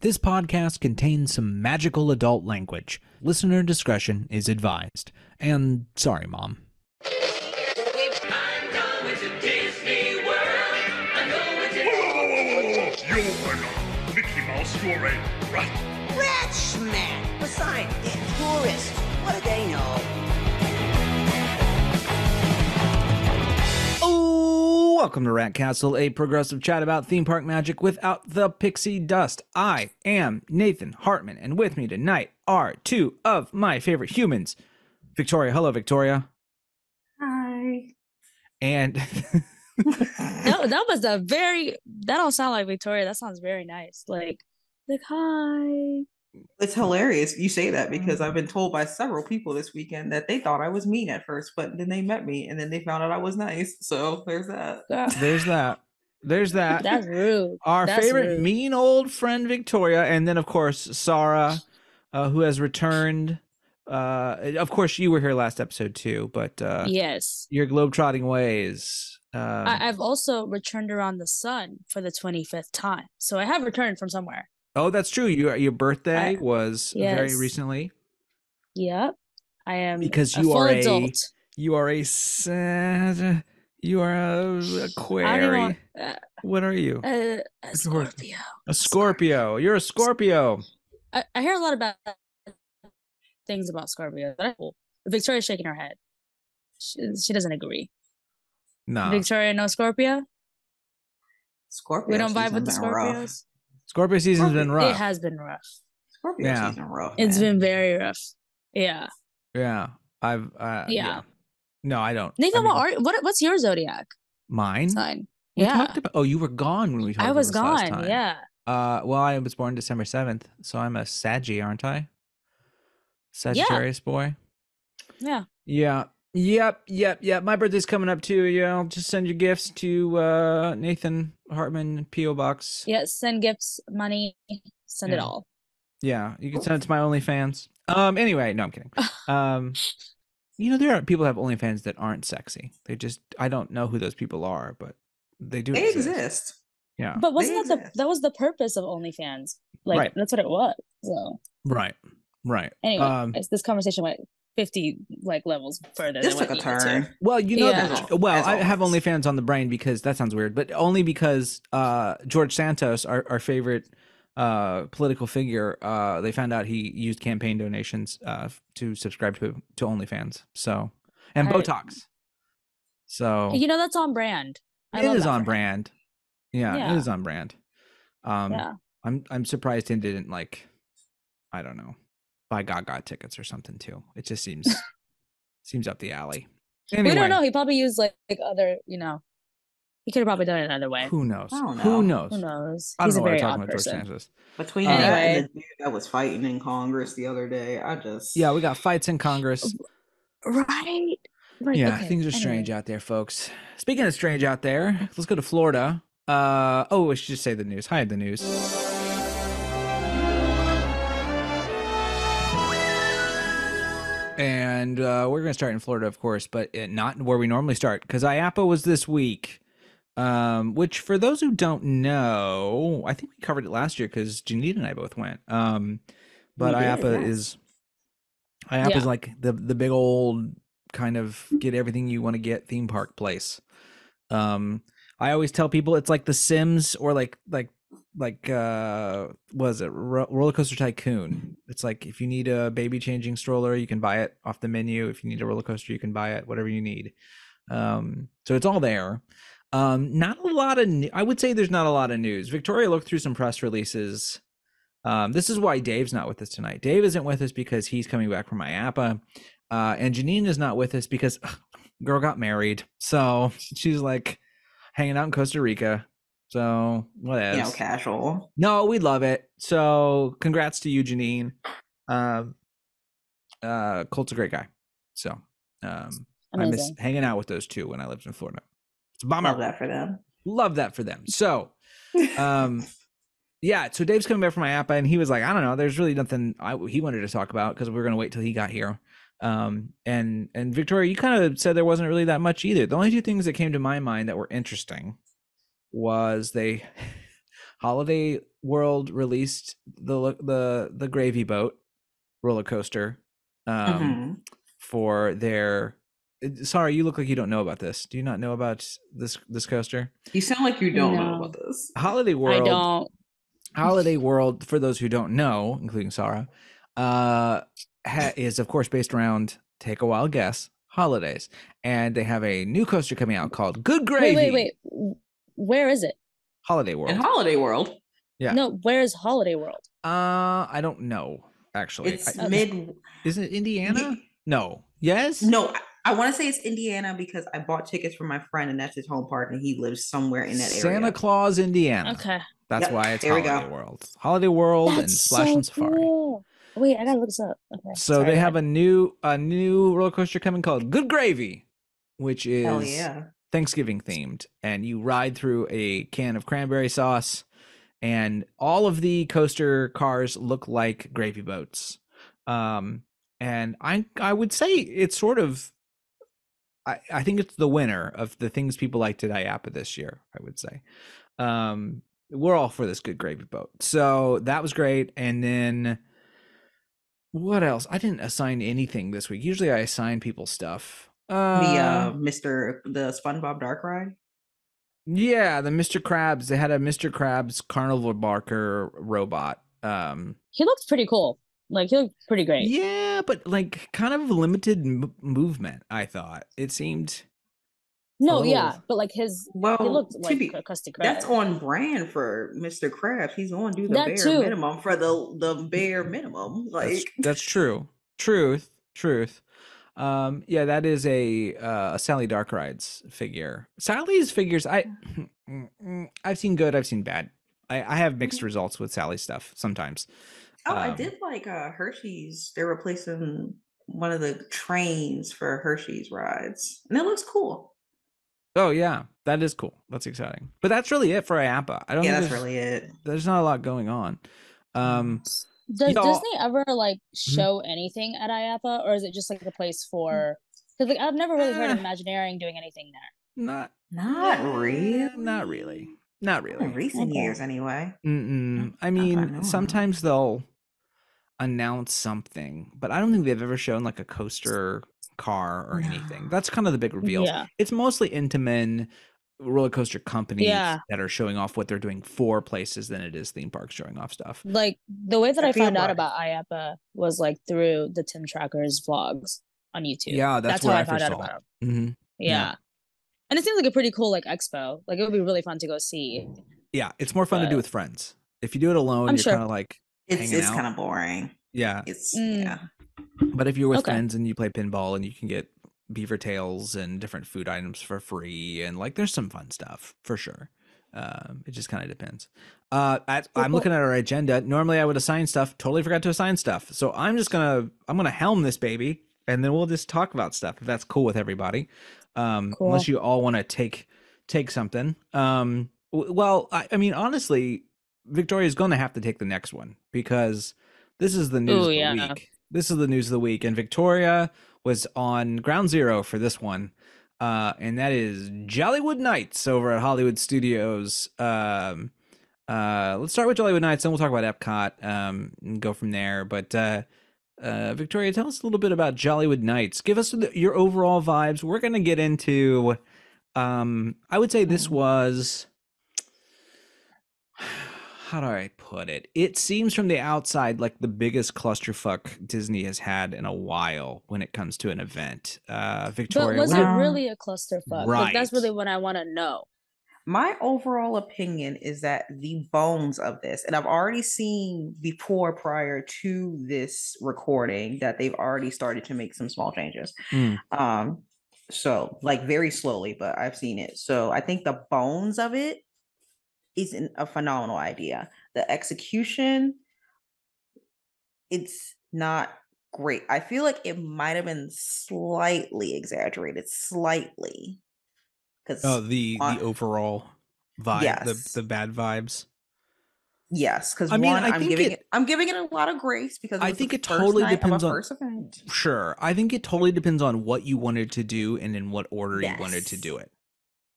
This podcast contains some magical adult language. Listener discretion is advised. And sorry, Mom. I'm going to Disney World. I'm going to... Whoa! You are not Mickey Mouse, you're a rat. Rat smack! Besides, they're tourists. What do they know? Oh, welcome to Rat Castle, a progressive chat about theme park magic without the pixie dust. I am Nathan Hartman, and with me tonight are two of my favorite humans. Victoria. Hello, Victoria. Hi. And... that was a very, that don't sound like Victoria. That sounds very nice. Like hi. It's hilarious you say that because I've been told by several people this weekend that they thought I was mean at first, but then they met me and then they found out I was nice. So there's that. There's that. That's rude. Our That's favorite rude. mean old friend Victoria, and then of course Saara, who has returned. Of course you were here last episode too, but Yes. your globetrotting ways. I've also returned around the sun for the 25th time. So I have returned from somewhere. Oh, that's true. Your birthday was very yes. recently. Yep. I am Because a you full are adult. you are a query. What are you? A Scorpio. A Scorpio. You're a Scorpio. I hear a lot about things about Scorpio, but Victoria's shaking her head. She doesn't agree. No. Victoria, no Scorpio? Scorpio We don't vibe with the season's been rough. Scorpios? Scorpio season's been rough. It has been rough. Scorpio Yeah. season rough. It's man. been very rough. Yeah. Yeah. I've Yeah. No, I don't. Nathan, I mean, what's your zodiac mine? sign? We Yeah. talked about, you were gone when we talked I about was this last gone. time. Yeah. Well, I was born December 7th, so I'm a Saggy, aren't I? Sagittarius boy. Yeah. Yeah. Yep. My birthday's coming up too. Yeah, I'll just send your gifts to Nathan Hartman P.O. Box. Yeah. Send gifts, money, send it Yeah. all. Yeah, you can send it to my OnlyFans. Anyway, no, I'm kidding. There are people who have OnlyFans that aren't sexy. I don't know who those people are, but they do They exist. exist. Yeah. But wasn't They that was the purpose of OnlyFans? Like Right. that's what it was. So Right. anyway, this conversation went 50 levels further This than took what a we needed turn. to. Well, Yeah. As I have always. OnlyFans on the brain because that sounds weird, but only because George Santos, our favorite political figure, they found out he used campaign donations to subscribe to OnlyFans. So, and Botox. So That's on brand. it is on brand. Yeah, Yeah. it is on brand. Yeah. I'm surprised he didn't I don't know, buy Gaga tickets or something too. It just seems up the alley. Anyway, We don't know. He probably used other, he could have probably done it another way. who knows? I don't know. Who knows? Who knows? I don't He's know a what we're very talking odd about George person. Santos. Between Anyway. that and the dude that was fighting in Congress the other day, Yeah, we got fights in Congress. Right. Right. Yeah, okay, things are strange out there, folks. Speaking of strange out there, let's go to Florida. I should just say the news. Hi, the news. And we're going to start in Florida, of course, but not where we normally start, because IAPA was this week, which for those who don't know, I think we covered it last year because Janine and I both went. But We did, IAPA yes. is like the big old kind of get everything you want to get theme park place. I always tell people it's like The Sims or what is it, Roller Coaster Tycoon. It's like if you need a baby changing stroller, you can buy it off the menu. If you need a roller coaster, you can buy it, whatever you need. So it's all there. Not a lot of I would say there's not a lot of news. Victoria looked through some press releases. This is why Dave's not with us tonight. Dave isn't with us because he's coming back from IAPA. And Janine is not with us because girl got married. So she's hanging out in Costa Rica. So whatever. Casual. No, we love it. So congrats to you, Janine. Colt's a great guy. So I miss Amazing. hanging out with those two when I lived in Florida. It's a bummer. Love that for them. Love that for them. So yeah, so Dave's coming back from IAPA and he was like, I don't know, there's really nothing he wanted to talk about because we were going to wait till he got here. And Victoria, you kind of said there wasn't really that much either. The only two things that came to my mind that were interesting was Holiday World released the Gravy Boat roller coaster Mm-hmm. for their. Sorry, you look like you don't know about this. Do you not know about this coaster? You sound like you don't know about No, this. Holiday I World. don't. Holiday World, for those who don't know, including Saara, is of course based around, take a wild guess, holidays, and they have a new coaster coming out called Good Gravy. Wait. Where is it? Holiday In World. Holiday World, Yeah. No, where's Holiday World? I don't know actually. it's Okay. mid. Is it Indiana? No. Yes. No, I want to say it's Indiana because I bought tickets for my friend, and that's his home park, and he lives somewhere in that Santa area. Claus, Indiana. Okay. That's Yep, why it's there we Holiday go. World. Holiday World and That's Splash so and Safari. cool. Wait, I gotta look this up. Okay. So Sorry, they go have ahead. a new roller coaster coming called Good Gravy, which Hell is yeah. Thanksgiving themed, and you ride through a can of cranberry sauce, and all of the coaster cars look like gravy boats. And I would say it's sort of I think it's the winner of the things people liked at IAPA this year, I would say. We're all for this Good Gravy Boat. So that was great. And then what else? I didn't assign anything this week. Usually I assign people stuff. The SpongeBob Dark Ride. Yeah, the Mr. Krabs. They had a Mr. Krabs carnival barker robot. He looks pretty cool. Like he looked pretty great. Yeah, but like kind of limited movement, I thought. It seemed No, little- yeah, but like he Well, looked to like be, Krusty Krab. that's on brand for Mr. Krabs. He's going to do the That bare too. minimum for the bare minimum. Like that's true. Truth. Yeah, that is a Sally Dark Rides figure. Sally's figures, I've seen good, I've seen bad. I have mixed results with Sally stuff sometimes. oh, I did like Hershey's. They're replacing one of the trains for Hershey's rides, and it looks cool. Oh yeah, that is cool. That's exciting. But that's really it for IAPA. I don't Yeah, think that's really it. there's not a lot going on. Does y'all- Disney ever like show anything at IAPA, or is it just like a place for? Because like I've never really heard of Imagineering doing anything there. Not Really. Not really. In recent Okay. years, anyway. I I mean, know. sometimes they'll announce something, but I don't think they've ever shown like a coaster car or anything. That's kind of the big reveals. Yeah. It's mostly Intamin roller coaster companies Yeah. that are showing off what they're doing for places than it is theme parks showing off stuff. Like the way that I I feel found out like- about IAPA was like through the Tim Tracker's vlogs on YouTube. Yeah, that's how where I I found first out saw about it. them. Mm-hmm. Yeah. Yeah. And it seems like a pretty cool like expo. Like it would be really fun to go see. Yeah, it's more fun to do But- with friends. If you do it alone, I'm you're sure. kind of like hanging It's out. kind of boring. Yeah, It's Mm. yeah. but if you're with Okay. friends and you play pinball and you can get beaver tails and different food items for free, and like there's some fun stuff for sure. It just kind of depends. I'm looking at our agenda. Normally I would assign stuff. Totally forgot to assign stuff. So I'm gonna helm this baby, and then we'll just talk about stuff if that's cool with everybody. Cool. Unless you all want to take something. Well, I mean, honestly, Victoria's going to have to take the next one because this is the news Ooh, of the yeah. week. This is the news of the week, and Victoria was on ground zero for this one, and that is Jollywood Nights over at Hollywood Studios. Let's start with Jollywood Nights, then we'll talk about Epcot and go from there. But Victoria, tell us a little bit about Jollywood Nights. Give us your overall vibes. We're going to get into. I would say this was. How do I put it? It seems from the outside like the biggest clusterfuck Disney has had in a while when it comes to an event. But Victoria, was what- it really a clusterfuck? Like that's Right. really what I want to know. My overall opinion is that the bones of this, and I've already seen before prior to this recording that they've already started to make some small changes. Mm. So like very slowly, but I've seen it. So I think the bones of it is a phenomenal idea. The execution, it's not great. I feel like it might have been slightly exaggerated, slightly. Because Oh, the overall vibe, Yes. the bad vibes. yes, because I mean, one, I think I'm giving it a lot of grace because it I was think the it first totally night of depends a on- first event. Sure, I think it totally depends on what you wanted to do and in what order you wanted to Yes. do it.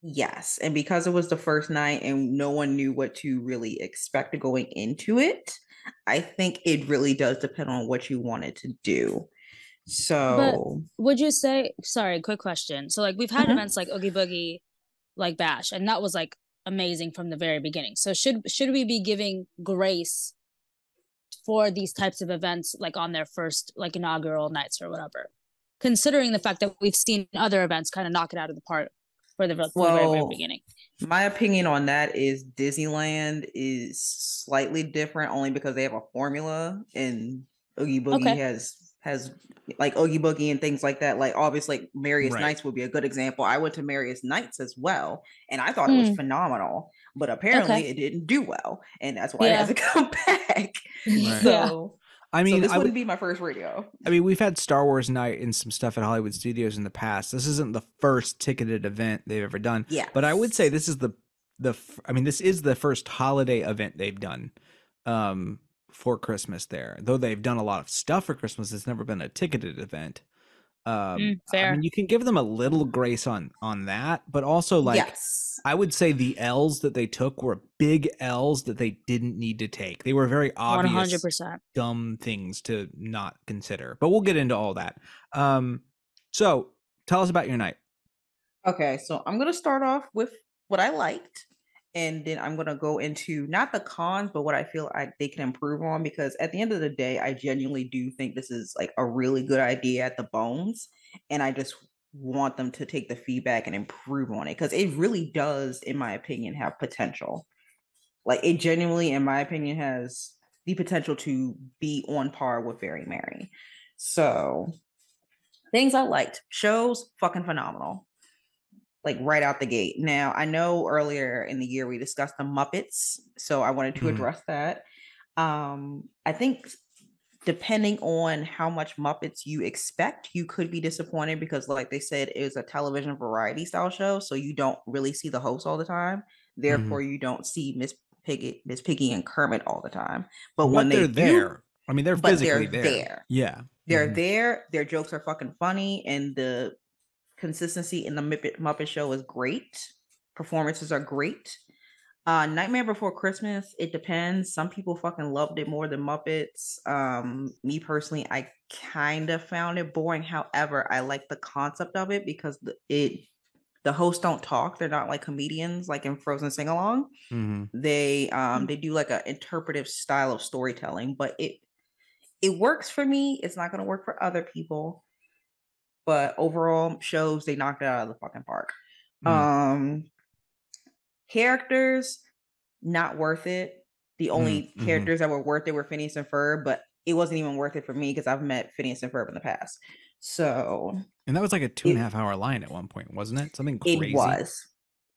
Yes, and because it was the first night and no one knew what to really expect going into it, I think it really does depend on what you wanted to do. But So, would you say, sorry, quick question. So like we've had mhm. events like Oogie Boogie, like Bash, and that was like amazing from the very beginning. So should we be giving grace for these types of events like on their first like inaugural nights or whatever? Considering the fact that we've seen other events kind of knock it out of the park from the very, very Well, beginning. my opinion on that is Disneyland is slightly different only because they have a formula and Oogie Boogie Okay. has like Oogie Boogie and things like that. Like obviously like Marius Right. Nights would be a good example. I went to Marius Nights as well and I thought it was Mm, phenomenal, but okay. apparently it didn't do well and that's why I had Yeah. to come back. Right. Yeah. So I so mean, this wouldn't be my first radio. we've had Star Wars Night and some stuff at Hollywood Studios in the past. This isn't the first ticketed event they've ever done, but I would say Yes. this is this is the first holiday event they've done for Christmas there. Though they've done a lot of stuff for Christmas, it's never been a ticketed event. I mean, Fair. you can give them a little grace on that, but also like Yes. I would say the L's that they took were big L's that they didn't need to take. They were very obvious 100%. dumb things to not consider. But we'll get into all that. So tell us about your night. Okay, so I'm gonna start off with what I liked, and then I'm gonna go into not the cons, but what I feel they can improve on. Because at the end of the day, I genuinely do think this is like a really good idea at the bones, and I just want them to take the feedback and improve on it because it really does, in my opinion, have potential. Like it genuinely, in my opinion, has the potential to be on par with Very Merry. So things I liked, shows fucking phenomenal like right out the gate. Now, I know earlier in the year we discussed the Muppets, so I wanted to Mhm. address that. I think depending on how much Muppets you expect, you could be disappointed because, like they said, it was a television variety style show, so you don't really see the host all the time. Mhm. Therefore, you don't see Miss Piggy, and Kermit all the time. But when But they're they do, there. I mean, they're but physically they're there. there. Yeah. They're Mhm. there. Their jokes are fucking funny, and the consistency in the Muppet Show is great. Performances are great. Nightmare Before Christmas, it depends. Some people fucking loved it more than Muppets. Me personally, I kind of found it boring. However, I like the concept of it because the hosts don't talk. They're not like comedians like in Frozen Sing Along. Mhm. They do like an interpretive style of storytelling, but it works for me. It's not gonna work for other people, but overall shows they knocked it out of the fucking park. Mm. Um Characters not worth it. The Mm. only Mhm. characters that were worth it were Phineas and Ferb, but it wasn't even worth it for me because I've met Phineas and Ferb in the past. So And that was like a two and a it half hour line at one point, wasn't it? Something it crazy. was.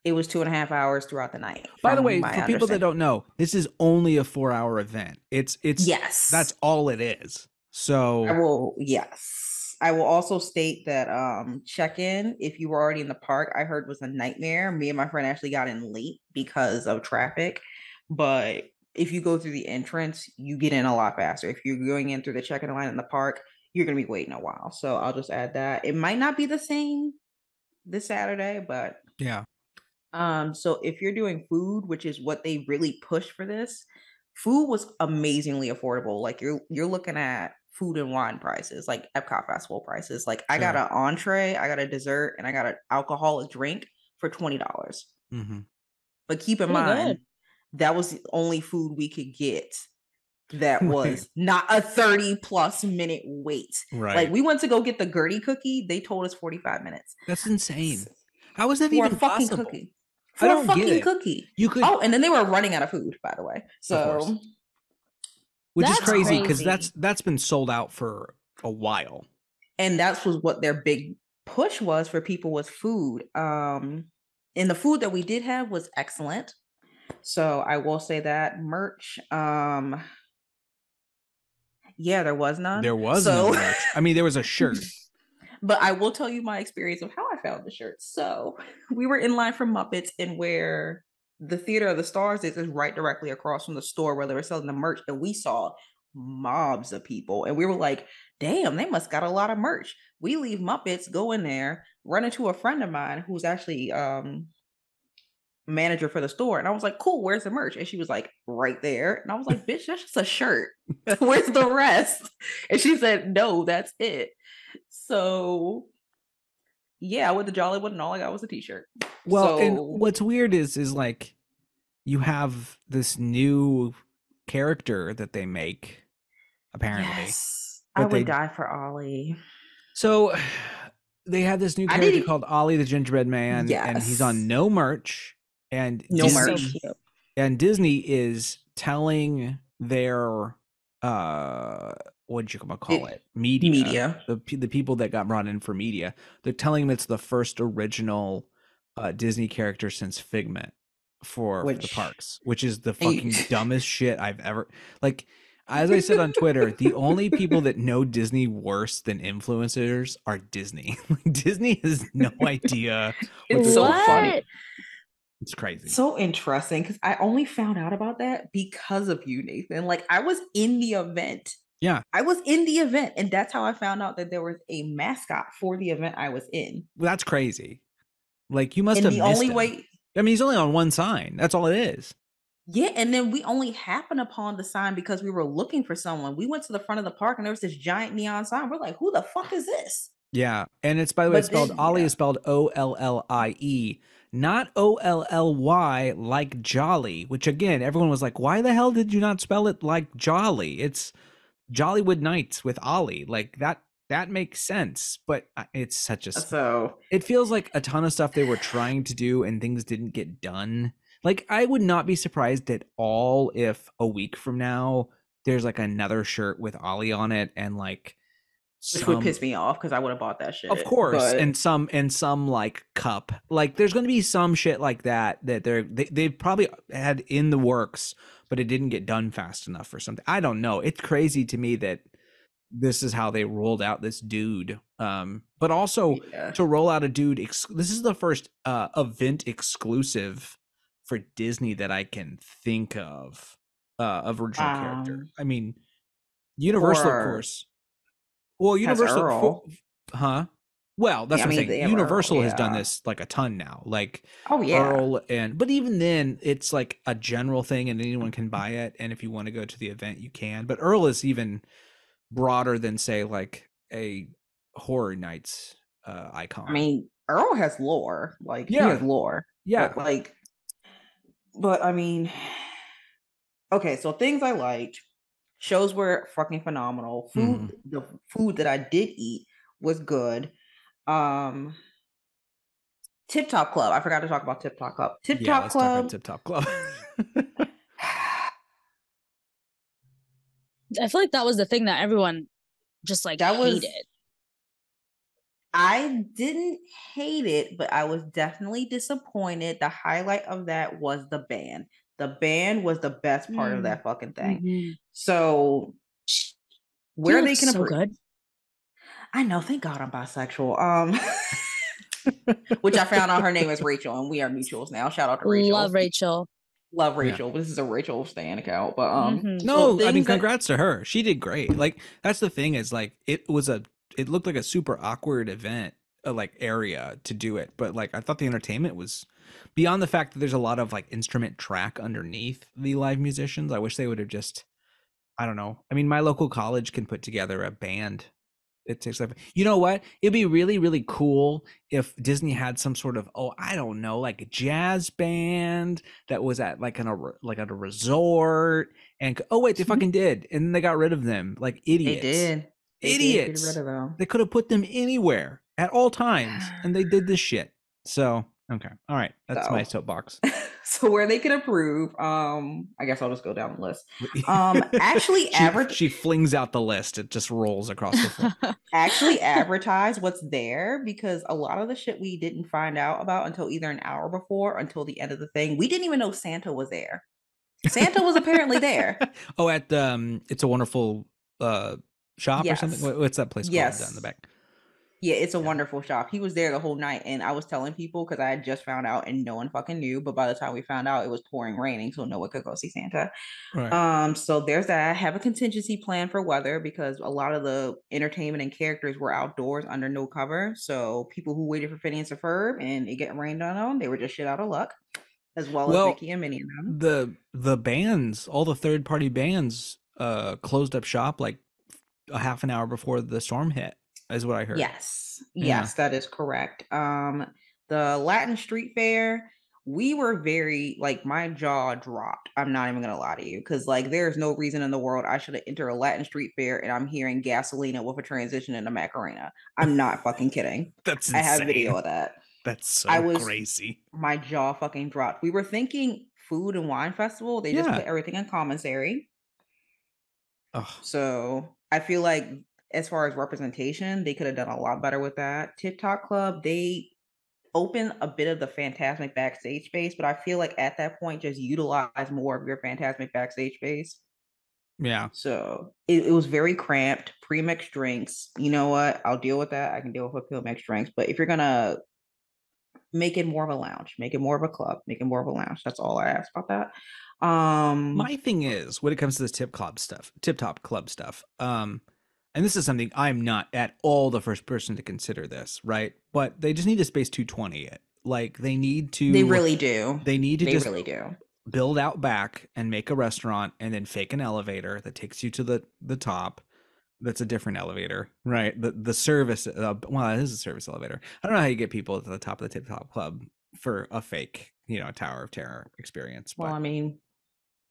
It was 2.5 hours throughout the night, By the from way, my for people that understanding. don't know, this is only a 4 hour event. It's Yes. that's all it is. I So will, yes. I will also state that check-in, if you were already in the park, I heard was a nightmare. Me and my friend actually got in late because of traffic. But if you go through the entrance, you get in a lot faster. If you're going in through the check-in line in the park, you're gonna be waiting a while. So I'll just add that. It might not be the same this Saturday, but yeah. so if you're doing food, which is what they really push for this, food was amazingly affordable. Like you're looking at food and wine prices, like Epcot Festival prices. Like I got Sure. an entree, I got a dessert, and I got an alcoholic drink for $20. Hmm. But keep in Pretty good. mind, that was the only food we could get that Right. was not a 30 plus minute wait. Like Right. we went to go get the Gertie cookie, they told us 45 minutes. That's insane. How is that For a even fucking possible? cookie. I For a don't get fucking it. cookie. You could, Oh, and then they were running out of food, by the way. of course, So, which is That's crazy because crazy. that's been sold out for a while. and that was what their big push was for people with food. And the food that we did have was excellent. So I will say that merch. Yeah, there was none. There was no So, merch. I mean, there was a shirt. but I will tell you my experience of how I found the shirt. So we were in line for Muppets, and where the Theater of the Stars is right directly across from the store where they were selling the merch, and we saw mobs of people, and we were like, "Damn, they must got a lot of merch." We leave Muppets, go in there, run into a friend of mine who's actually manager for the store. And I was like, cool, where's the merch? And she was like, right there. And I was like, bitch, that's just a shirt. Where's the rest? And she said, no, that's it. So yeah, I went to Jollywood and all I got was a t-shirt. Well, and So what's weird is like you have this new character that they make, apparently. yes, But I would they- die for Ollie. So they have this new I character didn't- called Ollie the Gingerbread Man, and he's on Yes. no merch. And No Disney, merch. So cute. and Disney is telling their what did you call it? Media. The people that got brought in for media. They're telling them it's the first original Disney character since Figment for the parks, which is the fucking dumbest shit I've ever like. As I said on Twitter, the only people that know Disney worse than influencers are Disney. Disney has no idea. It's so funny. It's crazy. So interesting because I only found out about that because of you, Nathan. Like I was in the event. Yeah. I was in the event, and that's how I found out that there was a mascot for the event I was in. Well, that's crazy. Like you must And have the missed only him. way. I mean, he's only on one sign. That's all it is. Yeah, and then we only happened upon the sign because we were looking for someone. We went to the front of the park and there was this giant neon sign. We're like, who the fuck is this? Yeah. And it's, by the way, But it's spelled then- Ollie yeah. is spelled Ollie, not Olly like Jolly, which again, everyone was like, why the hell did you not spell it like Jolly? It's Jollywood Nights with Ollie. Like that makes sense, but it's such a So it feels like a ton of stuff they were trying to do and things didn't get done. Like I would not be surprised at all if a week from now there's like another shirt with Ollie on it and like which would piss me off because I would have bought that shit. of course, but- and some like cup. Like there's going to be some shit like that they probably had in the works, but it didn't get done fast enough or something. I don't know. It's crazy to me that this is how they rolled out this dude. But also to roll out a dude. This is the first event exclusive for Disney that I can think of original character. I mean, Universal, of course. Well, Universal, Well, that's what I'm saying. Universal has done this like a ton now. Like, Earl but even then, it's like a general thing, and anyone can buy it. And if you want to go to the event, you can. But Earl is even broader than, say, like a Horror Nights icon. I mean, Earl has lore. Like, he has lore. Yeah. But I mean, okay, so things I liked. Shows were fucking phenomenal. Food, the food that I did eat was good. Tip Top Club. I forgot to talk about Tip Top Club. Tip Top Club. Tip Top Club. I feel like that was the thing that everyone just like hated. I didn't hate it, but I was definitely disappointed. The highlight of that was the band. The band was the best part of that fucking thing. So where they can so good. I know, thank God I'm bisexual. Which I found out her name is Rachel, and we are mutuals now. Shout out to Rachel. Love Rachel. Love Rachel. This is a Rachel Stan account, but no, I mean, congrats to her. She did great. Like that's the thing is like it looked like a super awkward event, like area to do it, but like I thought the entertainment was beyond the fact that there's a lot of like instrument track underneath the live musicians. I wish they would have just, I don't know. I mean, my local college can put together a band. It takes like, you know what? It'd be really, really cool if Disney had some sort of, I don't know, like a jazz band that was at like at a resort and they fucking did, and then they got rid of them like idiots. They did. Idiots. Get rid of them. They could have put them anywhere at all times, and they did this shit. So okay, all right, that's my soapbox. So where they could approve, I guess I'll just go down the list. Actually, she flings out the list. It just rolls across the floor. Actually, advertise what's there, because a lot of the shit we didn't find out about until either an hour before, until the end of the thing. We didn't even know Santa was there. Santa was apparently there. Oh, at It's a Wonderful shop or something. What's that place called down in the back? Yeah, It's a Wonderful shop. He was there the whole night, and I was telling people because I had just found out and no one fucking knew. But by the time we found out, it was pouring raining, so no one could go see Santa. Right. So there's that. I have a contingency plan for weather because a lot of the entertainment and characters were outdoors under no cover. So people who waited for Phineas and Ferb and it getting rained on them, they were just shit out of luck. as well as Well, Mickey and Minnie and them. the bands, all the third party bands, closed up shop like a half an hour before the storm hit, is what I heard. Yes, Yeah. yes, that is correct. The Latin Street Fair, we were very like my jaw dropped. I'm not even gonna lie to you, because like there's no reason in the world I should have entered a Latin Street Fair and I'm hearing Gasolina with a transition into Macarena. I'm not fucking kidding. That's I have insane. video of that. That's so I was crazy. my jaw fucking dropped. We were thinking food and wine festival. They just Yeah. put everything in commissary. Ugh. So I feel like as far as representation, they could have done a lot better with that. Tip Top Club, they open a bit of the Fantasmic backstage space, but I feel like at that point, just utilize more of your Fantasmic backstage space. Yeah. So it was very cramped, pre-mixed drinks. You know what? I'll deal with that. I can deal with a mixed drinks. But if you're gonna make it more of a lounge, make it more of a club, make it more of a lounge. That's all I ask about that. My thing is, when it comes to this tip top club stuff, and this is something I'm not at all the first person to consider this, right? But they just need to space 220 it. Like they need to. They really do. They need to They just really do. build out back and make a restaurant and then fake an elevator that takes you to the top. That's a different elevator, right? The service, well, it is a service elevator. I don't know how you get people to the top of the Tip Top Club for a fake, Tower of Terror experience. Well, But I mean,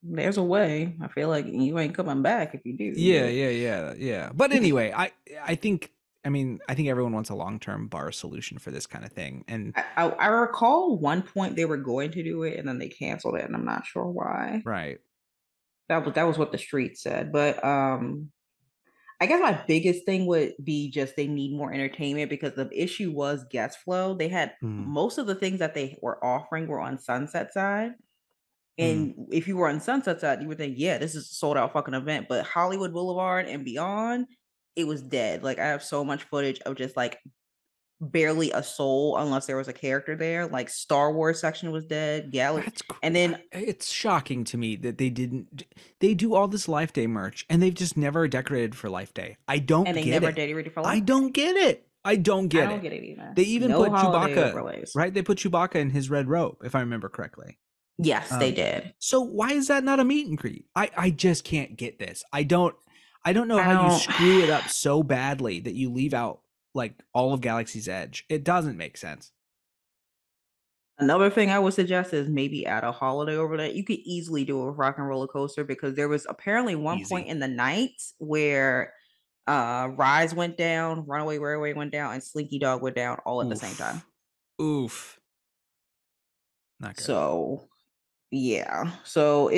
there's a way. I feel like you ain't coming back if you do. yeah. But anyway, I think everyone wants a long-term bar solution for this kind of thing. And I recall one point they were going to do it and then they canceled it, and I'm not sure why. right. That was what the street said. But I guess my biggest thing would be just they need more entertainment, because the issue was guest flow. They had most of the things that they were offering were on Sunset side. And if you were on Sunset side, you would think, yeah, this is a sold out fucking event. But Hollywood Boulevard and beyond, it was dead. Like I have so much footage of just like barely a soul unless there was a character there. Like Star Wars section was dead. And then it's shocking to me that they do all this Life Day merch and they've just never decorated for Life Day. I don't get it. And they never decorated for Life Day. I don't get it. I don't get it either. They even put Chewbacca overlays. Right? They put Chewbacca in his red robe, if I remember correctly. Yes, they did. So why is that not a meet and greet? I just can't get this. I don't know how you screw it up so badly that you leave out like all of Galaxy's Edge. It doesn't make sense. Another thing I would suggest is maybe add a holiday over that. You could easily do a Rock and Roller Coaster, because there was apparently one point in the night where Rise went down, Runaway Railway went down, and Slinky Dog went down all at the same time. Oof. Not good. So yeah. So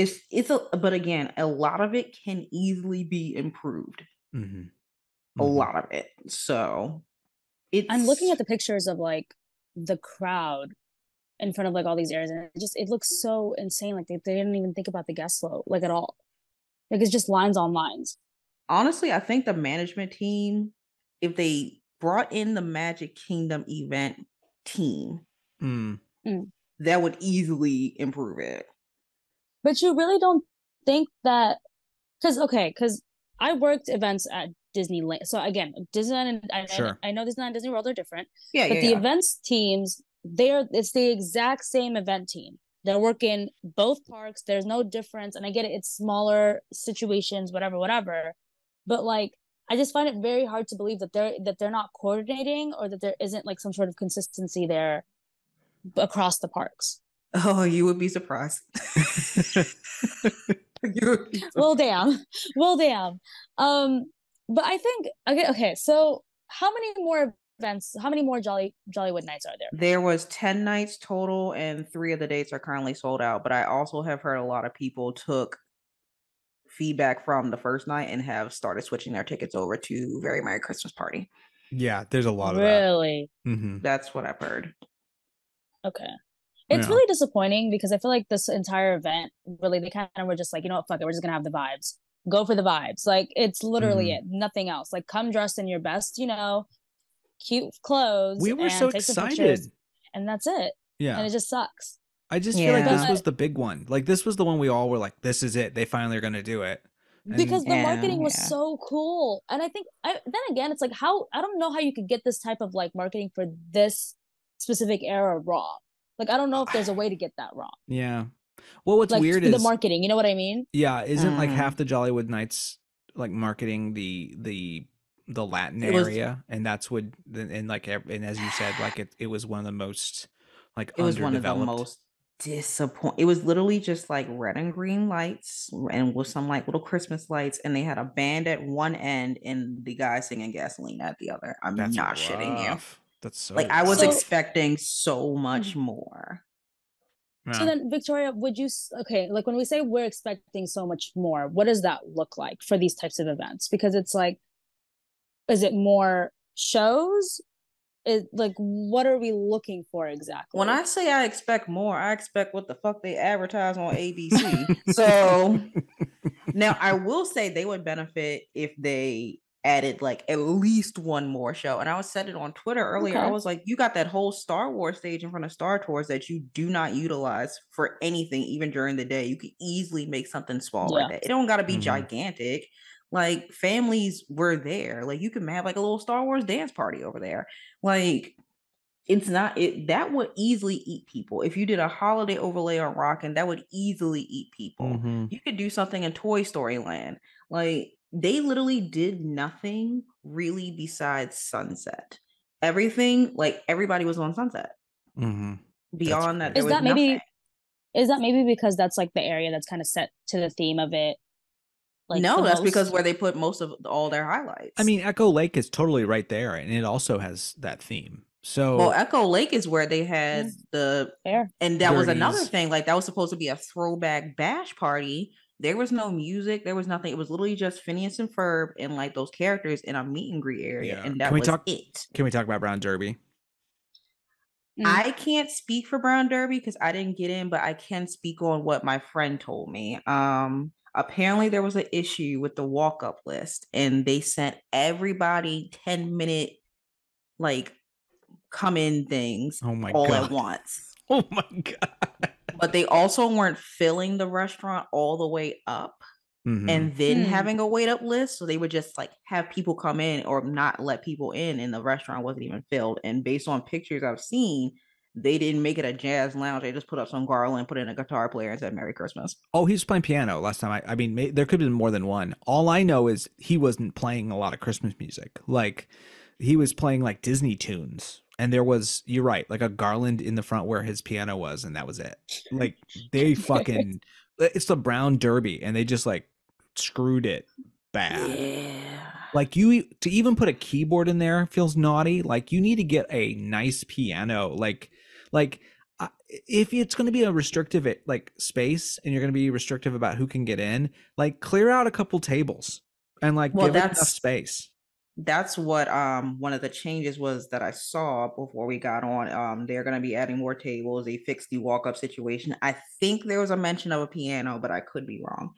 but again, a lot of it can easily be improved. A lot of it. So I'm looking at the pictures of like the crowd in front of like all these areas, and it looks so insane. Like they didn't even think about the guest flow like at all. Like it's just lines on lines. Honestly, I think the management team, if they brought in the Magic Kingdom event team, that would easily improve it. But you really don't think that, because I worked events at Disneyland. So again, Disneyland and I know Disneyland and Disney World are different. But the events teams, it's the exact same event team. They're working both parks. There's no difference. And I get it, it's smaller situations, whatever. But like I just find it very hard to believe that they're not coordinating, or that there isn't like some sort of consistency there across the parks. Oh, you would be surprised. Well, damn. But I think okay. So, how many more events? How many more Jollywood Nights are there? There was 10 nights total, and 3 of the dates are currently sold out. But I also have heard a lot of people took feedback from the first night and have started switching their tickets over to Very Merry Christmas Party. Yeah, there's a lot of that. Really? That's what I've heard. Okay. It's really disappointing, because I feel like this entire event, really, they kind of were just like, you know what, fuck it, we're just gonna have the vibes. Go for the vibes. Like, it's literally it, nothing else. Like, come dressed in your best, cute clothes. We were so excited. And that's it. Yeah. And it just sucks. I just feel like this was the big one. Like, this was the one we all were like, this is it. They finally are gonna do it. Because the marketing was so cool. And I think, then again, it's like, I don't know how you could get this type of like marketing for this specific era wrong. Like I don't know if there's a way to get that wrong. Yeah. Well, what's Like weird the is marketing, you know what I mean? yeah, isn't like half the Jollywood Nights like marketing the Latin It was area, and that's what and like and as you said, like it was one of the most like it was one of the underdeveloped. most disappointing. It was literally just like red and green lights and with some like little Christmas lights, and they had a band at one end and the guy singing gasoline at the other. I'm That's not shitting you. rough. That's so Like I was rough. So expecting so much Mhm. more. So Yeah. then, Victoria, okay, like when we say we're expecting so much more, what does that look like for these types of events? Because it's like, is it more shows? Is like, what are we looking for exactly? When I say I expect more, I expect what the fuck they advertise on ABC. So now I will say they would benefit if they added like at least one more show. And I was said it on Twitter earlier. I Okay. was like, you got that whole Star Wars stage in front of Star Tours that you do not utilize for anything, even during the day. You could easily make something small like Yeah. that. It don't gotta be Mhm. gigantic. Like families were there. Like you can have like a little Star Wars dance party over there. Like it's not it that would easily eat people. If you did a holiday overlay on Rockin', that would easily eat people. Mhm. You could do something in Toy Story Land. Like they literally did nothing really besides Sunset. Everything, like everybody was on Sunset. Mhm. That's Beyond that, there Is crazy. was that nothing. maybe because that's like the area that's kind of set to the theme of it, like the No, that's because most? where they put most of all their highlights. I mean, Echo Lake is totally right there, and it also has that theme. Well, So Echo Lake is where they had Mm, the fair. and that was another Dirties. thing. Like that was supposed to be a throwback bash party. There was no music. There was nothing. It was literally just Phineas and Ferb and like those characters in a meet and greet area, Yeah. and Can that we was talk? it. Can we talk about Brown Derby? Mm. I can't speak for Brown Derby because I didn't get in, but I can speak on what my friend told me. Apparently there was an issue with the walk-up list, and they sent everybody 10-minute like come in things Oh my all at god. once. Oh my god. But they also weren't filling the restaurant all the way up Mhm. and then Hmm. having a wait up list. So they would just like have people come in or not let people in, and the restaurant wasn't even filled. And based on pictures I've seen, they didn't make it a jazz lounge. They just put up some garland, put in a guitar player, and said Merry Christmas. Oh, he was playing piano last time. I mean, there could have been more than one. All I know is he wasn't playing a lot of Christmas music. Like he was playing like Disney tunes, and there was, you're right, like a garland in the front where his piano was, and that was it. Like they fucking, it's the Brown Derby, and they just like screwed it bad. Yeah. Like you to even put a keyboard in there feels naughty. Like you need to get a nice piano. Like if it's going to be a restrictive like space, and you're going to be restrictive about who can get in, like clear out a couple tables and like Well, give it enough space. that's what one of the changes was that I saw before we got on. They're gonna be adding more tables. They fixed the walk-up situation. I think there was a mention of a piano, but I could be wrong.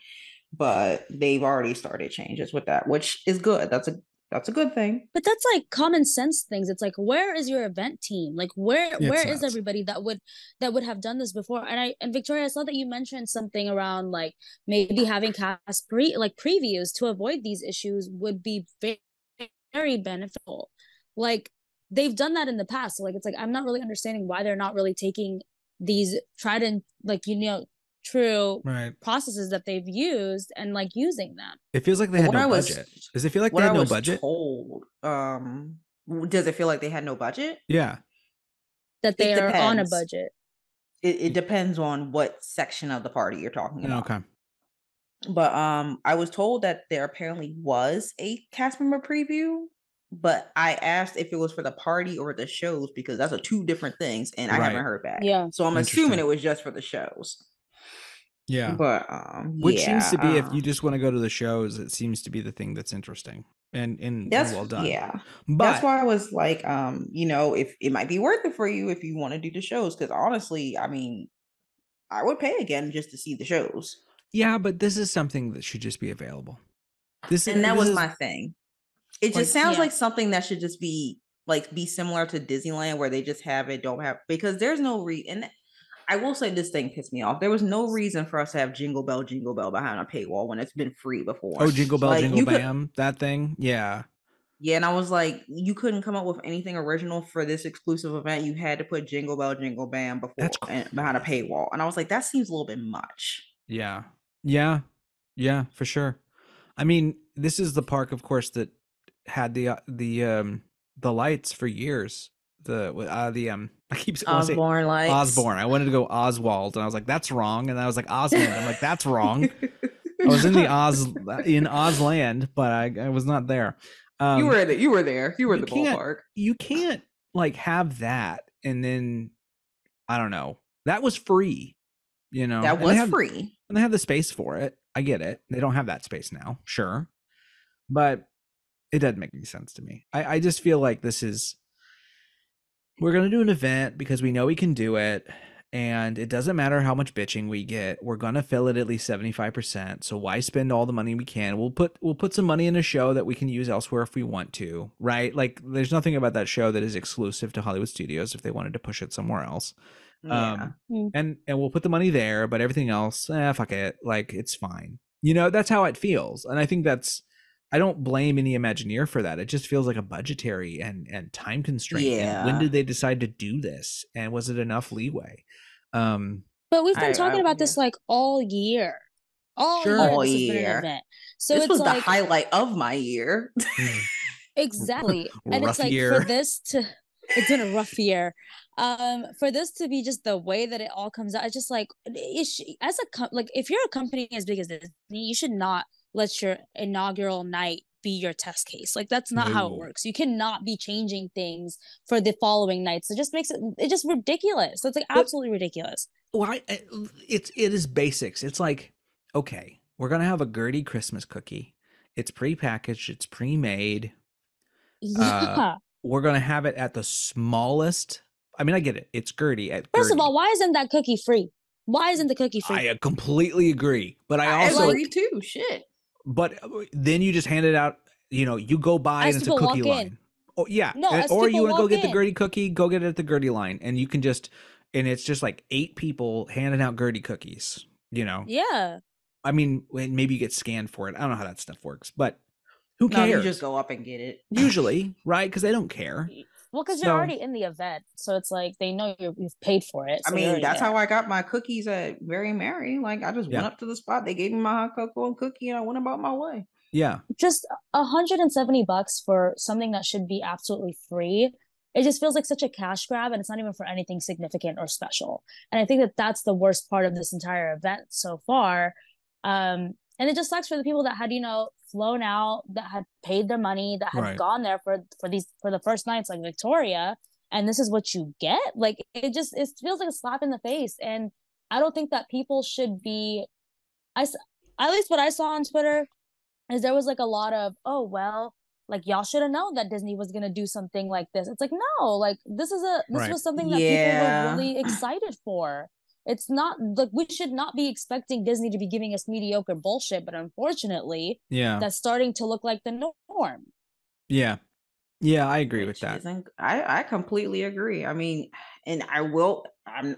But they've already started changes with that, which is good. That's a good thing. But that's like common sense things. It's like, where is your event team? Like where is nuts. everybody that would have done this before? And Victoria, I saw that you mentioned something around like maybe having cast previews to avoid these issues would be very, very beneficial. Like they've done that in the past. So like it's like I'm not really understanding why they're not really taking these tried and like true Right. processes that they've used and like using them. It feels like they had What no I was- budget. Does it feel like What they I had no was budget? told, does it feel like they had no budget? Yeah. That they are on a depends. budget. It depends on what section of the party you're talking about. Okay. But I was told that there apparently was a cast member preview, but I asked if it was for the party or the shows because that's two different things, and I Right. haven't heard back. Yeah. So I'm assuming Interesting. it was just for the shows. Yeah. But Which seems to be, if yeah, you just want to go to the shows, it seems to be the thing that's interesting and that's well done. yeah. But That's why I was like, if it might be worth it for you if you want to do the shows, because honestly, I mean, I would pay again just to see the shows. yeah, but this is something that should just be available. And that was my thing. It just sounds Yeah. like something that should just be similar to Disneyland, where they just have it, don't have, because there's no reason. I will say this thing pissed me off. There was no reason for us to have Jingle Bell behind a paywall when it's been free before. Oh, Jingle Bell, Like, Jingle you could- Bam, that thing. Yeah. Yeah, and I was like, you couldn't come up with anything original for this exclusive event. You had to put Jingle Bell Jingle Bam before That's and behind a crazy. paywall. And I was like, that seems a little bit much. Yeah. Yeah. Yeah, for sure. I mean, this is the park, of course, that had the lights for years. I want to say Osborne lights. Osborne. I wanted to go Oswald, and I was like, that's wrong. And I was like Osmond. I'm like, that's wrong. I was in Ozland, but I was not there. You were there. You were there. You were in the can't- ballpark. You can't like have that and then I don't know. That was free, you know. That And was they have- free. and they have the space for it. I get it. They don't have that space now, sure, but it doesn't make any sense to me. I just feel like we're gonna do an event because we know we can do it, and it doesn't matter how much bitching we get. We're gonna fill it at least 75%. So why spend all the money we can? We'll put some money in a show that we can use elsewhere if we want to, right? Like there's nothing about that show that is exclusive to Hollywood Studios if they wanted to push it somewhere else. Yeah. And we'll put the money there, but everything else, fuck it. Like it's fine. You know, that's how it feels. And I think I don't blame any Imagineer for that. It just feels like a budgetary and time constraint. And when Yeah. did they decide to do this? And was it enough leeway? But we've been talking about this like all year. All Sure. year All this has been year. an event. So This it's was like the highlight of my year. exactly. And Rough it's like year. for this to it's been a rough year. For this to be just the way that it all comes out, it's just like as like if you're a company as big as Disney, you should not let your inaugural night be your test case. Like that's not how it No. works. You cannot be changing things for the following nights. It just makes it just ridiculous. It's like absolutely ridiculous. Why? It is basics. It's like, okay, we're gonna have a Gertie Christmas cookie. It's pre-packaged. It's pre-made. Yeah. We're gonna have it at the smallest. I mean, I get it. It's Gertie at First of Gertie. all, why isn't that cookie free? Why isn't the cookie free? I completely agree. But I I also, agree too. Shit. but then you just hand it out. You know, you go by As and it's a people cookie walk in. line. Oh yeah, No, as or you people want to go walk get the in. Gertie cookie, go get it at the Gertie line, and you can just, and it's just like 8 people handing out Gertie cookies. You know, Yeah. I mean, maybe you get scanned for it. I don't know how that stuff works, but who No, cares? you just go up and get it. Usually, right? Because they don't care. Well, because So- you're already in the event, so it's like they know you've paid for it. I so you're mean, already that's there. how I got my cookies at Very Merry. Like, I just went Yeah. up to the spot. They gave me my hot cocoa and cookie, and I went about my way. Yeah, Just $170 for something that should be absolutely free. It just feels like such a cash grab, and it's not even for anything significant or special. And I think that that's the worst part of this entire event so far. And it just sucks for the people that had, flown out, that had paid their money, that had Right. gone there for the first nights, like Victoria, and this is what you get. Like it feels like a slap in the face. And I don't think that people should be. At least what I saw on Twitter is there was like a lot of, oh well, like y'all should have known that Disney was gonna do something like this. It's like no, like this Right. was something that people were really excited for. It's not like we should not be expecting Disney to be giving us mediocre bullshit, but unfortunately, yeah, that's starting to look like the norm. yeah, yeah. I agree with Which that. isn't- I completely agree. I mean, and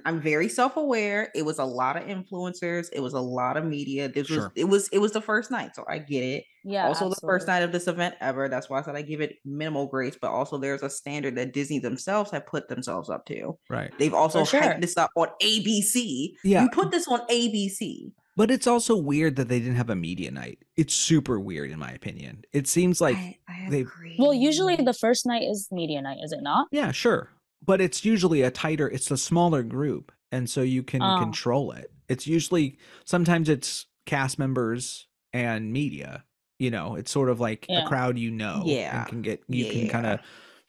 I'm very self-aware. It was a lot of influencers. It was a lot of media. Sure. It was the first night, so I get it. Yeah, Also the first absolutely. night of this event ever. That's why I said I give it minimal grace, but also there's a standard that Disney themselves have put themselves up to. Right. They've also For sure. hyped this up on ABC. Yeah. You put this on ABC. But it's also weird that they didn't have a media night. It's super weird, in my opinion. It seems like I they- agree. Well, usually the first night is media night, is it not? yeah, sure. But it's usually it's a smaller group. And so you can Oh. control it. It's usually, sometimes it's cast members and media. It's sort of like a Yeah. crowd, Yeah. and you can kind of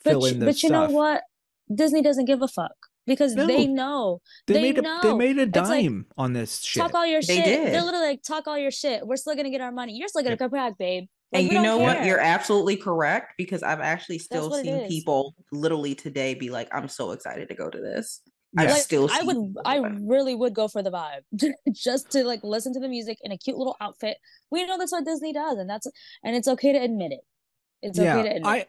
But fill in the but you know stuff. what? Disney doesn't give a fuck because No. they know. They They made know. a It's like, dime on this shit. talk all your They shit. did. They're literally like, talk all your shit. We're still gonna get our money. You're still gonna Yep. come back, babe. Like, And we you don't know what? care. You're absolutely correct because I've actually still what it seen is. people literally today be like, I'm so excited to go to this. Yeah. I've Like, still I seen would, people I do that. really would go for the vibe, just to like listen to the music in a cute little outfit. We know that's what Disney does, and it's okay to admit it. It's okay to admit.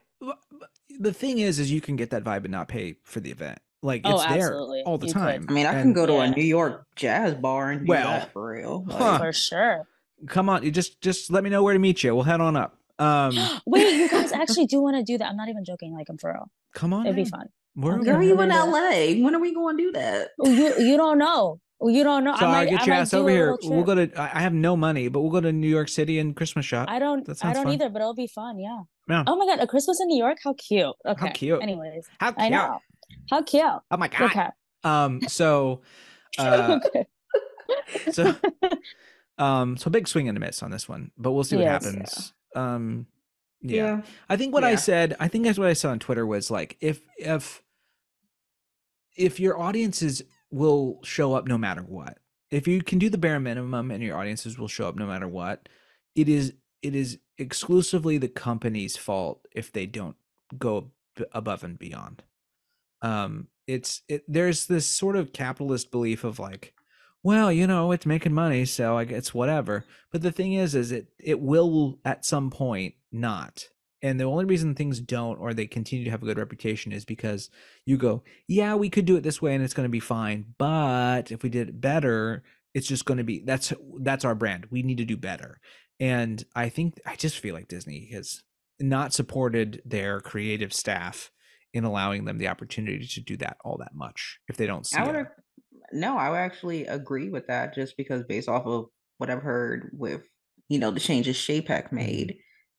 The thing is you can get that vibe and not pay for the event. Like Oh, it's there absolutely. all the You could. time. I mean, I can And- go to a Yeah. New York jazz bar and do Well, that for real. huh. For sure. Come on, you just let me know where to meet you. We'll head on up. Wait, you guys actually do want to do that? I'm not even joking. Like, I'm for real. Come on, It'd be down. fun. We're Okay. Girl, open. you in Yeah. LA? When are we going to do that? Oh, you don't know. You don't know. So I get your ass do over a here. little We'll trip. go to. I have no money, but we'll go to New York City and Christmas shop. I That don't sounds fun. either, but it'll be fun. Yeah. Yeah. Oh my God, a Christmas in New York? How cute. Okay. How cute. Anyways, How I cute. know. How cute. Oh my god. Okay. So, Okay. so, so big swing and a miss on this one, but we'll see what Yes. happens. Yeah. Yeah. I think what I think that's what I said on Twitter was like, if your audiences will show up no matter what, if you can do the bare minimum and your audiences will show up no matter what, it is exclusively the company's fault if they don't go above and beyond. There's this sort of capitalist belief of like, well, you know, it's making money, so I guess whatever. But the thing is it will at some point not. And the only reason things don't, or they continue to have a good reputation, is because you go, yeah, we could do it this way and it's going to be fine. But if we did it better, it's just going to be, that's our brand. We need to do better. And I just feel like Disney has not supported their creative staff in allowing them the opportunity to do that all that much if they don't see it. No, I would actually agree with that, just because based off of what I've heard with, you know, the changes Shapek made,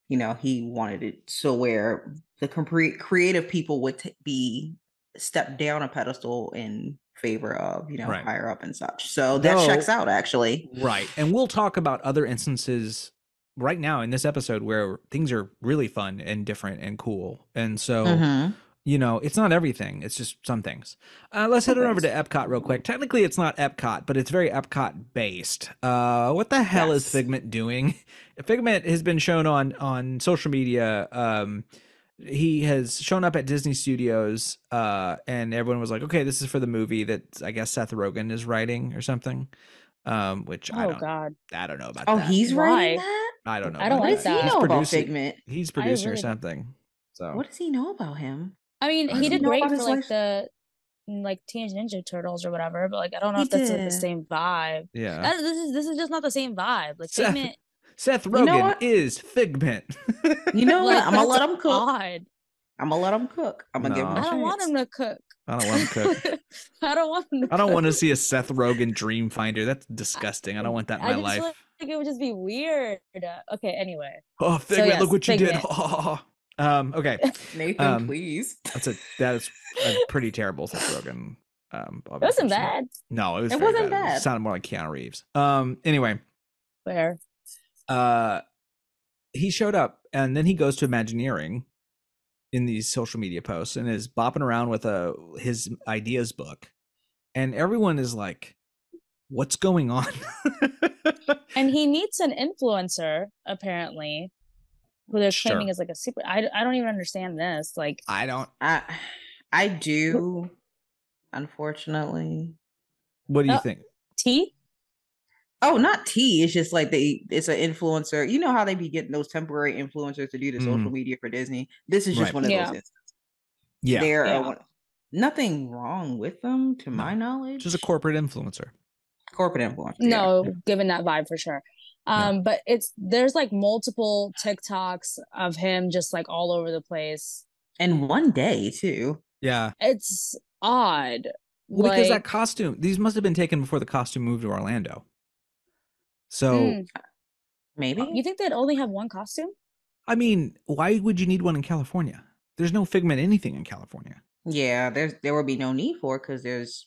you know, he wanted it so where the creative people would be stepped down a pedestal in favor of, you know, Right. higher up and such. So that checks out actually. Right. And we'll talk about other instances right now in this episode where things are really fun and different and cool. And so, you know, it's not everything. It's just some things. Let's head on over to Epcot real quick. Technically, it's not Epcot, but it's very Epcot based. What the hell is Figment doing? Figment has been shown on social media. He has shown up at Disney Studios, and everyone was like, "Okay, this is for the movie that I guess Seth Rogen is writing or something." Which I don't know about. Oh, that. he's writing that? I don't know. I don't about like that. that. He know about Figment. He's producing or really don't. something. So What does he know about him? I mean, he Does did know great about for his like life? the Teenage Ninja Turtles or whatever, but like I don't know He if that's like the did. same vibe. yeah. This is just not the same vibe. Like Figment, Seth You know Rogen what? is Figment. You know like what? I'm gonna let that's him cook. odd. I'm gonna let him cook. I'm gonna give him a I chance. don't want him to cook. I don't want him to cook. I don't want him to I don't want to cook. see a Seth Rogen Dream Finder. That's disgusting. I don't want that in my I just life. feel like it would just be weird. Okay, anyway. Oh, Figment, yes, look what you Figment. did. Okay. Nathan, please. That is a pretty terrible Seth Rogen. It wasn't bad. No, it was It very wasn't bad. It bad. sounded more like Keanu Reeves. Anyway, Where? he showed up and then he goes to Imagineering in these social media posts and is bopping around with his ideas book, and everyone is like, what's going on? And he meets an influencer apparently, who they're claiming is like a secret. I don't even understand this. Like I do, unfortunately. What do you think? T? Oh, not T. It's just like it's an influencer. You know how they be getting those temporary influencers to do the social media for Disney. This is just one of those instances. Yeah. There nothing wrong with them, to my knowledge. Just a corporate influencer. Corporate influencer. No, given that vibe for sure. But there's like multiple TikToks of him just like all over the place. And one day too. Yeah. It's odd. Well, because that costume, these must have been taken before the costume moved to Orlando. So maybe you think they'd only have one costume? I mean, why would you need one in California? There's no Figment anything in California. Yeah, there will be no need for it because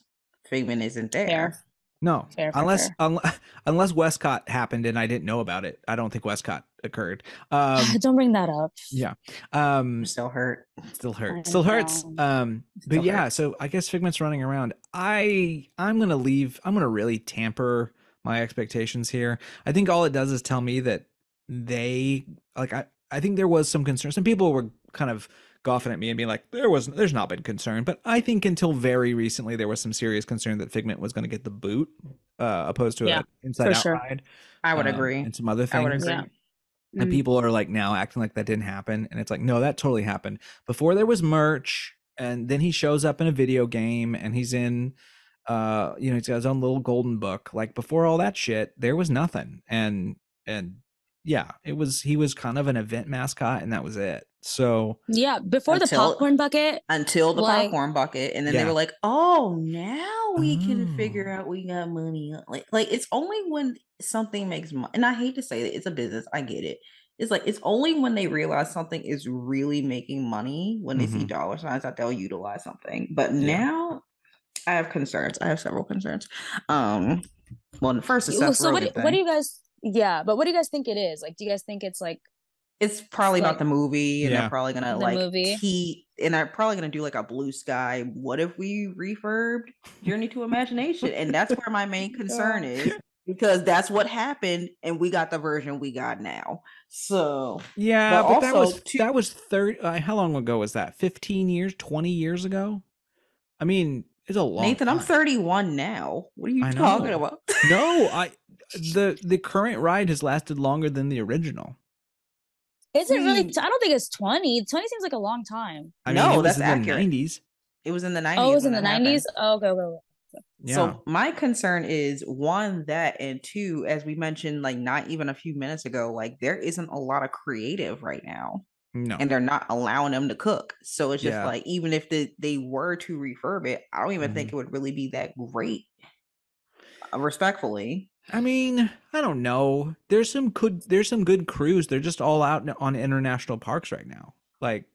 Figment isn't there. Fair. No, fair, unless Westcott happened and I didn't know about it. I don't think Westcott occurred. Don't bring that up. Yeah. Still hurt. Still hurts. But yeah, so I guess Figment's running around. I'm gonna really tamper my expectations here. I think all it does is tell me that they like I think there was some concern. Some people were kind of goffing at me and being like, there's not been concern, but I think until very recently there was some serious concern that Figment was going to get the boot opposed to an Inside Out ride. I would agree. And some other things. I would agree. Yeah. And people are like now acting like that didn't happen, and it's like, no, that totally happened. Before there was merch, and then he shows up in a video game and he's in he's got his own little golden book. Like before all that shit, there was nothing. And yeah, he was kind of an event mascot, and that was it. So Yeah, before the Until- popcorn bucket. until the Like- popcorn bucket, and then they Yeah. were like, "Oh, now we can figure Oh. out we got money." Like it's only when something makes money, and I hate to say that it's a business. I get it. It's like it's only when they realize something is really making money when they see Mhm. dollar signs that they'll utilize something. But Yeah. now I have concerns. I have several concerns. Well, the first is Seth so what Rogen do thing. you guys? Yeah, but what do you guys think it is? Like, do you guys think it's like It's probably like about the movie, and Yeah. they're probably gonna the like movie? and they're probably gonna do like a Blue Sky. What if we refurbed Journey to Imagination? And that's where my main concern is, because that's what happened, and we got the version we got now. So Yeah, But but also, that was 30. How long ago was that? 15 years, 20 years ago? I mean, it's a long Nathan, I'm time. 31 now. What are you I talking know. about? No, the current ride has lasted longer than the original. Is it really? Hmm. I don't think it's 20. 20 seems like a long time. I mean, No, it was that's in accurate. the 90s. It was in the 90s. Oh, it was in when the that happened. 90s. Oh, okay. Yeah. So my concern is one, that, and two, as we mentioned, like not even a few minutes ago, like there isn't a lot of creative right now, No. and they're not allowing them to cook. So it's just Yeah. like, even if they were to refurb it, I don't even think Mhm. it would really be that great. Respectfully, I mean, I don't know. There's some good crews. They're just all out on international parks right now. Like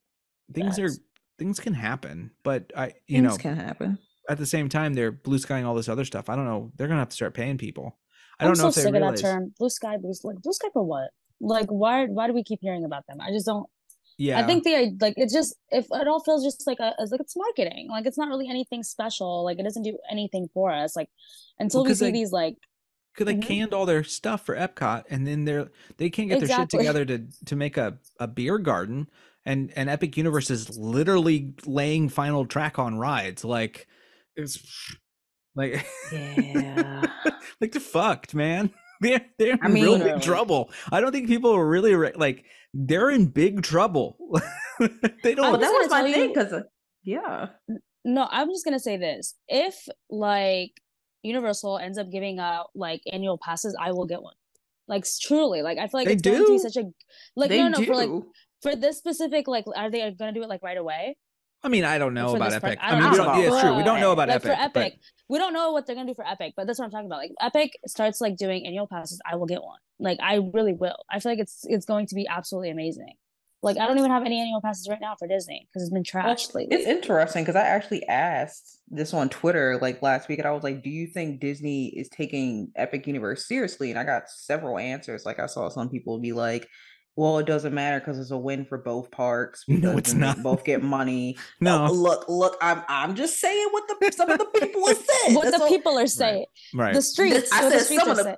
things Facts. can happen, but things can happen. at the same time they're blue skying all this other stuff. I don't know. They're gonna have to start paying people. I I'm don't know so if they sick realize. of that term. Blue sky, like blue sky for what? Like why do we keep hearing about them? I just don't. Yeah, I think they like it's just if it all feels just like it's marketing. Like it's not really anything special. Like it doesn't do anything for us. Like until we because see they- these like because they Mhm. canned all their stuff for Epcot, and then they can't get their shit Exactly. together to make a beer garden, and Epic Universe is literally laying final track on rides. Like it's like Yeah. like they're fucked, man. They're in I mean- real big Literally. trouble. I don't think people are really like they're in big trouble. They don't. Well, I'm that just was gonna my tell thing, you- because yeah. No, I'm just gonna say this. If like Universal ends up giving out like annual passes, I will get one. Like truly, like I feel like They it's going to be do? such a like They no do. for like for this specific like are they gonna do it like right away? I mean, I don't know For about this part- Epic. I I don't mean, we know. don't. Yeah, it's true. We don't know about Like Epic. for Epic, we don't know what they're gonna do for Epic, but that's what I'm talking about. Like Epic starts like doing annual passes, I will get one. Like I really will. I feel like it's going to be absolutely amazing. Like I don't even have any annual passes right now for Disney because it's been trashed lately. It's interesting because I actually asked this on Twitter like last week, and I was like, "Do you think Disney is taking Epic Universe seriously?" And I got several answers. Like I saw some people be like, "Well, it doesn't matter because it's a win for both parks No, because it's then they not. both get money." No. Look, I'm just saying what some of the people have said. what That's the all- people are saying. Right. The streets. I what the said streets some are of the saying.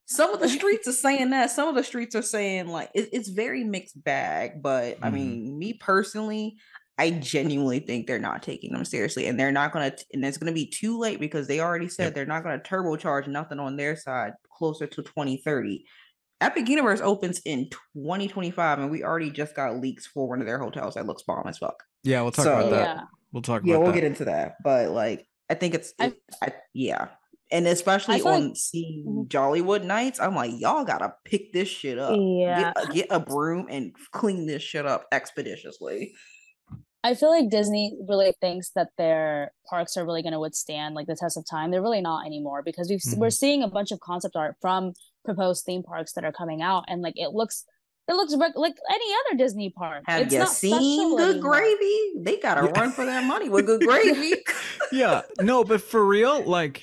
some of the streets are saying that. Some of the streets are saying like it's very mixed bag. But I Mhm. mean, me personally, I genuinely think they're not taking them seriously, and they're not gonna. And it's gonna be too late because they already said Yep. they're not gonna turbocharge nothing on their side closer to 2030. Epic Universe opens in 2025, and we already just got leaks for one of their hotels that looks bomb as fuck. Yeah, we'll talk So- about that. Yeah. We'll talk Yeah, about we'll that. get into that. But like, I think yeah. And especially I feel on like- seeing Mhm. Jollywood Nights, I'm like, y'all gotta pick this shit up. Yeah. Get a broom and clean this shit up expeditiously. I feel like Disney really thinks that their parks are really going to withstand like the test of time. They're really not anymore because we're Mhm. seeing a bunch of concept art from proposed theme parks that are coming out, and like it looks like any other Disney park. Have It's you not seen special Good anymore. Gravy? They gotta Yeah. run for their money with Good Gravy. Yeah, no, but for real, like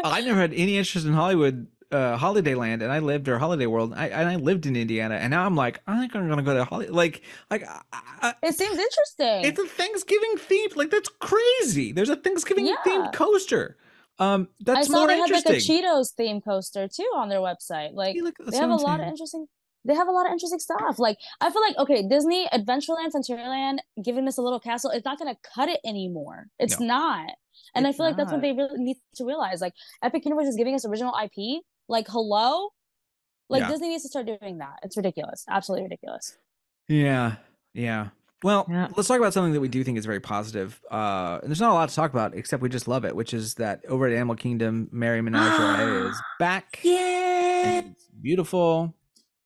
I never had any interest in Hollywood, Holidayland, and I lived or Holiday World. I lived in Indiana, and now I'm like, I think I'm gonna go to Hollywood. Like It seems interesting. it's a Thanksgiving themed. Like that's crazy. There's a Thanksgiving Yeah. themed coaster. I That's saw more they had like a interesting. Cheetos theme coaster too on their website. Like See, look, that's they have what a I'm lot of saying. interesting. They have a lot of interesting stuff. Like I feel like okay, Disney Adventureland, Frontierland, giving us a little castle, it's not gonna cut it anymore. It's No. not. And I It's feel like that's what not. they really need to realize. Like Epic Universe is giving us original IP. Like hello, like Yeah. Disney needs to start doing that. It's ridiculous, absolutely ridiculous. Yeah, yeah. Well, Yeah. let's talk about something that we do think is very positive. And there's not a lot to talk about except we just love it, which is that over at Animal Kingdom, Merry Menagerie is back. Yeah. And it's beautiful.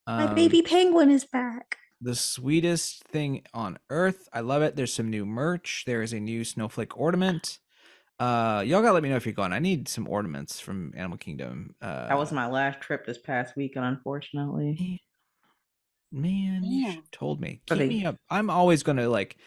My baby penguin is back. The sweetest thing on earth. I love it. There's some new merch. There is a new snowflake ornament. Y'all gotta let me know if you're going. I need some ornaments from Animal Kingdom. That was my last trip this past weekend, unfortunately. Man, you Yeah. should have told me. Are Keep they- me up. I'm always gonna like.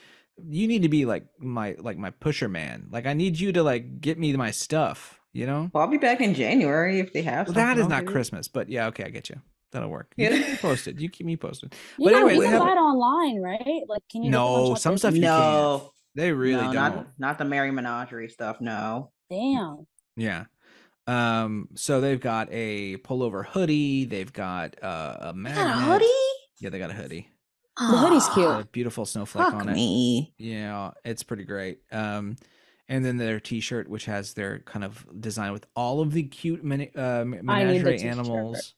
You need to be like my pusher man. Like I need you to like get me my stuff. You know. Well, I'll be back in January if they have Well, something. that is I'll not get it. Christmas, but yeah, okay, I get you. That'll work. You Yeah. keep me posted. You keep me posted. You But can, anyway, you they can have buy it online, right? Like, can you? no some stuff you can't. No, They really no, don't. not the Merry Menagerie stuff. No. Damn. Yeah. So they've got a pullover hoodie. They've got a magnet. Got a hoodie? Yeah, they got a hoodie. The hoodie's cute. A beautiful snowflake Fuck on it. me. Yeah, it's pretty great. And then their T-shirt, which has their kind of design with all of the cute menagerie t-shirt. animals.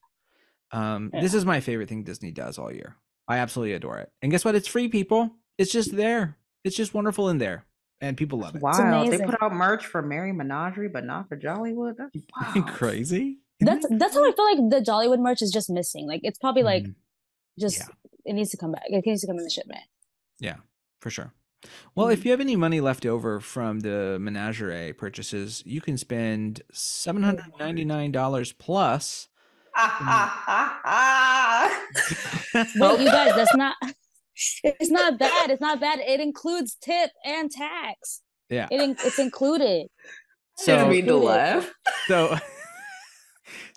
This is my favorite thing Disney does all year. I absolutely adore it. And guess what? It's free, people. It's just there. It's just wonderful in there, and people love it. Wow, they amazing. put out merch for Merry Menagerie, but not for Jollywood. That's wild. Crazy. That's how I feel like the Jollywood merch is just missing. Like, it's probably like just Yeah. it needs to come back. It needs to come in the shipment. Yeah, for sure. Well, if you have any money left over from the menagerie purchases, you can spend $799 plus. Wait, you guys, that's not. It's not bad. It's not bad. It includes tip and tax. Yeah. It's included. Didn't So, mean to laugh. so,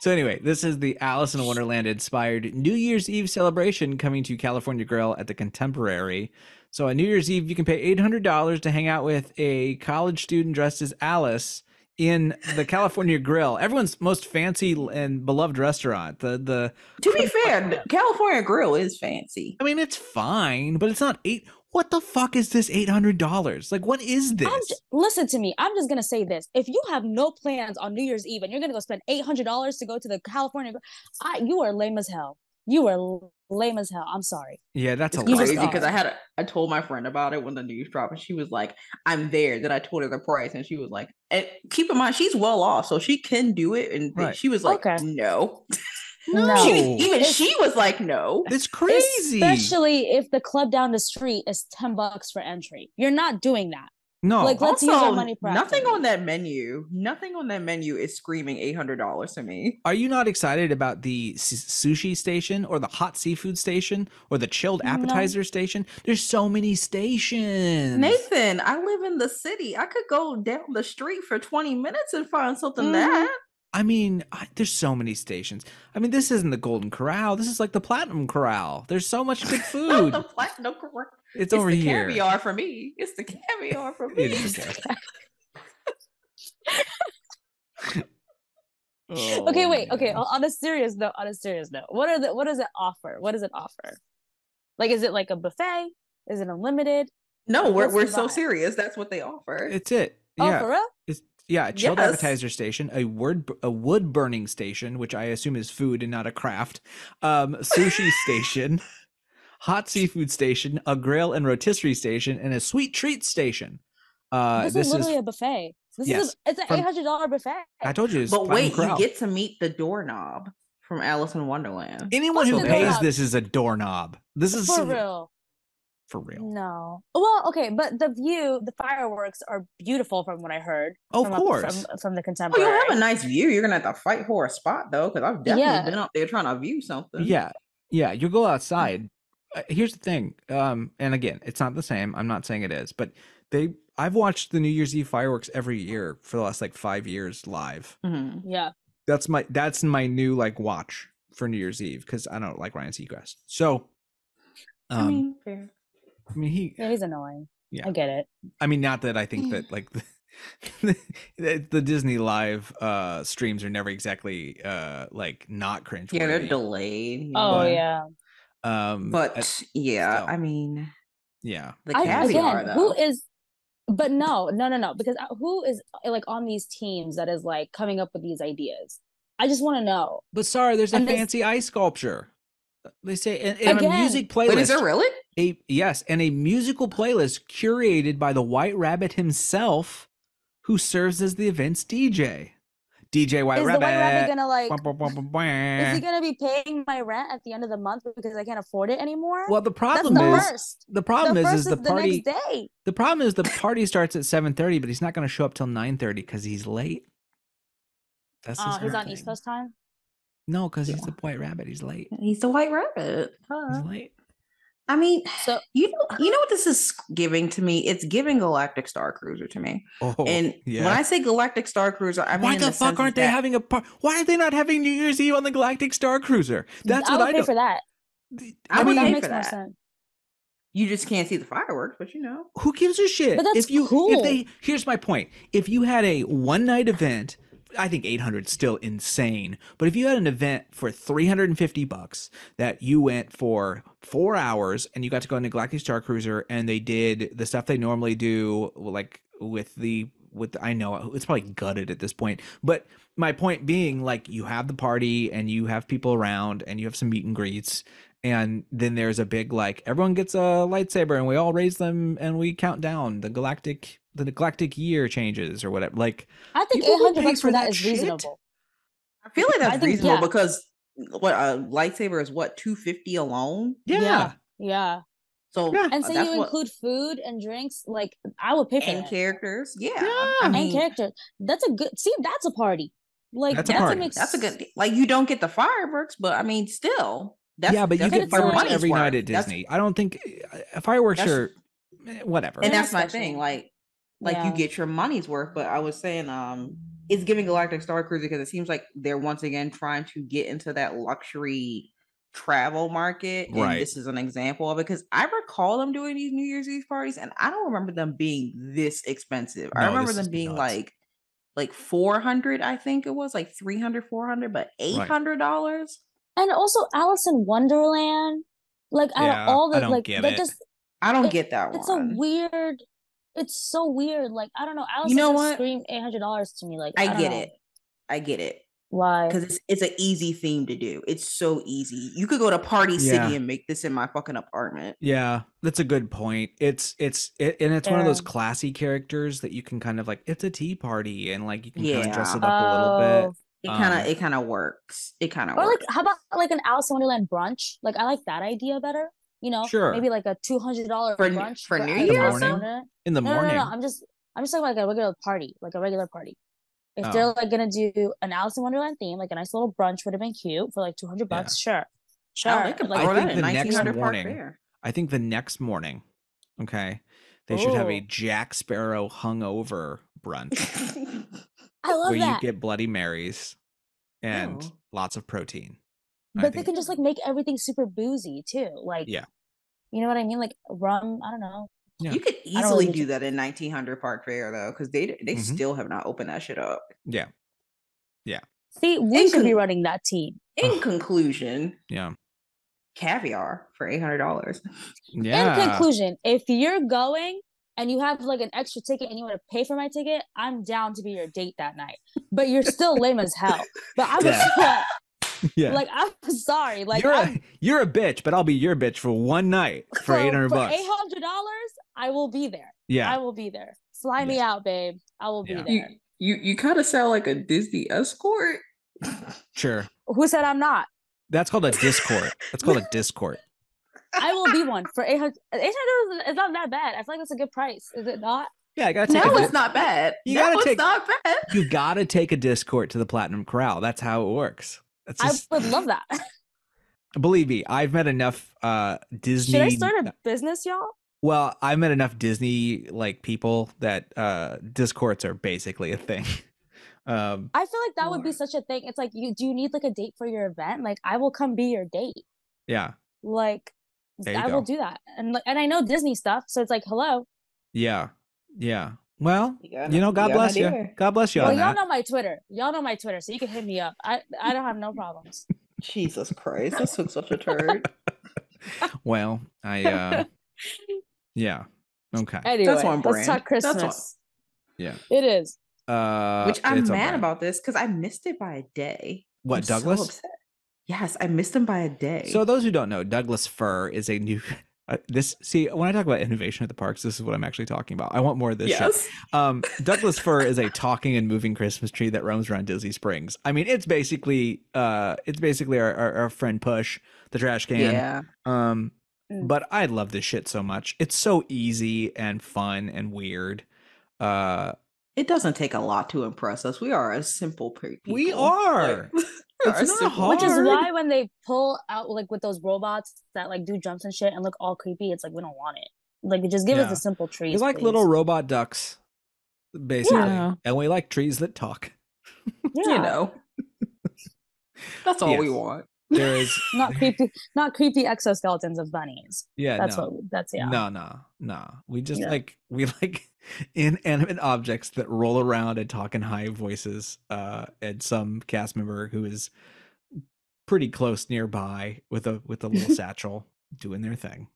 so anyway, this is the Alice in Wonderland inspired New Year's Eve celebration coming to California Grill at the Contemporary. So on New Year's Eve, you can pay $800 to hang out with a college student dressed as Alice in the California Grill, everyone's most fancy and beloved restaurant. To be fair, the California Grill is fancy. I mean, it's fine, but it's not eight. What the fuck is this $800? Like, what is this? Listen to me. I'm just gonna say this: if you have no plans on New Year's Eve and you're gonna go spend $800 to go to the California, you are lame as hell. You are lame as hell. I'm sorry. Yeah, that's a It's lot. crazy because I told my friend about it when the news dropped, and she was like, "I'm there." Then I told her the price, and she was like, "And keep in mind, she's well off, so she can do it." And Right. she was like, Okay. "No." No. She was like, "No." It's crazy. Especially if the club down the street is $10 for entry. You're not doing that. No, Like, let's use our Also, money nothing properly. on that menu is screaming $800 to me. are you not excited about the sushi station or the hot seafood station or the chilled appetizer station? There's so many stations. Nathan, I live in the city. I could go down the street for 20 minutes and find something Mhm. that. I mean, there's so many stations. I mean, this isn't the Golden Corral. This is like the Platinum Corral. There's so much good food. The platinum corral. It's over the here. Caviar for me. It's the caviar for me. It is okay. Oh, Okay, wait. Okay, man. on a serious note, what does it offer? What does it offer? Like, is it like a buffet? Is it unlimited? No, What's we're the so vibe? serious. That's what they offer. It's it. Oh, Yeah. for real? It's a chilled Yes. appetizer station, a wood burning station, which I assume is food and not a craft. Sushi station, hot seafood station, a grill and rotisserie station, and a sweet treat station. This is literally a buffet. Yes, It's an from- $800 buffet. I told you. It's But Platinum wait, Corral. you get to meet the doorknob from Alice in Wonderland. Anyone who What's the pays doorknob? this is a doorknob. This is For real. For real. No. Well, okay, but the fireworks are beautiful from what I heard. Oh, from of course. From the Oh, Contemporary. you'll have a nice view. You're gonna have to fight for a spot though, because I've definitely Yeah. been up there trying to view something. Yeah. You go outside. Here's the thing. And again, it's not the same. I'm not saying it is, but I've watched the New Year's Eve fireworks every year for the last like 5 years live. Mhm. Yeah. That's my new like watch for New Year's Eve because I don't like Ryan Seacrest. So, Fair. Yeah, he's annoying. Yeah. I get it. I mean, not that I think that like the Disney live streams are never exactly like not cringe. Yeah, they're delayed. Oh But- yeah. But yeah, still. I mean, Yeah. the caviar Again, though. who is but no, because who is like on these teams that is like coming up with these ideas? I just want to know. But sorry, there's a And this- fancy ice sculpture. They say and a Again. music playlist. Wait, is there really? And a musical playlist curated by the White Rabbit himself, who serves as the event's DJ. DJ White Is Rabbit. the White Rabbit gonna like? Bwah, bwah, bwah, bwah, bwah. Is he gonna be paying my rent at the end of the month because I can't afford it anymore? Well, the That's problem the is first. the problem The is first the the party. next day. The problem is the party starts at 7:30, but he's not going to show up till 9:30 because he's late. That's his He's whole on East thing. Coast time. No, because he's the White Rabbit. He's late. He's the White Rabbit. He's late. I mean, So you know what this is giving to me? It's giving Galactic Star Cruiser to me. Oh, And when I say Galactic Star Cruiser, I mean why in the fuck sense aren't they that- having a party? Why are they not having New Year's Eve on the Galactic Star Cruiser? That's I what would I pay don't. for that. I would that pay makes for more that. sense. You just can't see the fireworks, but you know. Who gives a shit? But that's If cool. they here's my point. If you had a one night event, I think 800 is still insane. But if you had an event for $350 that you went for 4 hours and you got to go on the Galactic Star Cruiser and they did the stuff they normally do, like I know it's probably gutted at this point, but my point being, like, you have the party and you have people around and you have some meet and greets. And then there's a big, like, everyone gets a lightsaber and we all raise them and we count down the galactic year changes or whatever. Like, I think people would pay $800 for that is shit. reasonable. I feel like I that's think, reasonable yeah. because what a lightsaber is what $250 alone. Yeah. Yeah. So Yeah. And say that's you what include food and drinks, like I would pay for and that. characters. Yeah, Yeah. I And mean And character. That's a good. See, that's a party. Like That's a that party. makes that's a good. Like you don't get the fireworks, but I mean, still, that's yeah, but you that's get it's your fireworks like- money's every night worth. at That's- Disney. I don't think fireworks That's- are whatever. and They're that's not my special. thing. Like Yeah. you get your money's worth. But I was saying, it's giving Galactic Star Cruiser because it seems like they're once again trying to get into that luxury travel market. And Right. this is an example of it because I recall them doing these New Year's Eve parties, and I don't remember them being this expensive. I No, remember this them is being nuts. like 400, I think it was like 300, 400, but $800. And also Alice in Wonderland. Like out Yeah, of all the I don't like get that it. just I don't It- get that it's one. a weird. It's so weird. Like I don't know. Alice You know doesn't what? scream $800 to me. Like I don't get know. it. I get it. Why? Because it's an easy theme to do. It's so easy. You could go to Party Yeah. City and make this in my fucking apartment. Yeah, that's a good point. And it's one of those Yeah. classy characters that you can kind of like. It's a tea party, and like you can kind of dress Yeah. it up a little bit. It kind of works. It kind of Or works. like, how about like an Alice in Wonderland brunch? Like, I like that idea better. You know, Sure. maybe like a $200 For- brunch for New Alice in Year's? Wonderland. In the No, morning. I'm just talking like a regular party, like a regular party. If Oh. they're like gonna do an Alice in Wonderland theme, like a nice little brunch would have been cute for like $200. Sure, Oh, they could Like, throw I that think in the next 1900 Park morning- Fair. I think the next morning, okay, they should have a Ooh. Jack Sparrow hungover brunch I love where you that. get Bloody Marys and Oh. lots of protein. I But they think- can just like make everything super boozy too. Like, Yeah. you know what I mean? Like rum. I don't know. Yeah. You could don't easily really do that in 1900 Park Fair though, because they Mhm. still have not opened that shit up. Yeah. See, we In should be con- running that team. In conclusion, Yeah. caviar for $800. Yeah. In conclusion, if you're going and you have like an extra ticket and you want to pay for my ticket, I'm down to be your date that night. But you're still lame as hell. But I'm Yeah. Yeah. like, I'm sorry. Like, you're a bitch, but I'll be your bitch for one night for $800 for bucks. $800, I will be there. Yeah. I will be there. Fly me out, babe. I will Yeah. be there. You kind of sound like a Disney escort. Sure. Who said I'm not? That's called a Discord. That's called a Discord. I will be one for 800. 800 is not that bad. I feel like that's a good price. Is it not? Yeah, I gotta take No, a it's not bad. You No, gotta it's take- not bad. You gotta take a Discord to the Platinum Corral. That's how it works. That's just, I would love that. believe me, I've met enough Disney. Should I start a business, y'all? Well, I've met enough Disney like people that Discords are basically a thing. I feel like that would be Or- such a thing. It's like, do you need like a date for your event? Like, I will come be your date. Yeah, Like, There you I will go. do that. And I know Disney stuff, so it's like, hello. yeah, yeah. Well, You got you know, an- God you got an bless you. idea. God bless you Well, on y'all that. know my Twitter. Y'all know my Twitter, so you can hit me up. I don't have no problems. Jesus Christ, this took such a turn. Well, I yeah. Okay. Anyway, That's on let's brand. talk That's on- Christmas. Yeah. It is. Which I'm it's on mad brand. about this because I missed it by a day. What, I'm so Douglas? upset. Yes, I missed him by a day. So those who don't know, Douglas fir is a new When I talk about innovation at the parks, this is what I'm actually talking about. I want more of this Yes. shit. Douglas fir is a talking and moving Christmas tree that roams around Disney Springs. I mean, it's basically our friend Push, the trash can. Yeah. But I love this shit so much. It's so easy and fun and weird. It doesn't take a lot to impress us. We are a simple people. We are. Like, It's not hard. Which is why when they pull out like with those robots that like do jumps and shit and look all creepy, it's like we don't want it. Like just give us the simple trees. We like please. little robot ducks, basically, Yeah. and we like trees that talk. Yeah. You know. That's all we Yes. want. There is not creepy exoskeletons of bunnies. Yeah, that's no. No. We just we like inanimate objects that roll around and talk in high voices. And some cast member who is pretty close nearby with a little satchel doing their thing.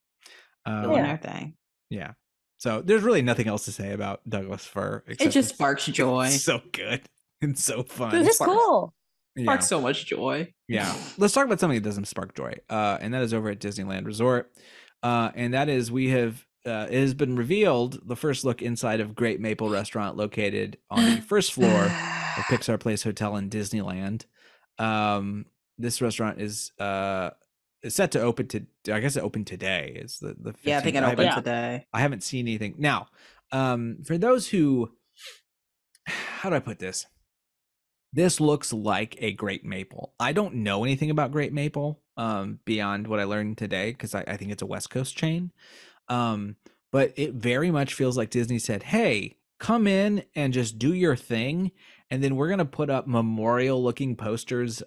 Doing their thing. Yeah. So there's really nothing else to say about Douglas fir. It just sparks joy. It's so good and so fun. It's cool. Sparks so much joy. Yeah. Let's talk about something that doesn't spark joy. And that is over at Disneyland Resort. And that is it has been revealed the first look inside of Great Maple Restaurant located on the first floor of Pixar Place Hotel in Disneyland. This restaurant is set to open I guess it opened today. It's the 15th. Yeah, I think it opened today. I haven't seen anything. Now, for those who, how do I put this? This looks like a Great Maple. I don't know anything about Great Maple beyond what I learned today because I think it's a West Coast chain. But it very much feels like Disney said, hey, come in and just do your thing. And then we're going to put up memorial looking posters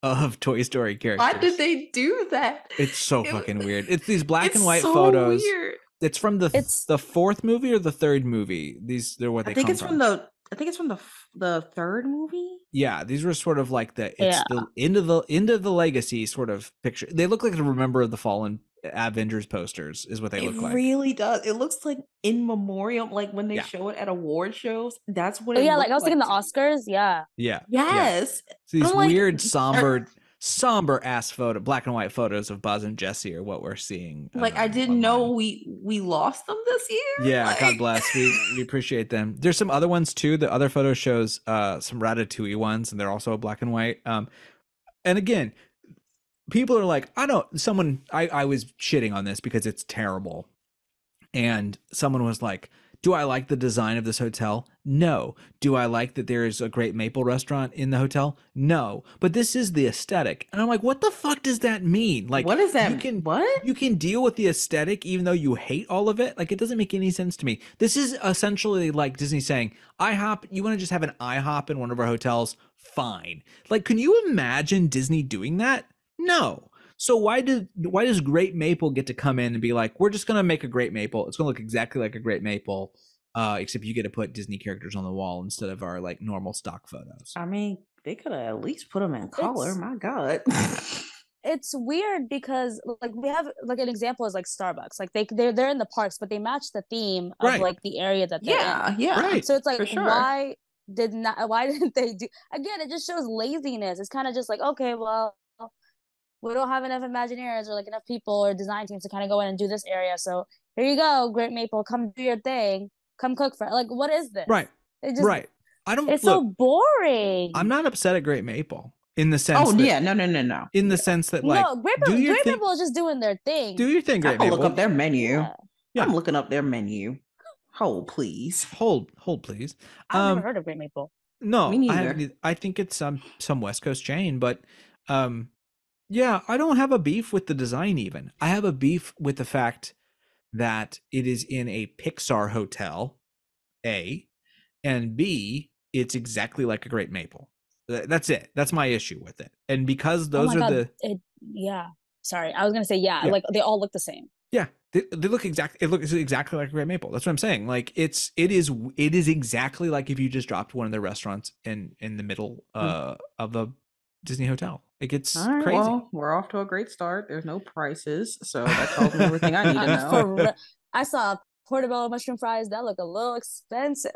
of Toy Story characters. Why did they do that? It's so fucking weird. It's these black and white photos. Weird. It's from the fourth movie or the third movie. They're what they come from. I think it's from the third movie. Yeah, these were sort of like the end of the legacy sort of picture. They look like the Remember of the Fallen Avengers posters is what they look like. It really does. It looks like in memoriam, like when they show it at award shows. That's what it like I was thinking the Oscars. Yeah. Yeah. Yes. Yeah. So these weird somber ass black and white photos of Buzz and Jesse are what we're seeing. Like I didn't know we lost them this year. Yeah, like... God bless. We appreciate them. There's some other ones too. The other photo shows some Ratatouille ones, and they're also black and white. And again, people are like, I was shitting on this because it's terrible. And someone was like, do I like the design of this hotel? No. Do I like that there is a Great Maple restaurant in the hotel? No. But this is the aesthetic. And I'm like, what the fuck does that mean? Like, what is that? You can deal with the aesthetic even though you hate all of it? Like, it doesn't make any sense to me. This is essentially like Disney saying, IHOP, you want to just have an IHOP in one of our hotels? Fine. Like, can you imagine Disney doing that? No. So why does Great Maple get to come in and be like, we're just gonna make a Great Maple. It's gonna look exactly like a Great Maple, except you get to put Disney characters on the wall instead of our like normal stock photos. I mean, they could have at least put them in color. My God. It's weird because like we have like an example is like Starbucks. Like they're in the parks, but they match the theme of like the area that they're in. Yeah. Right. So it's like sure. why didn't they do again? It just shows laziness. It's kind of just like, okay, well, we don't have enough Imagineers or like enough people or design teams to kind of go in and do this area. So here you go, Great Maple, come do your thing, come cook for it. Like, what is this? Right. Right. It's so boring. I'm not upset at Great Maple in the sense. Oh yeah, no. In the sense that like, Great Maple is just doing their thing. Do your thing, Great Maple. Look up their menu. Yeah. I'm looking up their menu. Hold, please. Hold, please. I've never heard of Great Maple. No, me neither. I think it's some West Coast chain, but yeah, I don't have a beef with the design even. I have a beef with the fact that it is in a Pixar hotel, A, and B, it's exactly like a Great Maple. That's it. That's my issue with it. And because those are Sorry, I was going to say, like they all look the same. Yeah, they look it looks exactly like a Great Maple. That's what I'm saying. Like it is exactly like if you just dropped one of their restaurants in the middle of the Disney hotel. It gets crazy. Well, we're off to a great start. There's no prices, so that tells me everything I need to know. I saw portobello mushroom fries that look a little expensive.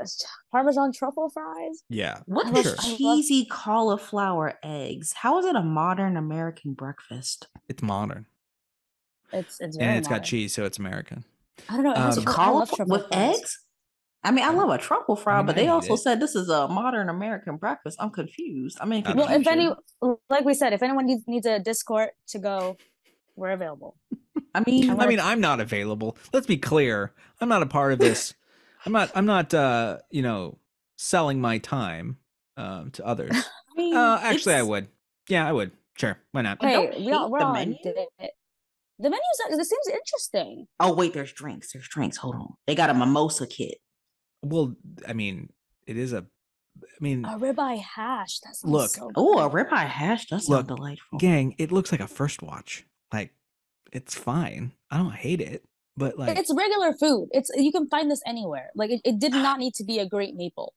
Parmesan truffle fries. Yeah, what is cheesy cauliflower eggs? How is it a modern American breakfast? It's modern. It's and very it's got modern. cheese, so it's American. I don't know. It has Um, I love Cauliflower truffle with fries. eggs? I mean, I love a truffle fry, mean, but I'd they eat also it. said this is a modern American breakfast. I'm confused. I'm in I don't know. Well, if any, confusion. like we said, if anyone needs a Discord to go, we're available. I mean, I'm I gonna mean, I'm not available. Let's be clear. I'm not a part of this. I'm not selling my time to others. Actually I it's. would. Yeah, I would. Sure. Why not? I don't Hey, hate we're the all menu. the menus. This seems interesting. Oh wait, there's drinks. There's drinks. Hold on. They got a mimosa kit. Well, I mean, it is a I mean, A ribeye hash. That sounds look, so Oh, a good. ribeye hash does look, sound delightful. gang, it looks like a first watch. Like it's fine. I don't hate it, but like It's regular food. It's you can find this anywhere. Like it did not need to be a great maple.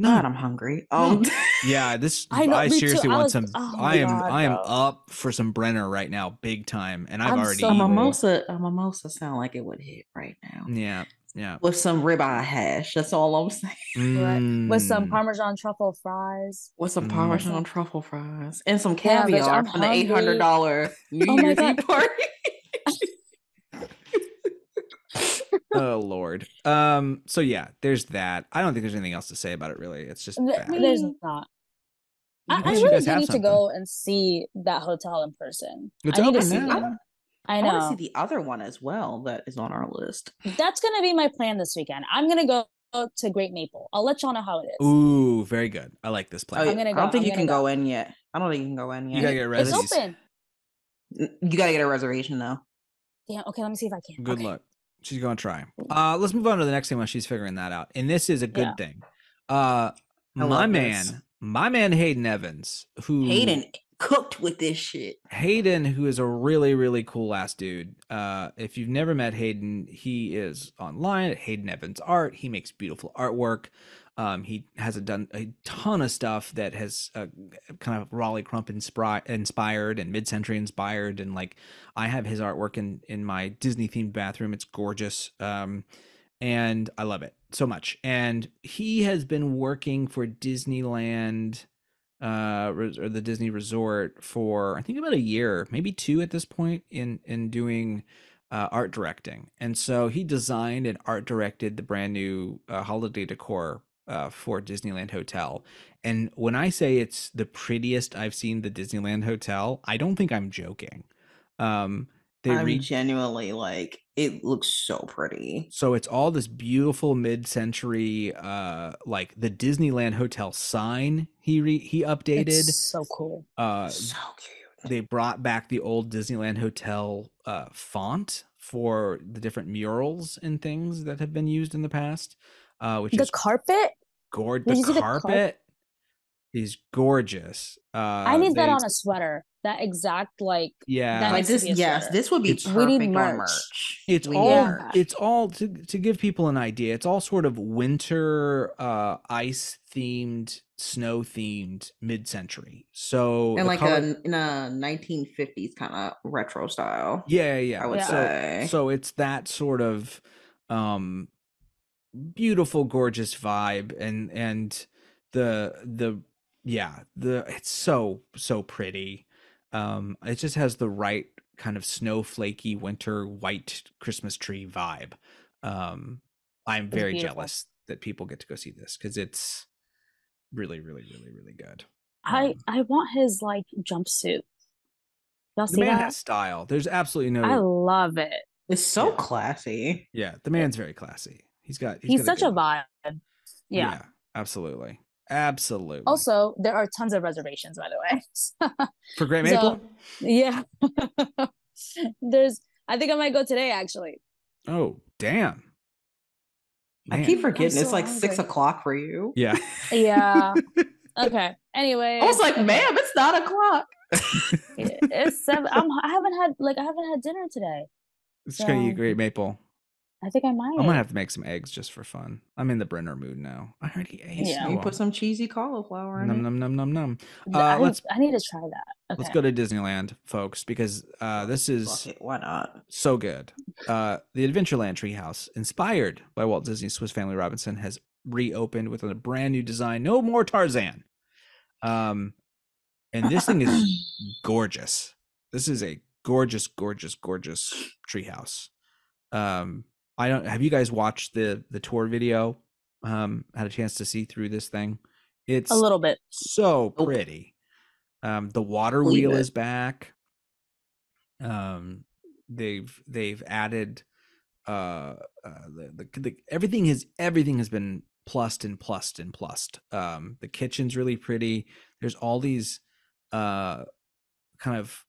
God, no. I'm hungry. No. Yeah, this I know, I me too. seriously I want was, some. oh my God, I am bro. up for some Brenner right now, big time, and I've I'm already so a eaten. full. mimosa sound like it would hit right now Yeah, yeah. with some ribeye hash. That's all I'm saying. Right. With some Mm, Parmesan truffle fries. With some That's mm. Parmesan like, truffle fries and some damn, bitch, caviar I'm from the $800 hungry. New Oh my Year's God. Eve party. Oh Lord. So yeah, there's that. I don't think there's anything else to say about it. Really, it's just bad. There's not. I Unless you really guys do have need to something. go and see that hotel in person. It's I need to open see now. it. I I want to see know. the other one as well that is on our list. That's gonna be my plan this weekend. I'm gonna go to Great Maple. I'll let y'all know how it is. Ooh, very good. I like this Oh, plan. yeah. I'm gonna I go. don't think I'm you gonna can go. go in yet. I don't think you can go in yet. You gotta get It's reservations. open. You gotta get a reservation though. Damn. Okay, let me see if I can. Good Okay. luck. She's gonna try. Let's move on to the next thing while she's figuring that out. And this is a good Yeah. thing. I love this. My man Hayden Evans, who Hayden cooked with this shit. Hayden, who is a really, really cool ass dude. If you've never met Hayden, he is online at Hayden Evans Art. He makes beautiful artwork. He has done a ton of stuff that has kind of Raleigh Crump inspired and mid-century inspired. And like, I have his artwork in my Disney themed bathroom. It's gorgeous. And I love it so much. And he has been working for Disneyland or the Disney Resort for I think about a year, maybe two at this point in doing art directing. And so he designed and art directed the brand new holiday decor for Disneyland Hotel. And when I say it's the prettiest I've seen the Disneyland Hotel, I don't think I'm joking. I'm genuinely like, it looks so pretty. So it's all this beautiful mid-century like the Disneyland Hotel sign he updated. It's so cool. So cute. They brought back the old Disneyland Hotel font for the different murals and things that have been used in the past, which The is carpet. gorgeous. Did you see The the carpet is gorgeous. I need that on a sweater. That exact like Yeah. that Like needs to this, be a yes, sweater. this would be It's- We need perfect on merch. merch. It's We all need Yeah. merch. it's all to give people an idea. It's all sort of winter ice themed, snow themed mid-century. So and the like color, in a 1950s kind of retro style. yeah. I would Yeah. say. So it's that sort of beautiful, gorgeous vibe, and the it's so pretty. It just has the right kind of snowflakey winter white Christmas tree vibe. I'm It's very beautiful. jealous that people get to go see this because it's really, really, really, really good. I want his like jumpsuit. Y'all The see man that? has style. There's absolutely I no. love it. It's so Yeah. classy. Yeah, the man's very classy. He's He's got such a good vibe. Yeah. absolutely. Also, there are tons of reservations, by the way. For Great So- Maple. Yeah. I think I might go today actually. Oh, damn. I Man. keep forgetting I'm it's so like 6 hungry. o'clock for you. Yeah. Yeah. Okay. Anyway. I was like, okay. ma'am, it's 9 o'clock. It's 7. I haven't had dinner today. It's gonna eat Great Maple. I think I might. I might have to make some eggs just for fun. I'm in the Brenner mood now. I already ate. Yeah. You put some cheesy cauliflower in Num it. num num num num. I Let's need to try that. Okay. let's go to Disneyland, folks, because this Fuck is it, why not? so good. The Adventureland Treehouse, inspired by Walt Disney's Swiss Family Robinson, has reopened with a brand new design. No more Tarzan. And this thing is gorgeous. This is a gorgeous, gorgeous, gorgeous treehouse. I don't. Have you guys watched the tour video? Had a chance to see through this thing. A It's little bit. so Nope. pretty. The water Believe wheel it. is back. They've added everything has been plussed and plussed and plussed. The kitchen's really pretty. There's all these kind of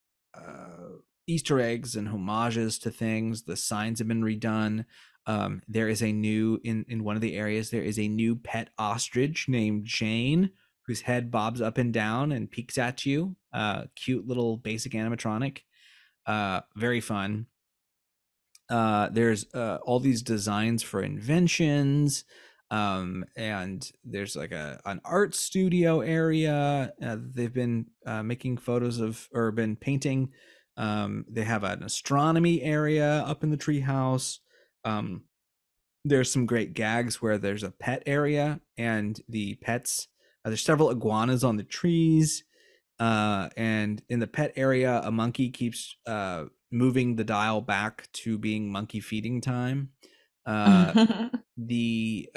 Easter eggs and homages to things. The signs have been redone. There is a new in one of the areas. There is a new pet ostrich named Jane, whose head bobs up and down and peeks at you. Cute little basic animatronic. Very fun. There's all these designs for inventions, and there's like an art studio area. They've been making photos of, or been painting. They have an astronomy area up in the treehouse. There's some great gags where there's a pet area, and the pets, there's several iguanas on the trees. And in the pet area, a monkey keeps moving the dial back to being monkey feeding time. The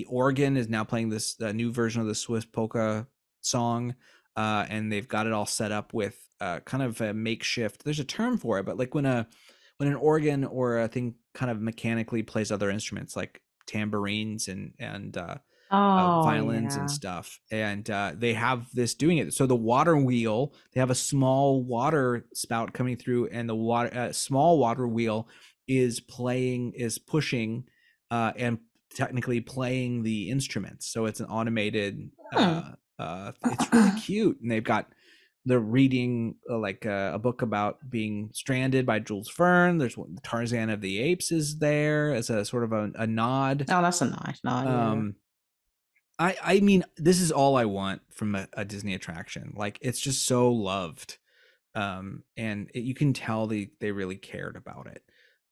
organ is now playing this new version of the Swiss polka song, and they've got it all set up with kind of a makeshift. There's a term for it, but like when an organ or a thing kind of mechanically plays other instruments like tambourines and violins and stuff, and they have this doing it. So the water wheel, they have a small water spout coming through, and the water small water wheel is pushing and technically playing the instruments. So it's an automated it's really cute. And they're reading a book about being stranded by Jules Verne. There's Tarzan of the Apes is there as a sort of a nod. Oh, that's a nice nod. I mean, this is all I want from a Disney attraction. Like, it's just so loved. And you can tell they really cared about it.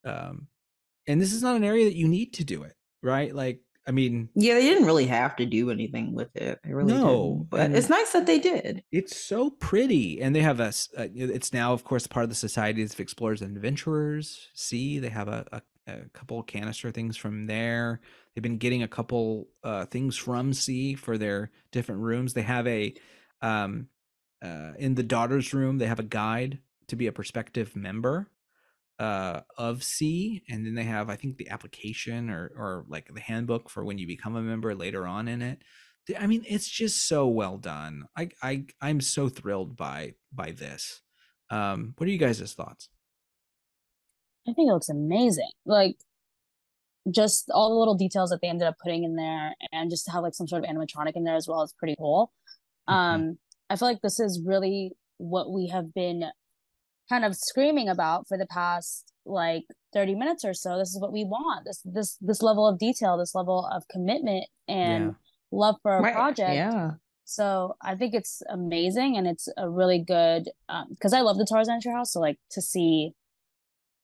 And this is not an area that you need to do it, right? Like, I mean, yeah, they didn't really have to do anything with it. They really didn't. But it's nice that they did. It's so pretty. And they have it's now, of course, part of the Societies of Explorers and Adventurers. See, they have a couple canister things from there. They've been getting a couple things from C for their different rooms. They have in the daughter's room, they have a guide to be a prospective member of C, and then they have, I think, the application or like the handbook for when you become a member later on in it. I mean, it's just so well done. I'm so thrilled by this. What are you guys' thoughts? I think it looks amazing. Like, just all the little details that they ended up putting in there, and just to have like some sort of animatronic in there as well is pretty cool. I feel like this is really what we have been kind of screaming about for the past like 30 minutes or so. This is what we want. This level of detail, this level of commitment and love for a project. Yeah. So I think it's amazing, and it's a really good because I love the Tarzan Treehouse. So like to see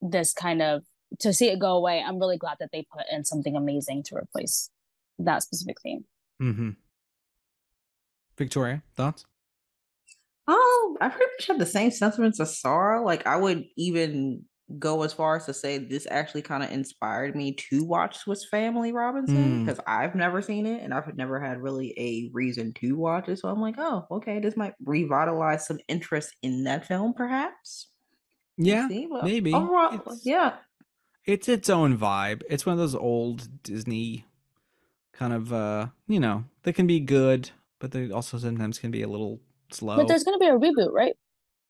it go away, I'm really glad that they put in something amazing to replace that specific theme. Victoria, thoughts? Oh, I pretty much have the same sentiments as Saara. Like, I would even go as far as to say this actually kind of inspired me to watch Swiss Family Robinson, because I've never seen it and I've never had really a reason to watch it. So I'm like, oh, okay, this might revitalize some interest in that film, perhaps. Yeah, well, maybe. Overall, yeah. It's its own vibe. It's one of those old Disney kind of, they can be good, but they also sometimes can be a little slow. But there's going to be a reboot, right?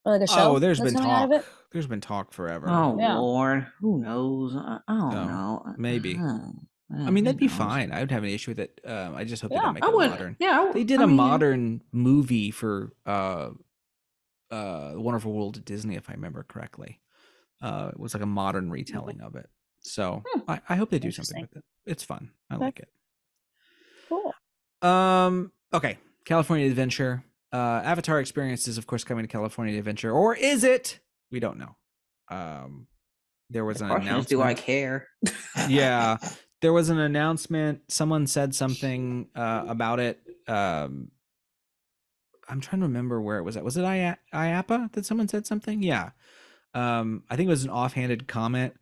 Or like a show? Oh, there's been talk. There's been talk forever. Oh, yeah. Lord. Who knows? I don't know. Maybe. I mean, that'd be fine. I would have an issue with it. I just hope they don't make it modern. Yeah, they did a modern movie for Wonderful World of Disney, if I remember correctly. It was like a modern retelling of it. So I hope they do something with it. It's fun. I like it. Cool. Okay. California Adventure. Avatar Experience is, of course, coming to California Adventure, or is it? We don't know. There was an announcement. Do I care? Yeah, there was an announcement. Someone said something about it. I'm trying to remember where it was at. Was it IAPA that someone said something? Yeah. I think it was an offhanded comment,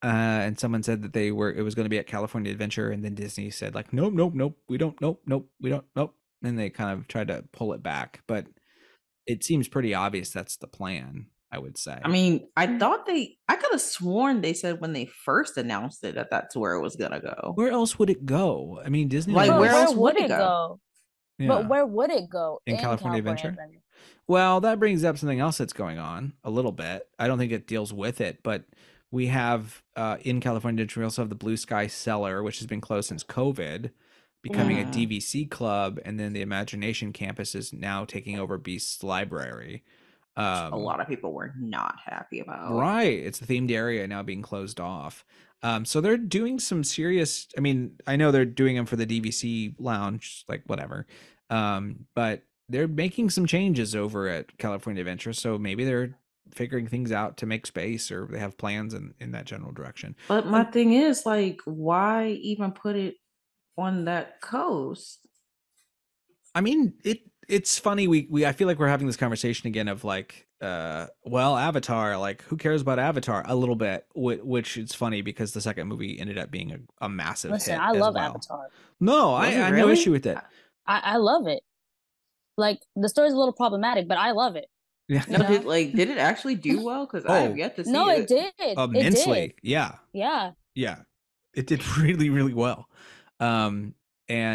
and someone said that it was going to be at California Adventure, and then Disney said like, nope, nope, nope, we don't, nope, nope, we don't, nope, and they kind of tried to pull it back, but it seems pretty obvious that's the plan, I would say. I mean, I could have sworn they said when they first announced it that that's where it was gonna go. Where else would it go? I mean, Disney. Like, But where else would would it it go? go? Yeah. But where would it go In California Adventure? Well, that brings up something else that's going on a little bit. I don't think it deals with it, but we have in California Adventure, we also have the Blue Sky Cellar, which has been closed since COVID, becoming a DVC club, and then the Imagination Campus is now taking over Beast's Library. A lot of people were not happy about. Right. It's the themed area now being closed off. So they're doing some serious, I mean, I know they're doing them for the DVC lounge, like whatever. But they're making some changes over at California Adventure. So maybe they're figuring things out to make space, or they have plans in that general direction. But my thing is, like, why even put it on that coast? I mean, it's funny. I feel like we're having this conversation again of like, well, Avatar, like who cares about Avatar a little bit, which is funny because the second movie ended up being a massive Listen, hit. I love well. Avatar. No, I have no really? issue with it. I love it. Like the story's a little problematic, but I love it. Yeah. No, did it actually do well? Because I have yet to see No, it. it did. Immensely. It did. Yeah. Yeah. Yeah. It did really, really well. And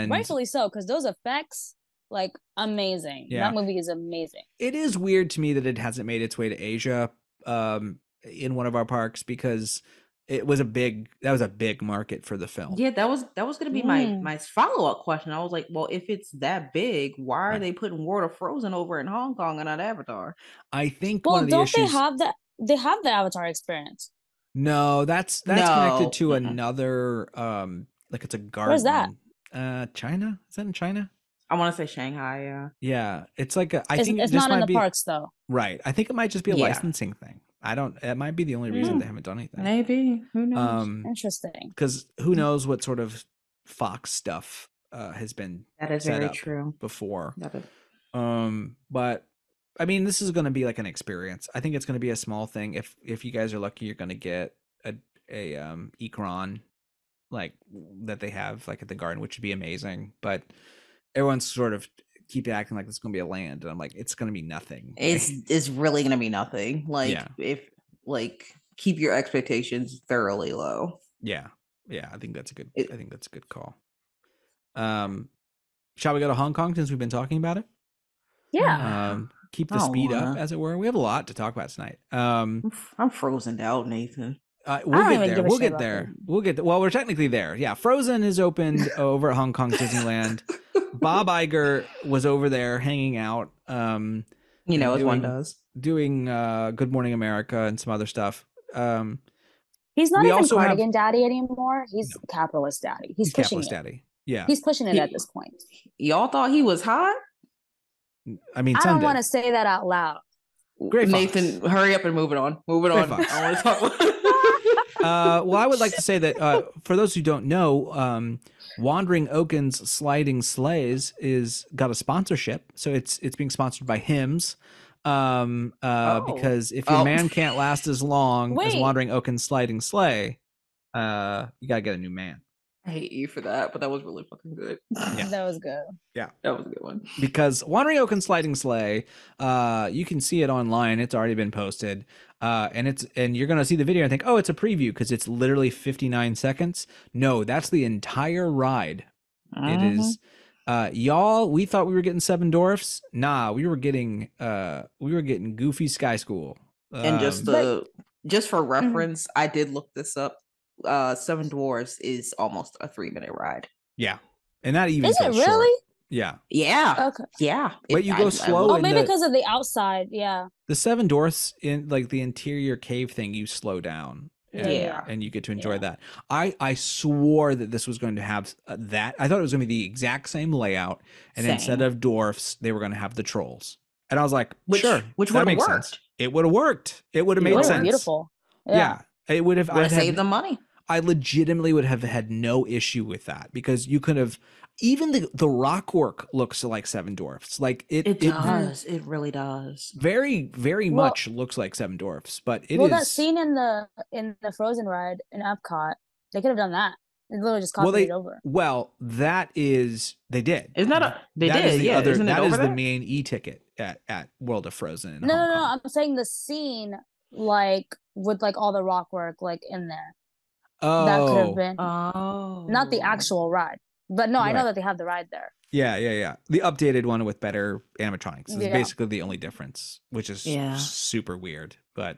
Rightfully so, because those effects, like, amazing. Yeah. That movie is amazing. it is weird to me that it hasn't made its way to Asia in one of our parks, because that was a big market for the film. Yeah, that was gonna be my follow-up question. I was like, well, if it's that big, why are Right. they putting World of Frozen over in Hong Kong and not Avatar? I think Well, one of the don't issues. they have that? They have the Avatar experience. No, that's No. connected to Mm-mm. another like it's a garden. Where's that? China? Is that in China? I want to say Shanghai. Yeah. Yeah, it's like I It's, think it's this not in might the be parks though. right. I think it might just be a Yeah. licensing thing. It might be the only reason they haven't done anything. Maybe. Who knows? Interesting. Because who knows what sort of Fox stuff has been That is set very up true. before. That is. But I mean, this is going to be like an experience. I think it's going to be a small thing. If you guys are lucky, you're going to get a Ikron like that they have like at the garden, which would be amazing. But everyone's sort of keep acting like it's going to be a land, and I'm like, it's going to be nothing. It's really gonna be nothing. Like Yeah. if keep your expectations thoroughly low. Yeah, I think that's a good. It- I think that's a good call. Shall we go to Hong Kong since we've been talking about it? Yeah. Keep the I don't speed up, wanna. as it were. We have a lot to talk about tonight. I'm frozen out, Nathan. We'll don't get even there. give a We'll shit get about there. Frozen. We'll get there. Well, we're technically there. Yeah, Frozen is opened over at Hong Kong Disneyland. Bob Iger was over there hanging out, You know, as one doing- does. doing Good Morning America and some other stuff. He's not we even also have- cardigan daddy anymore. He's capitalist daddy. He's pushing capitalist it. daddy. Yeah, He's pushing it He- at this point. Y'all thought he was hot? I mean, I some don't did. want to say that out loud. Great Nathan, hurry up and move it on. Move it Great on. Fox. I want to talk. Well, I would like to say that for those who don't know, Wandering Oaken's Sliding Sleighs is got a sponsorship, so it's being sponsored by Hims. Because if your Oh. man can't last as long as Wait. Wandering Oaken's Sliding Sleigh, you gotta get a new man. I hate you for that, but that was really fucking good. Yeah. That was good. That was a good one. Because Wandering Oaken's Sliding Sleigh, you can see it online. It's already been posted, and you're gonna see the video and think, oh, it's a preview because it's literally 59 seconds. No, that's the entire ride. It is. Y'all, we thought we were getting Seven Dwarfs. Nah, we were getting Goofy Sky School. And just for reference, I did look this up. Seven Dwarfs is almost a 3-minute ride. Yeah, and that even Is it feels short. really? Yeah, Yeah. Okay. Yeah. But you go slow Oh, in maybe the- because of the outside. Yeah. the Seven Dwarfs in like the interior cave thing, you slow down. And, Yeah. and you get to enjoy Yeah. that. I swore that this was going to have that. I thought it was going to be the exact same layout, and instead Same. of dwarfs, they were going to have the trolls. And I was like, Which sure, would that have makes worked. sense. It would have worked. It would have It made would've sense. been Beautiful. Yeah, it would have. Would have saved them money. I legitimately would have had no issue with that because you could have even the rock work looks like Seven Dwarfs. Like It does. It really does. very, very Well- much looks like Seven Dwarfs, but it Well, that is scene in the Frozen ride in Epcot, they could have done that. They literally just well, copied it over. that is they did. Isn't that they That is did? the Yeah, other isn't it that over is the there? main e-ticket at World of Frozen in No, Hong no, no. Kong. I'm saying the scene, like with like all the rock work, like in there. That could have Oh, been Oh, not the actual ride, but no, I know Right. that they have the ride there. yeah. The updated one with better animatronics is Yeah. basically the only difference, which is Yeah. super weird, but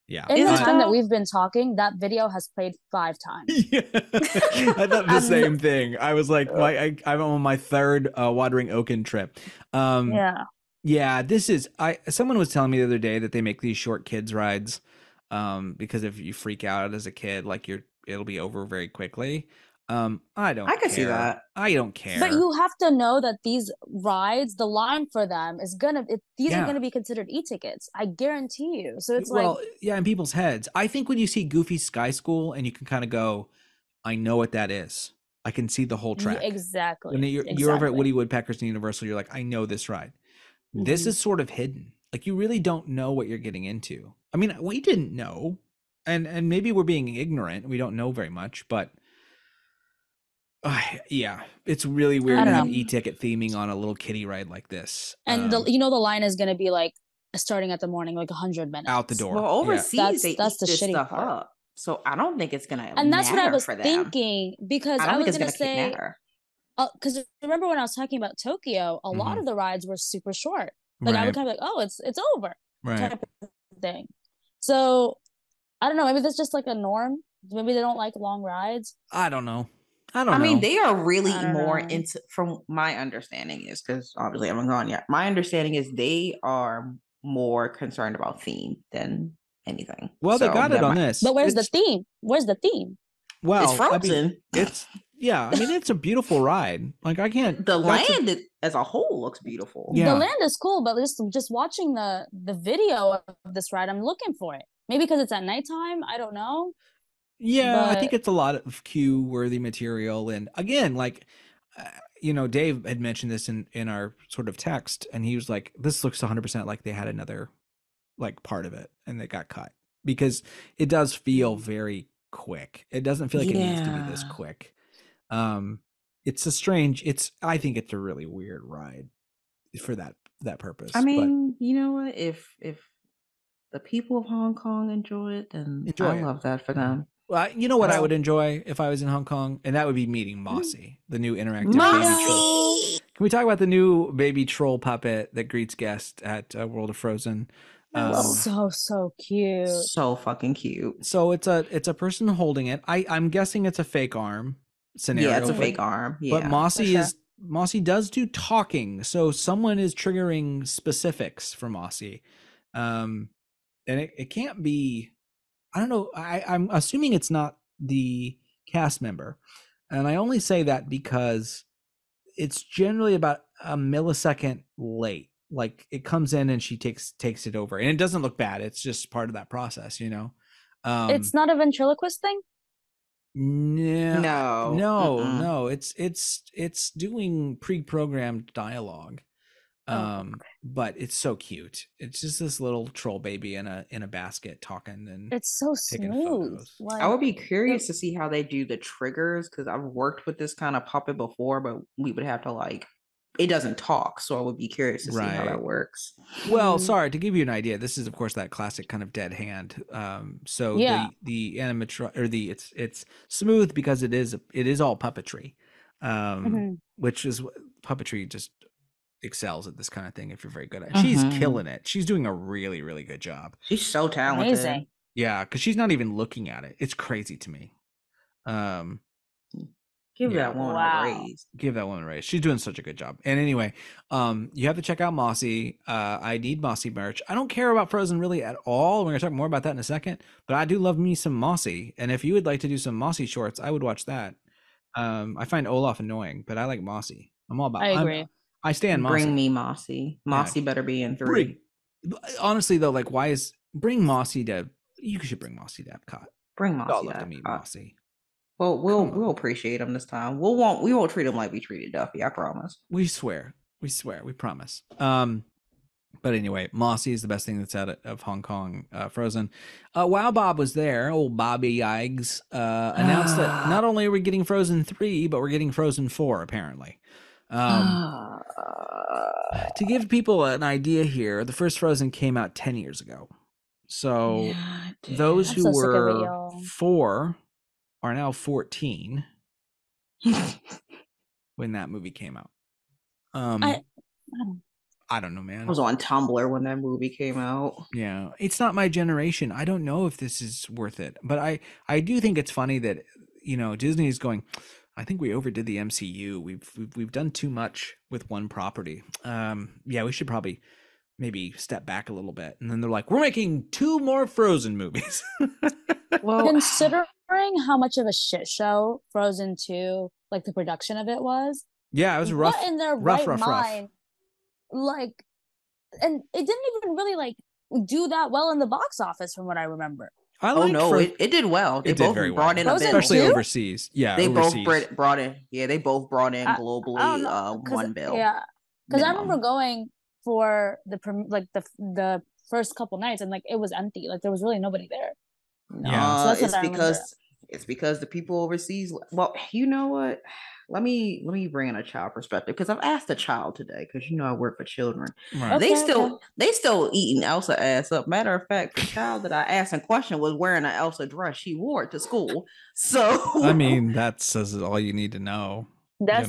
yeah. In the Isn't time that that- we've been talking, that video has played 5 times. Yeah. I thought the same thing. I was like, I'm on my third Watering Oaken trip. Yeah. Yeah, this is someone was telling me the other day that they make these short kids rides because if you freak out as a kid, like it'll be over very quickly. I don't I can see care. that. I don't care. But you have to know that these rides, the line for them is these are Yeah. gonna be considered e-tickets. I guarantee you. So it's well, like, yeah, in people's heads. I think when you see Goofy Sky School and you can kind of go, I know what that is. I can see the whole track. exactly. When you're over at exactly. Woody Woodpeckers and Universal, you're like, I know this ride. This Mhm. is sort of hidden. Like you really don't know what you're getting into. I mean, we didn't know, and maybe we're being ignorant. We don't know very much, but yeah, it's really weird I to don't have know. e-ticket theming on a little kiddie ride like this. And the line is gonna be like starting at the morning, like 100 minutes out the door. Well, Yeah. overseas they That's eat the this shitty stuff part. up, so I don't think it's gonna And that's what I matter was for them. thinking because I don't I think was it's gonna gonna say, matter. because remember when I was talking about Tokyo, a lot Mhm. of the rides were super short. Like I Right. would kind of like, oh, it's over Right. type of thing. So I don't know. Maybe that's just like a norm. Maybe they don't like long rides. I don't know. I don't I know. mean, they are really I don't more know. into, from my understanding is, because obviously I haven't gone yet. My understanding is they are more concerned about theme than anything. Well, they So got it that on might- this. But where's the It's- theme? Where's the theme? Well, It's I mean, Frozen. it's yeah. I mean, it's a beautiful ride. Like I can't. The that's a- land as a whole looks beautiful. Yeah. The land is cool, but just watching the video of this ride, I'm looking for it. Maybe because it's at nighttime. I don't know. Yeah, I think But- it's a lot of queue worthy material, and again, like Dave had mentioned this in our sort of text, and he was like, "This looks 100% like they had another like part of it, and they got cut because it does feel very quick. It doesn't feel like it needs to be this Yeah. quick. It's a strange. I think it's a really weird ride for that purpose. I but mean, you know what? If the people of Hong Kong enjoy it, then Enjoy I it. love that for them. well, you know what I Well- would enjoy if I was in Hong Kong, and that would be meeting Mossy, the new interactive baby troll. Mossy! Can we talk about the new baby troll puppet that greets guests at World of Frozen? So cute. So fucking cute. So it's a person holding it. I'm guessing it's a fake arm scenario. Yeah, it's a but- fake arm. Yeah. But Mossy sure. Mossy does do talking, so someone is triggering specifics for Mossy, and it can't be. I don't know. I'm assuming it's not the cast member, and I only say that because it's generally about a millisecond late. Like it comes in and she takes it over, and it doesn't look bad. It's just part of that process, It's not a ventriloquist thing? No, No. no. It's doing pre-programmed dialogue. Oh, But it's so cute. It's just this little troll baby in a basket talking and It's so taking smooth. photos. Like, I would be curious to see how they do the triggers, because I've worked with this kind of puppet before, but we would have to it doesn't talk, so I would be curious to see how Right. that works. Well, Mm. sorry, to give you an idea, this is of course that classic kind of dead hand. So Yeah. the animatron or it's smooth because it is all puppetry. Mhm. Which is puppetry just excels at this kind of thing if you're very good at it. She's Mhm. killing it. She's doing a really, really good job. She's so talented. Amazing. Yeah, because she's not even looking at it. It's crazy to me. Give Yeah. that woman Wow. a raise. Give that woman a raise. She's doing such a good job. And anyway, you have to check out Mossy. I need Mossy merch. I don't care about Frozen really at all. We're gonna talk more about that in a second. But I do love me some Mossy. And if you would like to do some Mossy shorts, I would watch that. I find Olaf annoying, but I like Mossy. I'm all about. I agree. I stand Mossy. Bring me Mossy. Mossy better be in 3. Honestly though, like, bring Mossy to? You should bring Mossy to Epcot. Bring Y'all Mossy love to back. meet Mossy. Well, Come we'll on. appreciate him this time. We won't treat him like we treated Duffy. I promise. We swear. We swear. We promise. But anyway, Mossy is the best thing that's out of Hong Kong Frozen. Wow Bob was there. Old Bobby Yikes announced that not only are we getting Frozen 3, but we're getting Frozen 4, apparently. To give people an idea here, the first Frozen came out 10 years ago. So Yeah, it did. those I'm who so sick of it, were y'all. 4 are now 14 when that movie came out. I don't I don't know, I man. was on Tumblr when that movie came out. Yeah, it's not my generation. I don't know if this is worth it, but I do think it's funny that Disney is going. I think we overdid the MCU. We've done too much with one property. Yeah, we should probably maybe step back a little bit. And then they're like, we're making 2 more Frozen movies. Well, Considering how much of a shit show Frozen 2, like the production of it was, Yeah, it was rough. what in their rough. mind, like, and it didn't even really like do that well in the box office from what I remember. I oh liked no, it did well. They It did both very brought well, in a Frozen bill. especially 2? overseas. Yeah, They overseas. both brought in. Yeah, they both brought in I globally don't know, 'cause- one bill. Yeah, because I minimum. remember going for the first couple nights and like it was empty. Like there was really nobody there. Yeah. So that's what It's I remember. because the people overseas. Well, you know what? Let me bring in a child perspective because I've asked a child today because I work for children. Right. They Okay. still eating Elsa ass up. Matter of fact, the child that I asked in question was wearing an Elsa dress. She wore it to school. So I mean, that says all you need to know. That's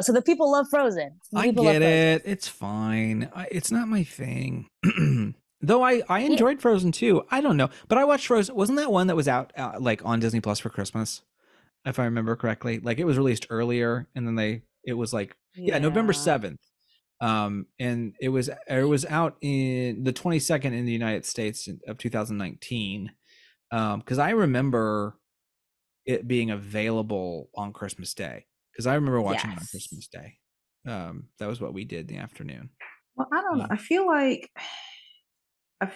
so the people love Frozen. The I people get love Frozen. it. It's fine. It's not my thing. Though I enjoyed Frozen too. I don't know, but I watched Frozen. Wasn't that one that was out like on Disney Plus for Christmas, if I remember correctly? Like it was released earlier, and then it was like November 7th. And it was out in the 22nd in the United States of 2019. Because I remember it being available on Christmas Day. Because I remember watching it on Christmas Day. That was what we did in the afternoon. Well, I don't know. I feel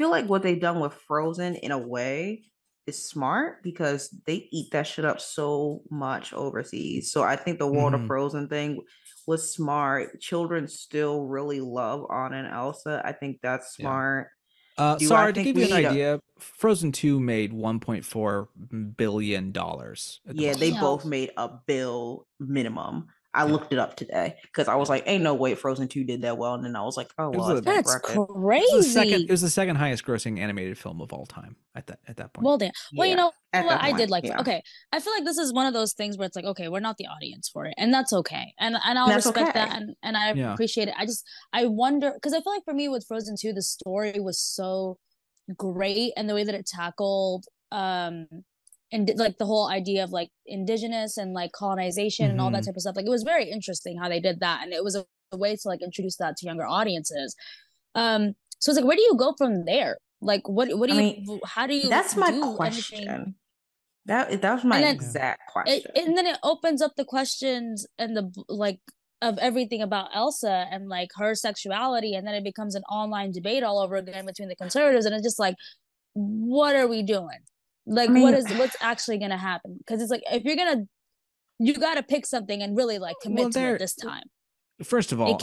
like what they've done with Frozen in a way is smart because they eat that shit up so much overseas. So I think the World of Frozen thing was smart. Children still really love Anna and Elsa. I think that's smart. Saara, to give you an idea, Frozen 2 made $1.4 billion. Yeah, they both made a bill minimum. I looked it up today because I was like, "Ain't no way Frozen 2 did that well." And then I was like, "Oh, well, that's crazy." It was the second highest grossing animated film of all time at that point. Well, damn. Well, you know what? I did like. yeah. Okay, I feel like this is one of those things where it's like, okay, we're not the audience for it, and that's okay, and I'll respect that, and I appreciate it. I wonder because I feel like for me with Frozen 2, the story was so great, and the way that it tackled and like the whole idea of like indigenous and like colonization and all that type of stuff. Like it was very interesting how they did that, and it was a way to like introduce that to younger audiences. So it's like, where do you go from there? Like, what do you? How do you? That's my do question. anything? That was my exact question. And then it opens up the questions and the like of everything about Elsa and like her sexuality, and then it becomes an online debate all over again between the conservatives, and it's just like, what are we doing? Like, what's actually gonna happen? Because it's like if you're gonna, you got to pick something and really like commit to it this time. First of all,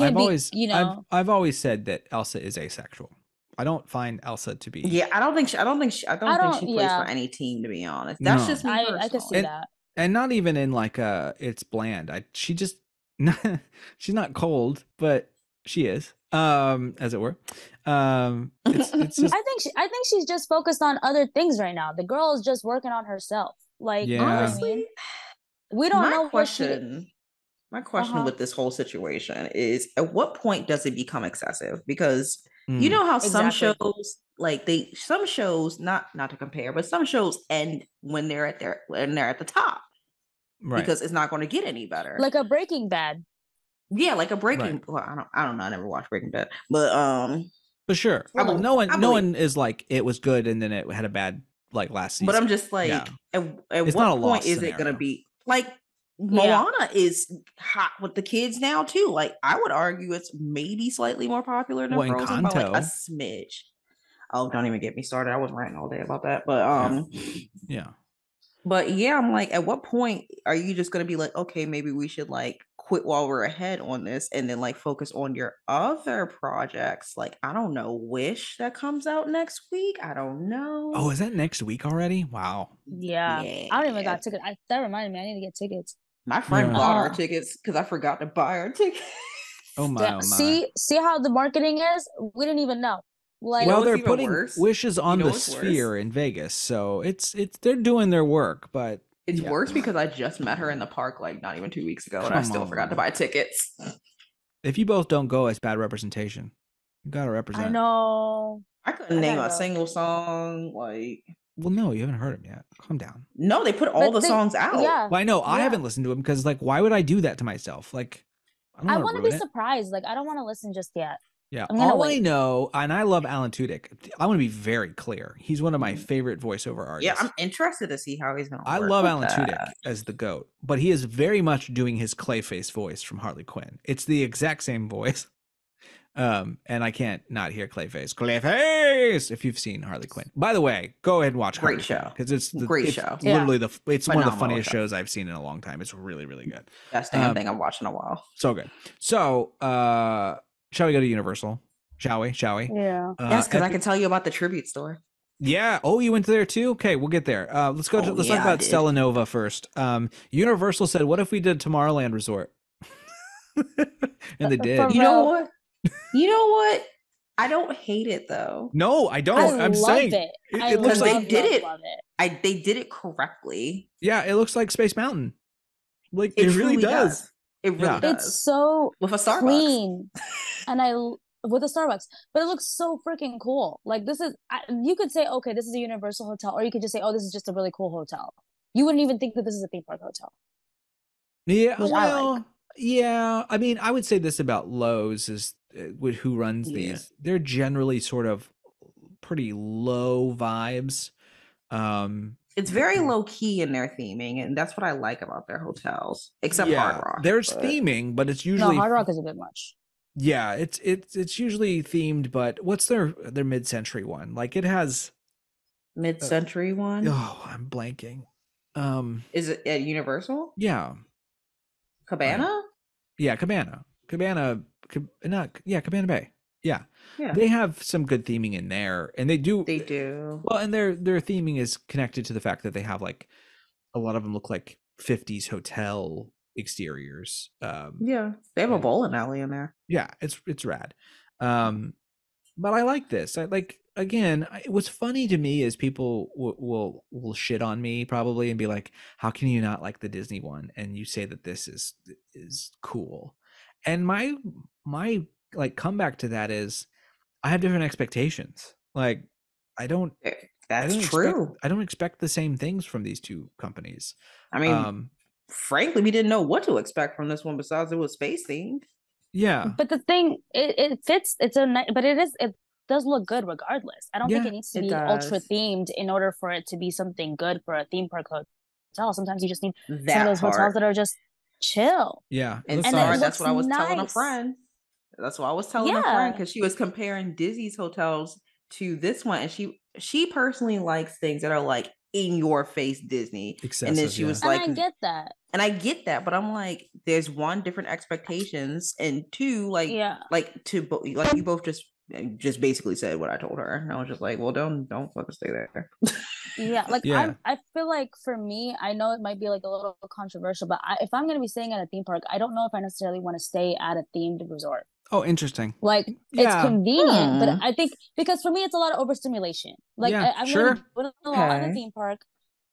I've always said that Elsa is asexual. I don't find Elsa to be. Yeah, I don't think she plays for any team, to be honest. That's just me. I can see that. And not even in like it's bland. She just she's not cold, but she is, as it were. It's just. I think she's just focused on other things right now. The girl is just working on herself. Like, honestly, we don't know My question with this whole situation is: at what point does it become excessive? Because you know how some shows, like some shows, not to compare, but some shows end when they're at the top, right? Because it's not going to get any better. Like a Breaking Bad. Yeah, like a Breaking. Well, I don't know. I never watched Breaking Bad, but sure. No one is like it was good and then it had a bad like last season. But I'm just like, at what point is it going to be like? Moana is hot with the kids now too. Like I would argue it's maybe slightly more popular than Frozen by like a smidge. Oh, don't even get me started. I was ranting all day about that. But yeah. But yeah, I'm like, at what point are you just gonna be like, okay, maybe we should like quit while we're ahead on this and then like focus on your other projects? Like, I don't know, Wish that comes out next week. I don't know. Oh, is that next week already? Wow. Yeah. I don't even got tickets. That reminded me, I need to get tickets. My friend Yeah. bought our tickets because I forgot to buy our tickets. Oh my, Yeah, oh my. see how the marketing is? We didn't even know. Like, know Well, what's they're even putting worse? wishes on You know the what's worse? sphere in Vegas, so it's they're doing their work, but It's yeah. worse because I just met her in the park like not even 2 weeks ago, and I Come still forgot to on. buy tickets. If you both don't go, it's bad representation. You gotta represent. I know. I couldn't I name gotta a go. single song. Like, Well, no, you haven't heard him yet. Calm down. no, they put all But the songs out. Yeah. Well, I know I Yeah. haven't listened to him because, like, why would I do that to myself? Like, I don't I want want to to be ruin it. surprised. Like, I don't want to listen just yet. Yeah, I'm gonna all I wait. know, and I love Alan Tudyk. I want to be very clear. He's one of my favorite voiceover Yeah, artists. I'm interested to see how he's gonna. I work love with Alan that. Tudyk as the GOAT, but he is very much doing his Clayface voice from Harley Quinn. It's the exact same voice. And I can't not hear Clayface if you've seen Harley Quinn. By the way, go ahead and watch Great Harley show. because it's Great show. literally it's one of the Phenomenal funniest show. shows I've seen in a long time. It's really, really good. Best damn thing I'm watching in a while. So good. So shall we go to Universal? Shall we? Yeah. Yes, because I can tell you about the tribute store. Yeah. Oh, you went there too? Okay, we'll get there. Let's go. Let's talk I about did. Stella Nova first. Universal said, "What if we did Tomorrowland Resort?" And they did. You know what? You know what? I don't hate it though. No, I don't. I I'm love saying it. I it looks Because like they did it. love it. They did it correctly. yeah, it looks like Space Mountain. Like it, really truly does. It really Yeah. does. It's so with a Starbucks. clean, and with a Starbucks, but it looks so freaking cool. Like this is, you could say, okay, this is a Universal hotel, or you could just say, oh, this is just a really cool hotel. You wouldn't even think that this is a theme park hotel. Yeah, Which I well, like. yeah. I mean, I would say this about Lowe's is with who runs Yeah. these. They're generally sort of pretty low vibes. It's very low key in their theming, and that's what I like about their hotels. Except Hard Rock. There's but- theming, but it's No, usually Hard Rock is a bit much. yeah, it's usually themed. But what's their mid-century one? Like it has. Mid-century one. Oh, I'm blanking. Is it at Universal? Yeah, Cabana? yeah, Cabana Bay. Yeah. Yeah. They have some good theming in there, and they do. They do. Well, and their theming is connected to the fact that they have like a lot of them look like 50s hotel exteriors. Yeah. They have a bowling alley in there. Yeah, it's rad. But I like this. I like again. What's funny to me is people will shit on me probably and be like, "How can you not like the Disney one?" And you say that this is cool. And my like comeback to that is, I have different expectations. Like I don't. That's I don't true. I don't expect the same things from these two companies. I mean, frankly, we didn't know what to expect from this one besides it was space themed. Yeah. But the thing, it fits. It does look good regardless. I don't think Yeah, it needs to it be ultra does. themed in order for it to be something good for a theme park hotel. Sometimes you just need some of That those hotels part. that are just chill. Yeah. And looks it Saara, nice. that's looks what I was telling a nice. friend. That's what I was telling a Yeah. friend because she was comparing Disney's hotels to this one, and she personally likes things that are like in your face Disney. And then Excessive, she yeah. was And like, I get that. and I get that, but I'm like, there's one, different expectations, and two, like, Yeah. like like you both just basically said what I told her, and I was just like, well, don't fucking stay there. Yeah, like Yeah. I feel like for me, I know it might be like a little controversial, but if I'm gonna be staying at a theme park, I don't know if I necessarily want to stay at a themed resort. Oh, interesting. Like Yeah. it's convenient, but Hmm. I think because for me it's a lot of overstimulation. Like Yeah, I'm sure. gonna be doing a lot at the Okay. theme park,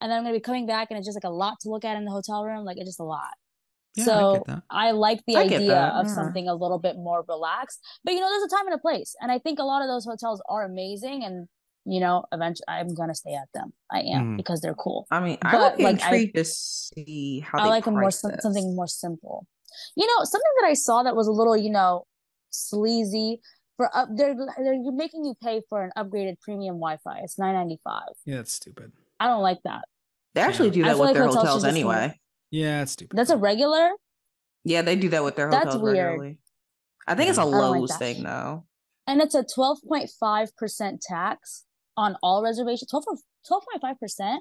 and then I'm gonna be coming back, and it's just like a lot to look at in the hotel room. Like it's just a lot. Yeah, I So get that. I like the I get idea that, of yeah. something a little bit more relaxed. But there's a time and a place, and I think a lot of those hotels are amazing, and eventually I'm gonna stay at them. I am Mhm. because they're cool. I mean, I But, would be like, intrigued to see how I they like a more price this. something more simple. Something that I saw that was a little, sleazy for they're making you pay for an upgraded premium Wi-Fi. It's $9.95. Yeah, it's stupid. I don't like that. They actually do I that feel with like their hotels hotels should just anyway. Yeah, it's stupid. That's a regular. Yeah, they do that with their That's hotels weird. regularly. I think it's a Yeah. I don't like Lowe's that. thing though. And it's a 12.5% tax on all reservations. 12.5%.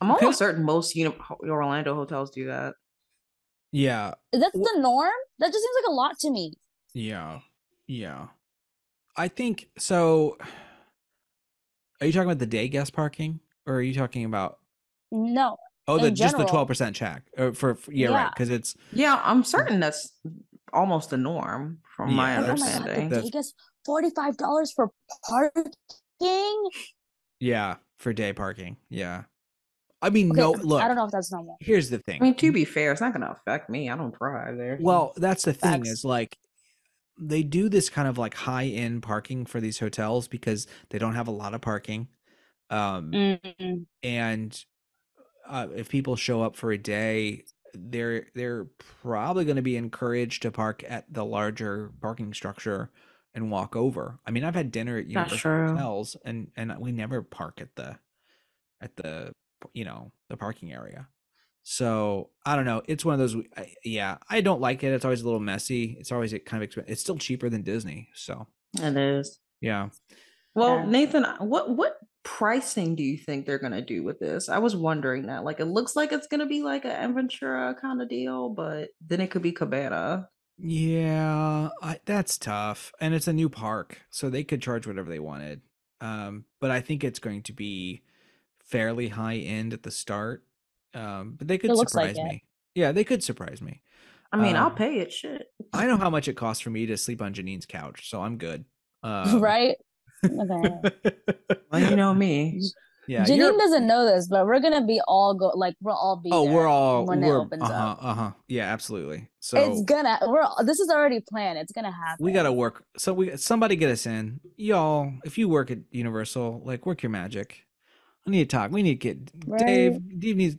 I'm almost certain most Orlando hotels do that. Yeah. That's the norm. That just seems like a lot to me. Yeah. Yeah. I think so. Are you talking about the day guest parking, or are you talking about No, the in just the general. 12% check? Or yeah, right, Yeah. because it's Yeah, I'm certain that's almost the norm from my Yeah, But oh my that's- god, the understanding. that's- Vegas $45 for parking. yeah, for day parking. Yeah. I mean, Okay, no, I look, don't know if that's normal. here's the I thing. mean, to be fair, it's not going to affect me. I don't drive there. Well, that's the thing Facts. is like they do this kind of like high end parking for these hotels because they don't have a lot of parking. Mm. And if people show up for a day, they're probably going to be encouraged to park at the larger parking structure and walk over. I mean, I've had dinner at That's Universal true. hotels and we never park at the the parking area. So I don't know. It's one of those. I don't like it. It's always a little messy. It's always kind of expensive. It's still cheaper than Disney. So It is. yeah. Well, Yeah. Nathan, what pricing do you think they're going to do with this? I was wondering that. Like, it looks like it's going to be like an Aventura kind of deal, but then it could be Cabana. Yeah, that's tough. And it's a new park, so they could charge whatever they wanted. But I think it's going to be fairly high end at the start. But they could It looks like surprise it. me. Yeah, they could surprise me. I mean, I'll Um, pay it. Shit. I know how much it costs for me to sleep on Janine's couch, so I'm good. Um, Right? Okay. Well, you know me. yeah, Janine doesn't know this, but we're gonna be all go like we'll all be Oh, there we're all when it opens up. Yeah, absolutely. It's So gonna this is already planned. It's gonna happen. we gotta work. So somebody get us in, y'all. If you work at Universal, like work your magic. I need to talk. We need to get Right? Dave needs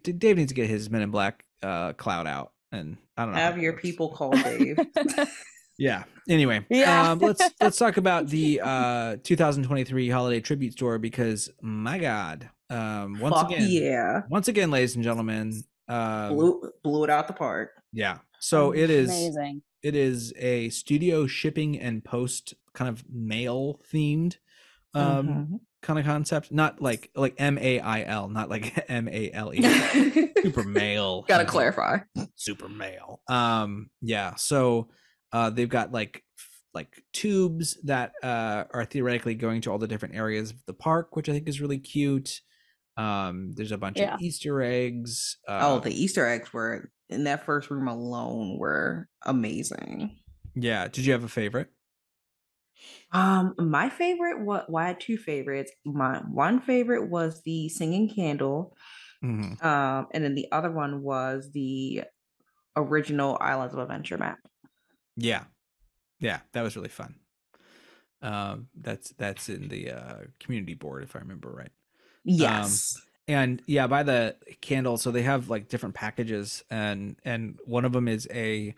to get his Men in Black cloud out, and I don't know. how Have it your works. people call Dave. Yeah. Anyway, Yeah. let's talk about the 2023 holiday tribute store because my God, Fuck yeah. once again, ladies and gentlemen, Blew it out the park. yeah. So it is amazing. it is a studio shipping and post kind of mail themed Mhm. kind of concept, not like MAIL, not like MALE. Super mail. Gotta clarify. Super mail. Yeah. So they've got like tubes that are theoretically going to all the different areas of the park, which I think is really cute. There's a bunch Yeah. of Easter eggs. The Easter eggs were in that first room alone were amazing. Yeah. Did you have a favorite? My favorite, I had two favorites. My one favorite was the singing candle. Mhm. And then the other one was the original Islands of Adventure map. Yeah. Yeah. That was really fun. That's in the community board, if I remember right. Yes. And yeah, by the candle, so they have like different packages, and one of them is a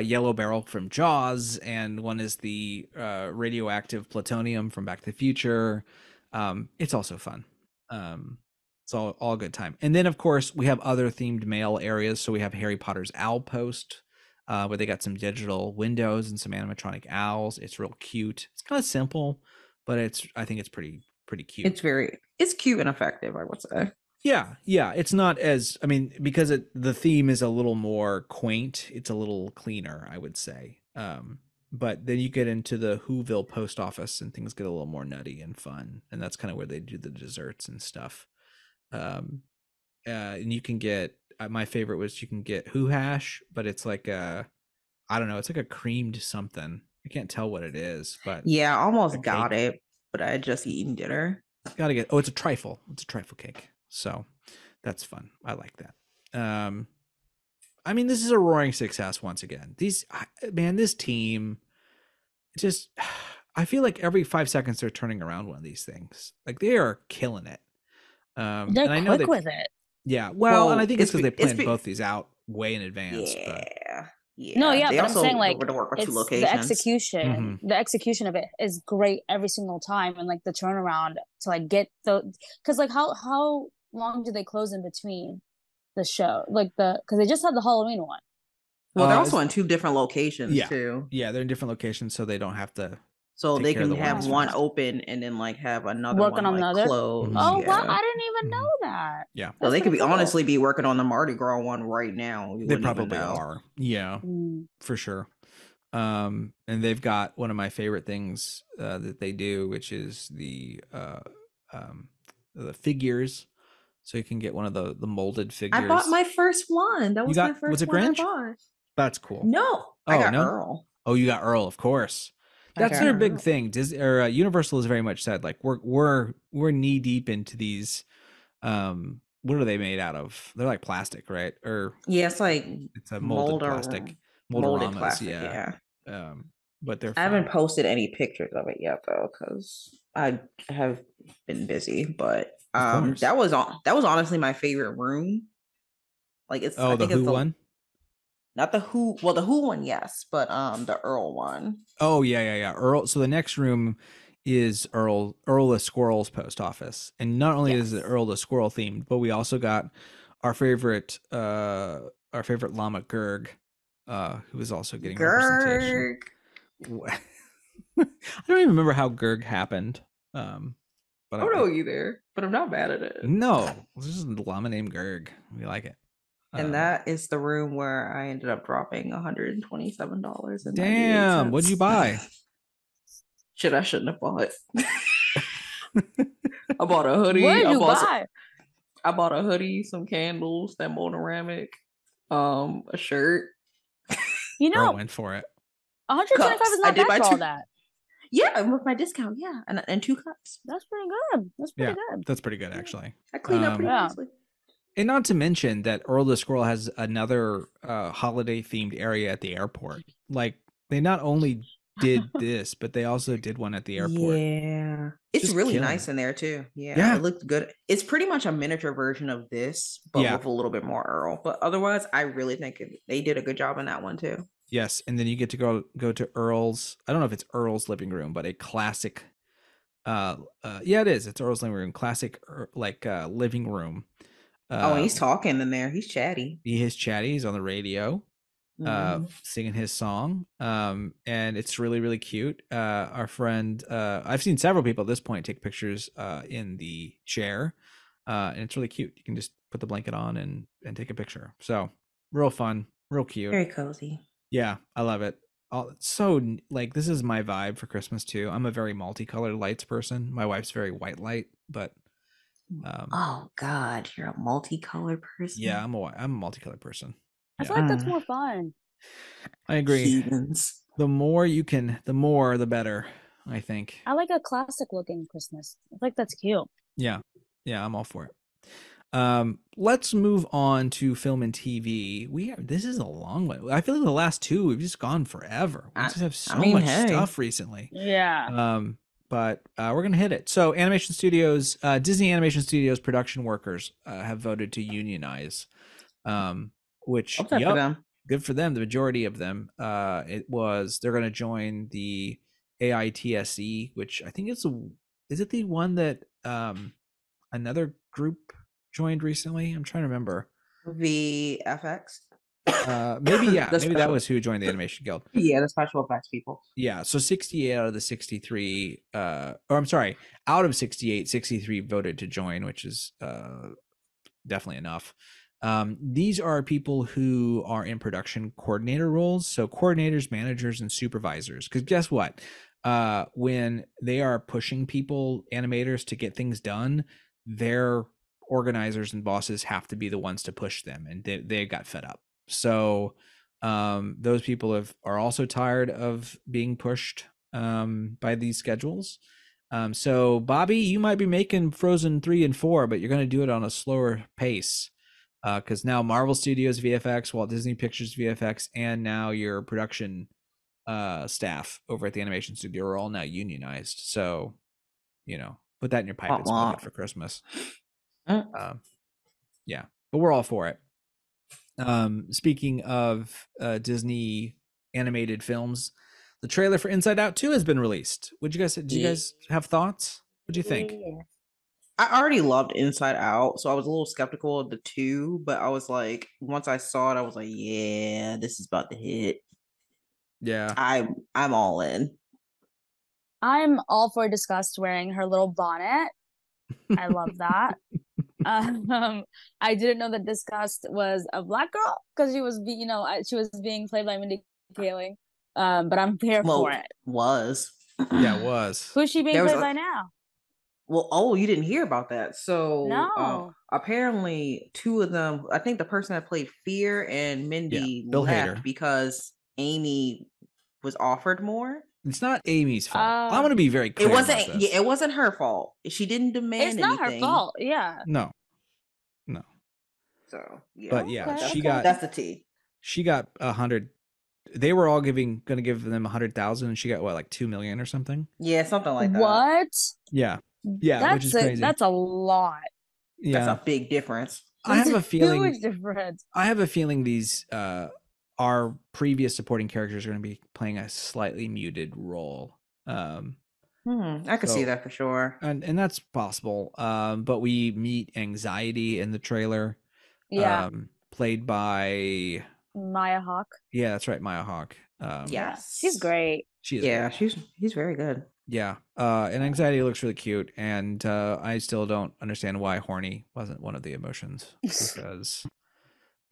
yellow barrel from Jaws, and one is the radioactive plutonium from Back to the Future. It's also fun. It's all good time. And then of course we have other themed mail areas. So we have Harry Potter's Owl Post, where they got some digital windows and some animatronic owls. It's real cute. It's kind of simple, but I think it's pretty cute. It's cute and effective, I would say. Yeah, it's not as, I mean, because the theme is a little more quaint, it's a little cleaner, I would say. But then you get into the Whoville post office and things get a little more nutty and fun, and that's kind of where they do the desserts and stuff. And you can get, my favorite was you can get Who Hash, but it's like I don't know, it's like a creamed something. I can't tell what it is, but Yeah, I almost a got cake. it, but I had just eaten dinner. Gotta get, it's a trifle. It's a trifle cake. So that's fun. I like that. I mean, this is a roaring success once again. This team just, I feel like every 5 seconds they're turning around one of these things. Like they are killing it. They're and I know quick with it. yeah. Well, and I think it's because they it's planned both these out way in advance. But Yeah. No, yeah, They but I'm also saying like were to work with two it's locations. the execution. Mhm. The execution of it is great every single time, and like the turnaround to like get because like how long do they close in between the show? Like because they just had the Halloween one. Well, they're also in two different locations yeah. too. Yeah, they're in different locations, so they don't have to So take they care of can the one have that's one finished. open and then like have another Working one on like another. close. Mhm. Oh wow, Yeah. I didn't even Mhm. know that. Yeah. So That's they could pretty be cool. honestly be working on the Mardi Gras one right now. We They wouldn't even probably know. are. Yeah, Mm. for sure. And they've got one of my favorite things that they do, which is the figures. So you can get one of the molded figures. I bought my first one. That You was got- my was first it one I Grinch? bought. That's cool. No, I Oh, got no? Earl. Oh, you got Earl, of course. I That's got their big Earl. thing. Universal has very much said like we're knee deep into these. What are they made out of? They're like plastic, right? Or Yeah, it's like it's a molded molded plastic, molded moldaramas. plastic. Yeah. Yeah. But they're I haven't fun. posted any pictures of it yet though, because I have been busy. But Of course. that was honestly my favorite room. Like it's Oh, I the think Who it's the one? not the Who. Well, the Who one, yes, but the Earl one. Oh yeah. Earl. So the next room is Earl the Squirrel's post office, and not only is it Yes. Earl the Squirrel themed, but we also got our favorite llama Gurg, who is also getting representation. Gurg. I don't even remember how Gurg happened. But I don't know either, but I'm not mad at it. no, this is a llama named Gurg. We like it. And that is the room where I ended up dropping $127. Damn, what'd you buy? I shouldn't have bought. I bought a hoodie. What did I you bought buy? I bought a hoodie, some candles, that motoramic, a shirt. You Bro know, went for it. 125 Cups. is I not did bad buy for all two- that. Yeah, with my discount, yeah, and 2 cups. That's pretty good. That's pretty good. That's pretty good actually. I cleaned up pretty Yeah. nicely. And not to mention that Earl the Squirrel has another holiday themed area at the airport. Like they not only did this, but they also did one at the airport. Yeah, it's Just really killing nice it. in there too. Yeah, Yeah. it looked good. It's pretty much a miniature version of this, but Yeah. with a little bit more Earl. But otherwise, I really think they did a good job in that one too. Yes, and then you get to go to Earl's. I don't know if it's Earl's living room, but a classic. Yeah, it is. It's Earl's living room, classic living room. Oh, and he's talking in there. He's chatty. He is chatty. He's on the radio, Mhm. singing his song. And it's really really cute. Our friend, I've seen several people at this point take pictures in the chair, and it's really cute. You can just put the blanket on and take a picture. So real fun, real cute. Very cozy. Yeah, I love it. So like this is my vibe for Christmas too. I'm a very multicolored lights person. My wife's very white light, but Oh God, you're a multicolored person. yeah, I'm a multicolored person. I Yeah, feel like that's more fun. I agree. Heathens. The more the better, I think. I like a classic looking Christmas. I think that's cute. Yeah, I'm all for it. Let's move on to film and TV. This is a long way. I feel like the last two we've just gone forever. We just have so much stuff recently. Yeah. But we're gonna hit it. So animation studios, Disney Animation Studios production workers have voted to unionize, which Upset for them. good for them. The majority of them, they're gonna join the AITSE, which I think is it the one that another group joined recently? I'm trying to remember. VFX. Maybe maybe that special- was who joined the Animation Guild. Yeah, the special effects people. Yeah, so 68 out of the 63 or I'm sorry, out of 68, 63 voted to join, which is definitely enough. These are people who are in production coordinator roles, so coordinators, managers, and supervisors. Because guess what? When they are pushing people, animators, to get things done, their organizers and bosses have to be the ones to push them, and they got fed up. So those people are also tired of being pushed by these schedules. So Bobby, you might be making Frozen 3 and 4, but you're going to do it on a slower pace because now Marvel Studios VFX, Walt Disney Pictures VFX, and now your production staff over at the animation studio are all now unionized. So, put that in your pipe and smoke it for Christmas. Yeah, but we're all for it. Speaking of Disney animated films, the trailer for Inside Out 2 has been released. Did you guys have thoughts? What do you think? I already loved Inside Out, so I was a little skeptical of the 2, but I was like, once I saw it, I was like, yeah, this is about to hit. Yeah. I'm all in. I'm all for Disgust wearing her little bonnet. I love that. I didn't know that Disgust was a black girl because she was being played by Mindy Kaling. But I'm here for Smoke it. was. Yeah, it was. Who's she being There was played a- by now? Well, you didn't hear about that. So No. apparently two of them, I think the person that played Fear and Mindy Bill left Hader. because Amy was offered more. It's not Amy's fault. I'm going to be very It clear wasn't about this. yeah, it wasn't her fault. She didn't demand It's not her anything. fault. Yeah. No. So yeah. But yeah, Okay, she okay. got That's the tea. 100. They were all going to give them 100,000, and she got what, like 2 million or something? Yeah, something like that. What? Yeah, which is crazy. That's a lot. Yeah, That's a big difference. I have a feeling. Huge difference. I have a feeling these our previous supporting characters are going to be playing a slightly muted role. I could see that for sure. And that's possible. But we meet Anxiety in the trailer. Yeah. Played by Maya Hawke. Yeah, that's right, Maya Hawke. Yes. She's great. She is. Yeah, he's very good. Yeah. And Anxiety looks really cute, and I still don't understand why horny wasn't one of the emotions, because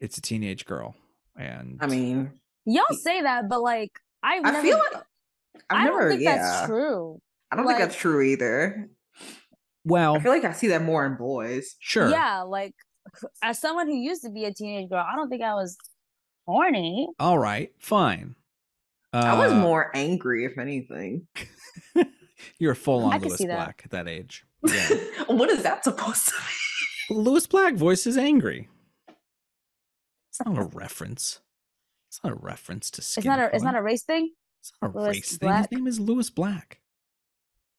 it's a teenage girl. And I mean, y'all say that, but like I feel like I don't think that's true. I don't think that's true either. Well, I feel like I see that more in boys. Sure. Yeah, like as someone who used to be a teenage girl, I don't think I was horny. All right, fine. I was more angry, if anything. You're full I on could Lewis see that. Black at that age. Yeah. What is that supposed to be? Lewis Black voices angry. It's not a reference. It's not a reference to skin It's not color. a race thing. It's not a Lewis race thing. His Black. name is Lewis Black.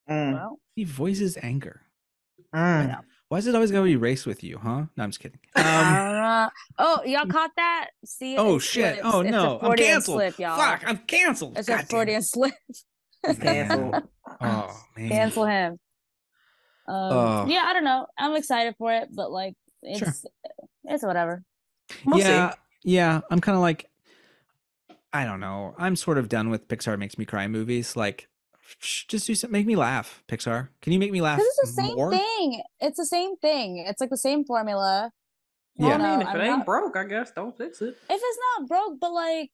Well, He voices anger. yeah. Why is it always gotta be race with you, huh? No, I'm just kidding. Oh, y'all caught that? See? Oh It's shit! slips. Oh It's no! a I'm Freudian canceled. slip, y'all. Fuck! I'm canceled. It's God a damn it. Freudian slip. Canceled. Oh man. Cancel him. Oh. Yeah, I don't know. I'm excited for it, but like it's whatever. We'll yeah, see. yeah. I'm kind of like, I don't know. I'm sort of done with Pixar makes me cry movies. Like, just do something, make me laugh. Pixar, can you make me laugh? Because it's the same more? thing. It's the same thing. It's like the same formula. Yeah. I mean, if I'm it ain't not- broke, I guess don't fix it. If it's not broke, but like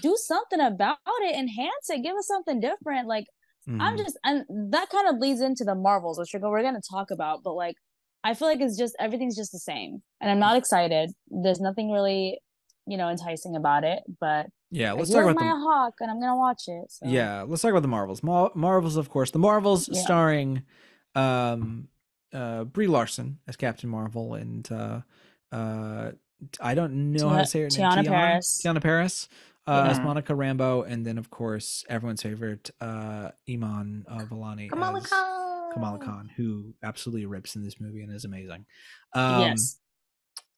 do something about it, enhance it, give us something different. Like I'm Mhm. just, and that kind of leads into the Marvels, which we're going to talk about, but like I feel like everything's just the same, and I'm not excited. There's nothing really, enticing about it. But Yeah, let's I talk love about Maya the. Hawke, and I'm gonna watch it. So. Yeah, let's talk about the Marvels. Marvels, of course. The Marvels, Yeah. starring, Brie Larson as Captain Marvel, and I don't know how to say her name. Tiana Paris. Tiana Paris. As Yeah. Monica Rambeau, and then of course everyone's favorite Iman Vellani Kamala as Khan. Kamala Khan, who absolutely rips in this movie and is amazing. Yes.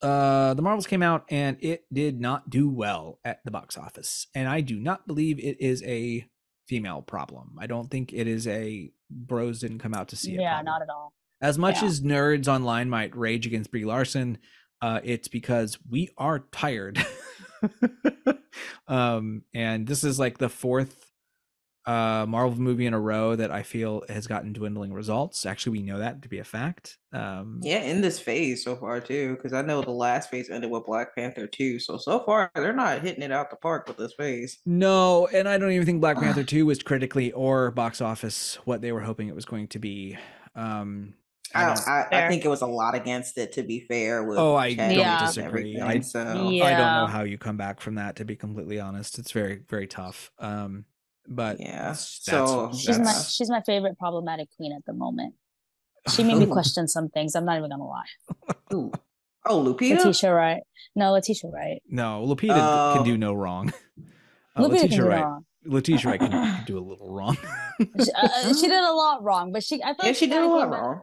The Marvels came out and it did not do well at the box office, and I do not believe it is a female problem. I don't think it is a bros didn't come out to see it. Yeah, problem. not at all. As much Yeah. as nerds online might rage against Brie Larson, it's because we are tired. And this is like the fourth Marvel movie in a row that I feel has gotten dwindling results. Actually, we know that to be a fact. Yeah, in this phase so far too, because I know the last phase ended with Black Panther 2. So far they're not hitting it out the park with this phase. No, and I don't even think Black Panther 2 was critically or box office what they were hoping it was going to be. I think it was a lot against it, to be fair. With I Chadwick don't and disagree. everything, so I don't Yeah. know how you come back from that, to be completely honest. It's very, very tough. But yeah. that's- She's my favorite problematic queen at the moment. She made me question some things. I'm not even gonna lie. Ooh. Oh, Lupita. Letitia Wright. No, Letitia Wright. No, Lupita can do no wrong. Lupita can do no Wright. wrong. Letitia Wright can do a little wrong. She did a lot wrong, but I feel Yeah, like she did a kinda lot came back- wrong.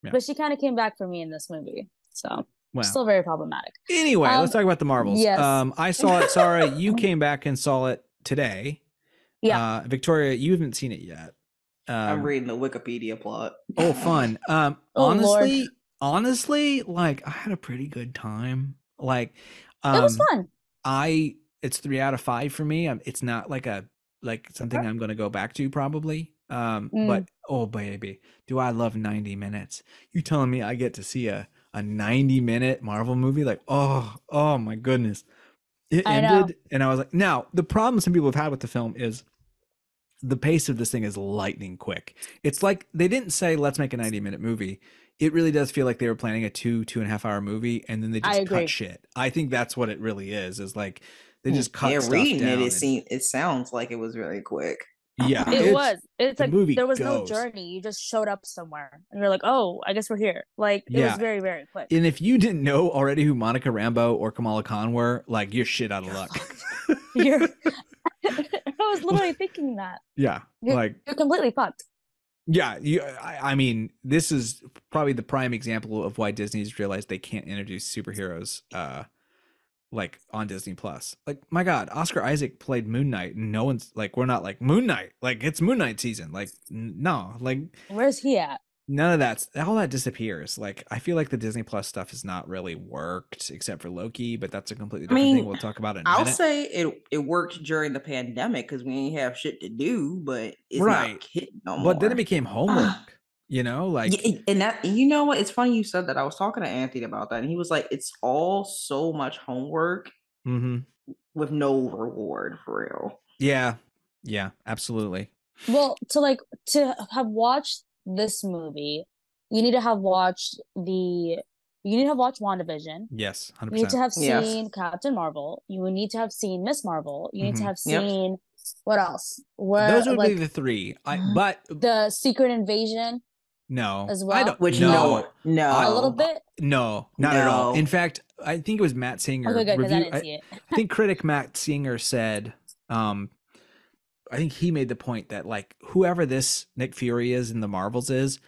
Yeah. But she kind of came back for me in this movie. So Wow. still very problematic. Anyway, let's talk about the Marvels. yes. I saw it, Saara. You came back and saw it today. Yeah. Victoria, you haven't seen it yet. I'm reading the Wikipedia plot. Oh, fun. Oh, honestly, like I had a pretty good time. Like, It was fun. It's 3 out of 5 for me. It's not like something I'm going to go back to probably. But oh baby, do I love 90 minutes. You telling me I get to see a 90-minute Marvel movie? Like, oh my goodness. It I know. ended and I was like, now the problem some people have had with the film is the pace of this thing is lightning quick. It's like they didn't say let's make a 90-minute movie. It really does feel like they were planning a 2.5 hour movie and then they I just cut agree. shit. I think that's what it really is like they just cut Yeah, stuff reading down. it sounds like it was very quick. Yeah, It was. It's the like movie there was no goes. journey. You just showed up somewhere, and you're like, "Oh, I guess we're here." Like it was Yeah. very, very quick. And if you didn't know already who Monica Rambeau or Kamala Khan were, like you're shit out of luck. You're. I was literally thinking that. Yeah, You're completely fucked. yeah. I mean, this is probably the prime example of why Disney's realized they can't introduce superheroes, like on Disney Plus. Like, my God, Oscar Isaac played Moon Knight, and no one's like, we're not like Moon Knight. Like, it's Moon Knight season. Like, no, like Where's he at? none of that. All that disappears. Like, I feel like the Disney Plus stuff has not really worked except for Loki, but that's a completely different thing. We'll talk about it in a I'll minute. say it worked during the pandemic because we didn't have shit to do, but it's Right. not hitting no more. But then it became homework, you know, like Yeah, and that, you know what? It's funny you said that. I was talking to Anthony about that, and he was like, "It's all so much homework mhm. with no reward for real." Yeah, absolutely. Well, to have watched this movie, you need to have watched WandaVision. Yes, You need to 100%. have Yes. seen Captain Marvel. You would need to have seen Miss Marvel. You need to Mhm. have Yep. seen what else? Where Those would be like the three. But the Secret Invasion no, as I well. don't. Which No, no, A little bit. no, not at all. No. In fact, I think it was Matt Singer. Okay, good because I review- didn't see it. I think critic Matt Singer said, I think he made the point that like whoever this Nick Fury is in the Marvels is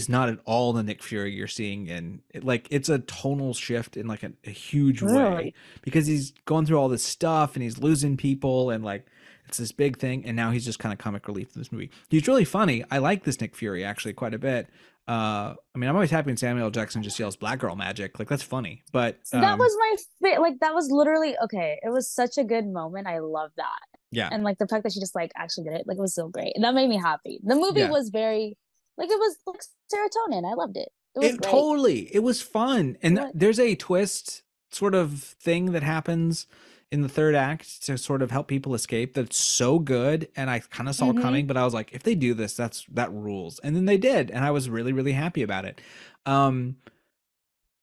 not at all the Nick Fury you're seeing in like it's a tonal shift in like a huge way Really? because he's going through all this stuff and he's losing people and like it's this big thing and now he's just kind of comic relief in this movie. He's really funny. I like this Nick Fury actually quite a bit. I mean, I'm always happy when Samuel L. Jackson just yells "Black Girl Magic," like that's funny. But That was like that was literally okay. It was such a good moment. I love that. yeah, And like the fact that she just like actually did it, like it was so great. And that made me happy. The movie Yeah. was very like it was like serotonin. I loved it. It was great. Totally. It was fun. And What? there's a twist sort of thing that happens in the third act to sort of help people escape that's so good. And I kind of saw it Mhm. coming, but I was like, if they do this, that rules. And then they did. And I was really, really happy about it.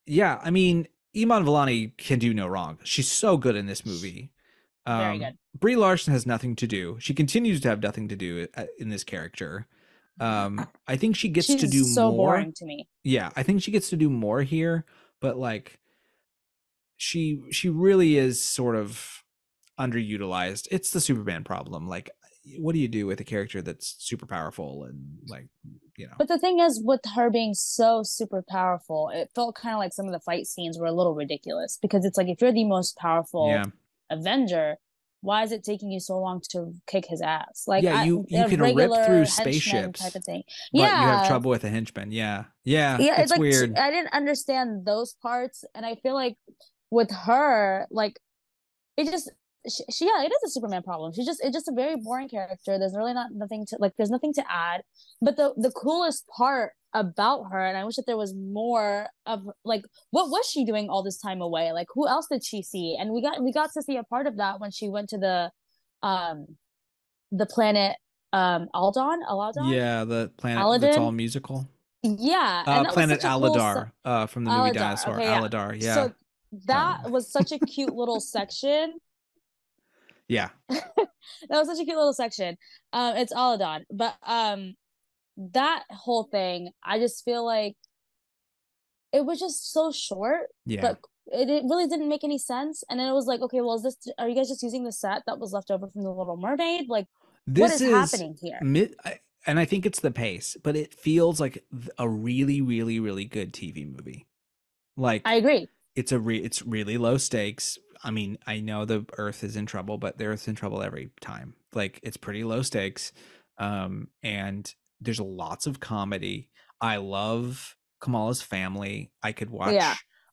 Yeah, I mean, Iman Vellani can do no wrong. She's so good in this movie. Very good. Brie Larson has nothing to do. She continues to have nothing to do in this character. I think she gets She's to do so more. boring to me. Yeah, I think she gets to do more here, but like she really is sort of underutilized. It's the Superman problem. Like what do you do with a character that's super powerful and like, you know. But the thing is, with her being so super powerful, it felt kind of like some of the fight scenes were a little ridiculous because it's like if you're the most powerful Yeah. Avenger, why is it taking you so long to kick his ass? Like Yeah, you a can rip regular through henchman spaceships, type of thing. but Yeah, you have trouble with a henchman. Yeah, it's like weird. I didn't understand those parts, and I feel like with her, like it just yeah, it is a Superman problem. It's just a very boring character. There's really nothing to like. There's nothing to add. But the coolest part about her, and I wish that there was more of like what was she doing all this time away? Like who else did she see? And we got to see a part of that when she went to the planet Aldon. Yeah, the planet Aladdin? that's all musical. Yeah, and that was Planet such a cool Aladar from the movie Aladar, Dinosaur. okay, yeah. Aladar, yeah. So that was such a cute little section. Yeah. That was such a cute little section. It's Aladon, but that whole thing, I just feel like it was just so short. Yeah. But it really didn't make any sense. And then it was like, okay, well, are you guys just using the set that was left over from the Little Mermaid? Like, what is happening here? And I think it's the pace, but it feels like a really, really, really good TV movie. Like I agree. It's really low stakes. I mean, I know the Earth is in trouble, but the Earth's in trouble every time. Like it's pretty low stakes. And there's lots of comedy. I love Kamala's family. I could watch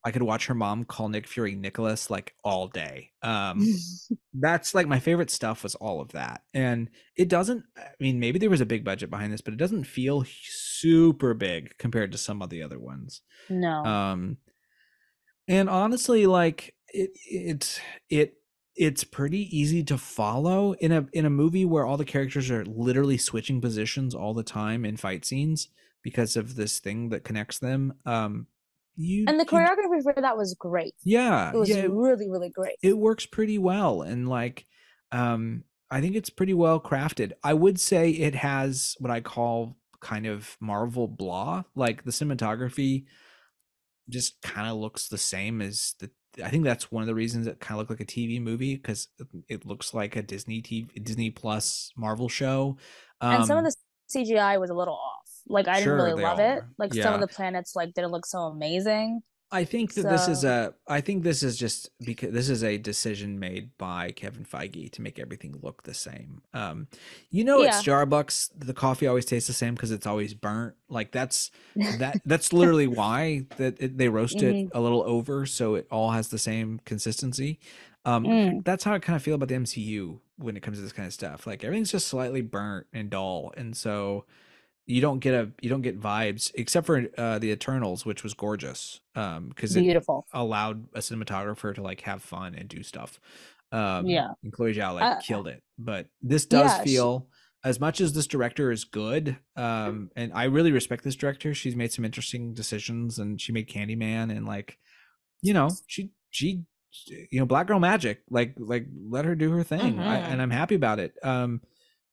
I could watch her mom call Nick Fury Nicholas like all day. That's like my favorite stuff was all of that. And it doesn't, I mean, maybe there was a big budget behind this, but it doesn't feel super big compared to some of the other ones. No. And honestly, like it's pretty easy to follow in a movie where all the characters are literally switching positions all the time in fight scenes because of this thing that connects them. And the choreography for that was great. Yeah, it was really, really great. It works pretty well, and like, I think it's pretty well crafted. I would say it has what I call kind of Marvel blah, like the cinematography just kind of looks the same as the. I think that's one of the reasons it kind of looked like a TV movie because it looks like a Disney Plus Marvel show. And some of the CGI was a little off. Like I didn't really love it. Like some of the planets like didn't look so amazing. I think that this is just because this is a decision made by Kevin Feige to make everything look the same. At Starbucks, the coffee always tastes the same because it's always burnt. Like that's literally why they roast it a little over so it all has the same consistency. That's how I kind of feel about the MCU when it comes to this kind of stuff. Like everything's just slightly burnt and dull, and so you don't get vibes except for the Eternals, which was gorgeous because it allowed a cinematographer to like have fun and do stuff. And Chloe Zhao like killed it, but this does feel, as much as this director is good, and I really respect this director. She's made some interesting decisions, and she made Candyman, and like, she Black Girl Magic, like let her do her thing, and I'm happy about it.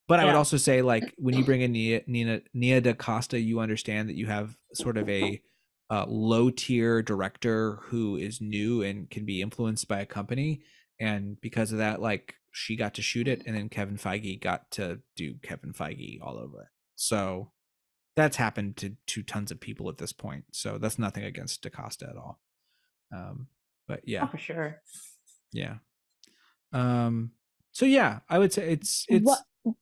But I would also say, like, when you bring in Nia DaCosta, you understand that you have sort of a low-tier director who is new and can be influenced by a company. And because of that, like, she got to shoot it, and then Kevin Feige got to do Kevin Feige all over it. So that's happened to tons of people at this point. So that's nothing against DaCosta at all. But yeah. Oh, for sure. Yeah. So yeah, I would say it's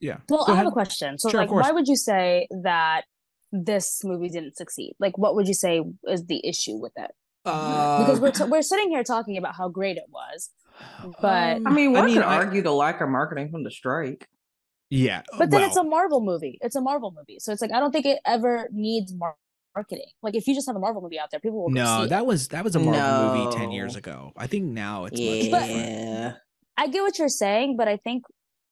yeah. Well, I have a question. So sure, like, why would you say that this movie didn't succeed? Like, what would you say is the issue with it? Because we're sitting here talking about how great it was, but I mean, one could argue the lack of marketing from the strike. Yeah, but then it's a Marvel movie. It's a Marvel movie, so it's like I don't think it ever needs marketing. Like if you just have a Marvel movie out there, people will see that it. was a Marvel movie 10 years ago. I think now it's much different. I get what you're saying, but I think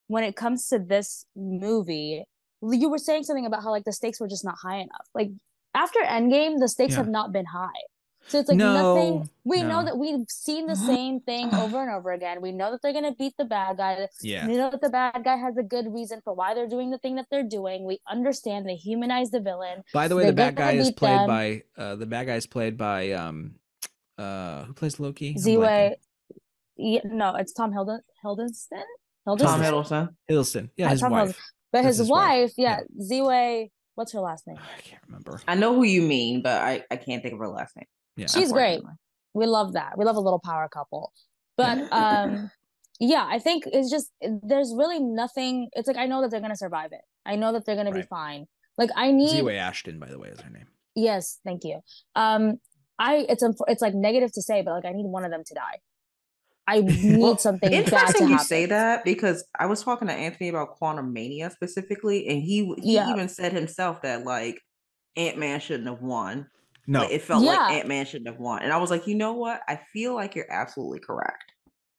when it comes to this movie, you were saying something about how like the stakes were just not high enough. Like after Endgame, the stakes have not been high. So it's like nothing. We know that we've seen the same thing over and over again. We know that they're gonna beat the bad guy. Yeah. We know that the bad guy has a good reason for why they're doing the thing that they're doing. We understand they humanize the villain. By the way, the bad guy is played by who plays Loki? Z-Way. Yeah, no, it's Tom Hiddleston. Tom Hiddleston. Yeah, his wife. But his wife, Z-Way, what's her last name? I can't remember. I know who you mean, but I can't think of her last name. Yeah, she's great. We love that. We love a little power couple. But I think it's just there's really nothing. It's like I know that they're gonna survive it. I know that they're gonna be fine. Like I need Z-Way Ashton, by the way, is her name. Yes, thank you. It's like negative to say, but like I need one of them to die. I need something bad to happen. Interesting you say that because I was talking to Anthony about Quantumania specifically, and he even said himself that like Ant-Man shouldn't have won. No, like, it felt like Ant-Man shouldn't have won, and I was like, you know what? I feel like you're absolutely correct.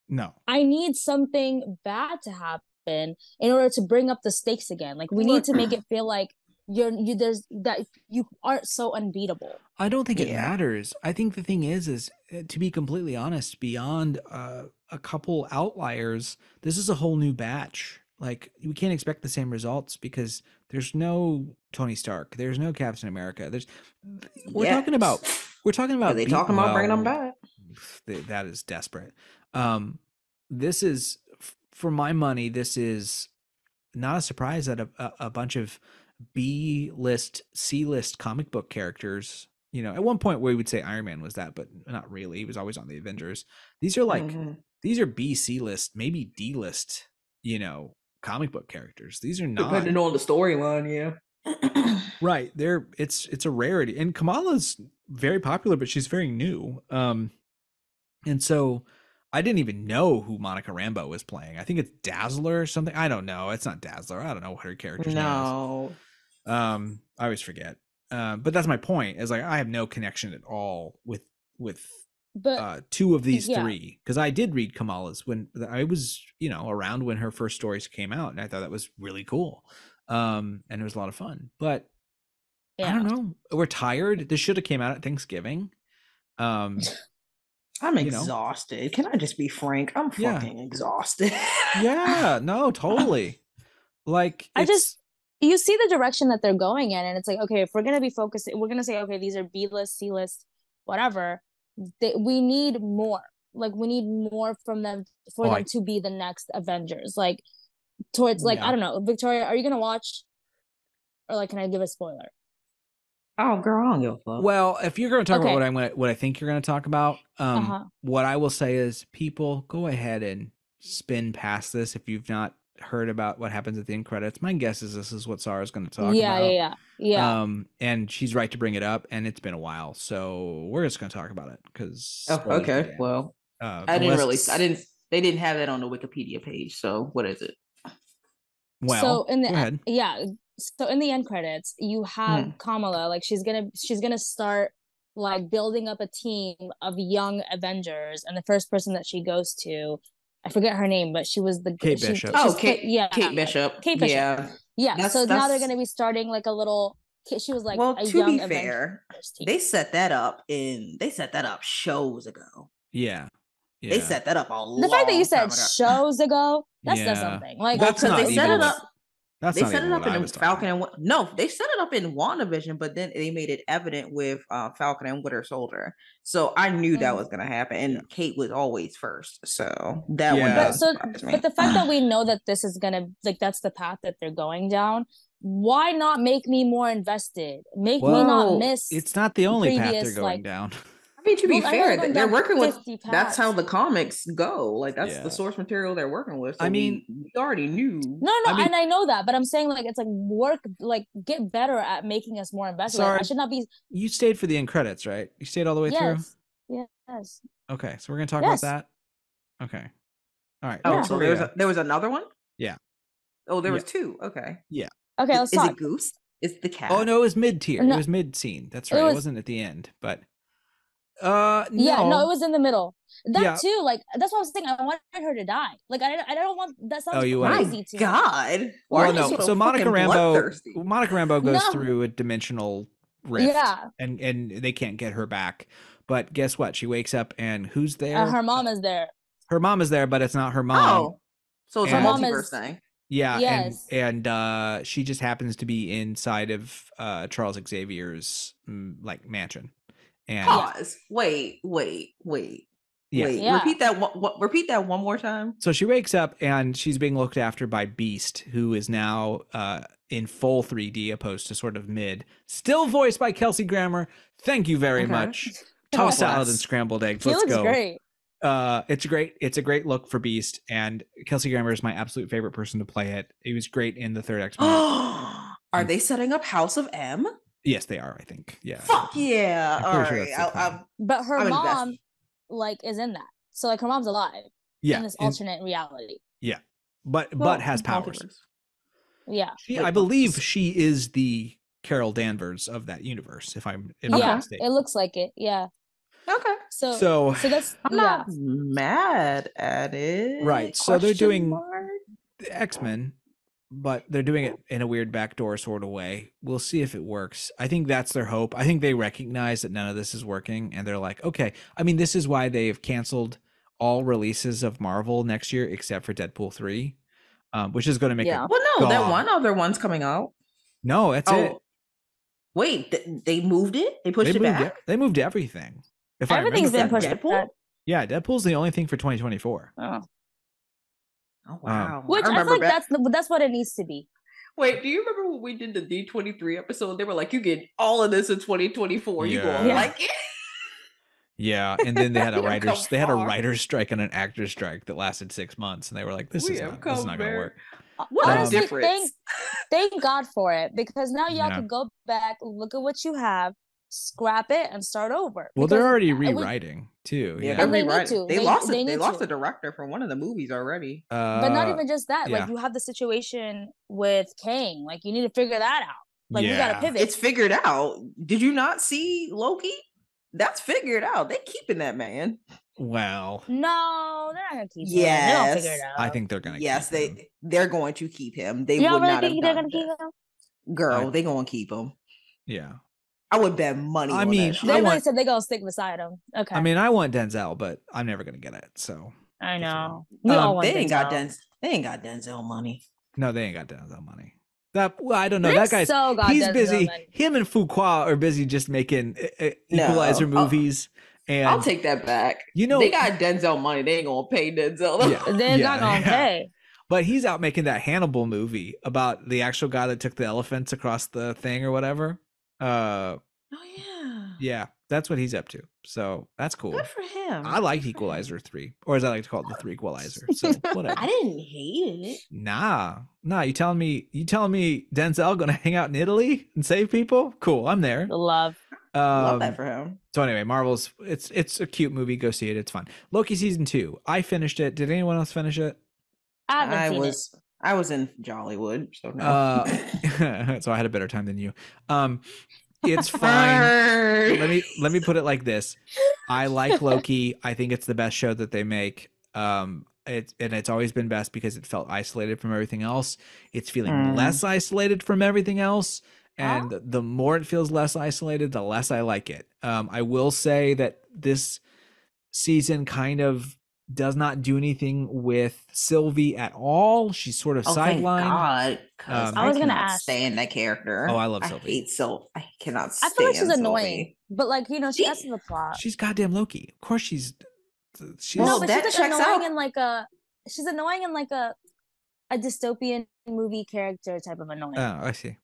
No, I need something bad to happen in order to bring up the stakes again. Like we need to make it feel like you aren't so unbeatable. I don't think it matters. I think the thing is to be completely honest, beyond a couple outliers, this is a whole new batch. Like we can't expect the same results because there's no Tony Stark, there's no Captain America. We're talking about they talking about bringing them back. That is desperate. This is, for my money, this is not a surprise that a bunch of B-list, C-list comic book characters, at one point we would say Iron Man was that, but not really. He was always on the Avengers. These are like, these are B, C-list, maybe D-list, comic book characters. These are not. Depending on the storyline, right. It's a rarity. And Kamala's very popular, but she's very new. And so I didn't even know who Monica Rambeau was playing. I think it's Dazzler or something. I don't know. It's not Dazzler. I don't know what her character's name is. No. I always forget. But that's my point. Is like I have no connection at all with But two of these yeah. three, because I did read Kamala's when I was, around when her first stories came out, and I thought that was really cool. And it was a lot of fun. But I don't know. We're tired. This should have came out at Thanksgiving. I'm you know. exhausted. Can I just be frank? I'm Yeah. fucking exhausted. Yeah, no, totally. Like you see the direction that they're going in, and it's like, okay, if we're gonna be focused, we're gonna say, okay, these are B-list, C-list, whatever. We need more. Like, we need more from them for them to be the next Avengers. Like, towards like, I don't know, Victoria, are you gonna watch, or like, can I give a spoiler? Oh, girl, I don't give a fuck. Well, if you're going to talk about what I think you're going to talk about, what I will say is, people, go ahead and spin past this if you've not heard about what happens at the end credits. My guess is this is what Saara's going to talk about. Yeah. And she's right to bring it up, and it's been a while, so we're just going to talk about it because. Okay. Well, they didn't have that on the Wikipedia page. So what is it? Well, so in the go ahead. So in the end credits, you have Kamala, like she's gonna start like building up a team of young Avengers, and the first person that she goes to, I forget her name, but she was the Kate Bishop. Kate Bishop. Kate Bishop. Yeah. So now they're gonna be starting like a little. She was like, well, to be fair, they set that up shows ago. Yeah. They set that up the fact that you said shows ago, that says something. Like, that's not they set it up. That's they set it up in Falcon and they set it up in WandaVision, but then they made it evident with Falcon and Winter Soldier. So I knew that was gonna happen, and Kate was always first. So that one does surprise me. But the fact that we know that this is gonna that's the path that they're going down, why not make me more invested? Make me not miss. It's not the only path they're going down. I mean, to be fair, they're working with. That's how the comics go. Like that's the source material they're working with. So I mean, we already knew. No, and I know that, but I'm saying like it's like work, like get better at making us more invested. Like, I should not be. You stayed for the end credits, right? You stayed all the way through. Yes. Okay, so we're gonna talk about that. Okay. All right. Oh, so there was another one. Yeah. Oh, there was two. Okay. Yeah. Okay, let's talk. Is it Goose? Is the cat? Oh no, it was mid tier. No. It was mid scene. That's right. It wasn't at the end, but. No. Yeah, no, it was in the middle. That too, like that's what I was saying. I wanted her to die. Like I don't want that. Sounds crazy to me. God. Well, no. So Monica Rambeau goes through a dimensional rift, and they can't get her back. But guess what? She wakes up, and who's there? Her mom is there. Her mom is there, but it's not her mom. Oh, so it's a multiverse thing. Yeah, yes. and she just happens to be inside of Charles Xavier's like mansion. And pause. Wait. Yeah. Repeat that one more time. So she wakes up and she's being looked after by Beast, who is now in full 3D opposed to sort of mid. Still voiced by Kelsey Grammer. Thank you very much. Tossed salad and scrambled eggs. Let's go. Great. It's a great look for Beast, and Kelsey Grammer is my absolute favorite person to play it. He was great in the third X-Men. Are they setting up House of M? Yes, they are, I think. Yeah. Fuck yeah. All right. But her mom like is in that. So like her mom's alive. Yeah. In this alternate reality. Yeah. But has powers. Yeah. I believe she is the Carol Danvers of that universe, if I'm not mistaken. It looks like it. Yeah. Okay. So that's I'm not mad at it. Right. So they're doing X-Men, but they're doing it in a weird backdoor sort of way. We'll see if it works. I think that's their hope. I think they recognize that none of this is working, and they're like, okay. I mean, this is why they have canceled all releases of Marvel next year except for Deadpool 3, which is going to make it. Well, no, that one other one's coming out. No, that's it. Wait, they moved it? They pushed it back? They moved everything. Everything's been pushed back. Yeah, Deadpool's the only thing for 2024. Oh wow! Which I feel like that's what it needs to be. Wait, do you remember when we did the D23 episode? They were like, "You get all of this in 2024. You gonna like it?" Yeah, and then they had a writer's strike and an actor's strike that lasted 6 months, and they were like, "This is not going to work." What a difference! Thank God for it, because now y'all can go back, look at what you have, scrap it and start over. Well, they're Because already it was- rewriting too. Yeah, Yeah. they're And they need rewriting. to. They They lost need They lost to. the director for one of the movies already. But not even just that. yeah. Like, you have the situation with Kang. Like, you need to figure that out. Like, we gotta Yeah. pivot. It's figured out. Did you not see Loki? That's figured out. They keeping that man. Well, No, they're not gonna keep him. They don't figure it Yes. out. I think they're gonna. Yes, keep him. they're going to keep him. They You would don't really not have think they're done gonna keep that. him? Girl, they gonna keep him. Yeah. I would bet money. I on mean, that shit. They I really want- said they're gonna stick beside him. Okay. I mean, I want Denzel, but I'm never gonna get it. So I good for know. them. We all want they ain't got Denzel. They ain't got Denzel money. No, they ain't got Denzel money. I don't know. They That guy's so got he's Denzel busy. money. Him and Fuqua are busy just making No. Equalizer Oh, movies. And I'll take that back. You know, they got Denzel money. They ain't gonna pay Denzel. Yeah. They're not gonna pay. But he's out making that Hannibal movie about the actual guy that took the elephants across the thing or whatever. Oh yeah. Yeah, that's what he's up to. So that's cool. Good for him. I liked Equalizer 3, or as I like to call it, the 3 Equalizer. So whatever. I didn't hate it. Nah. You telling me Denzel gonna hang out in Italy and save people? Cool, I'm there. The love. Love that for him. So anyway, Marvel's it's a cute movie. Go see it. It's fun. Loki season 2. I finished it. Did anyone else finish it? I haven't seen it. I was in Jollywood, so no. So I had a better time than you. It's fine. let me put it like this. I like Loki. I think it's the best show that they make. It's always been best because it felt isolated from everything else. It's feeling less isolated from everything else. And the more it feels less isolated, the less I like it. I will say that this season kind of does not do anything with Sylvie at all. She's sort of Thank sidelined. God, 'cause I was gonna cannot ask. stand that character. Oh, I love Sylvie. I hate Sylvie. I cannot I stand feel like she's Sylvie. annoying, but like, you know, she adds to the plot. She's goddamn Loki. Of course she's Well, No, but that she's like checks annoying out. in like a she's annoying in like a dystopian movie character type of annoying. Oh, I see.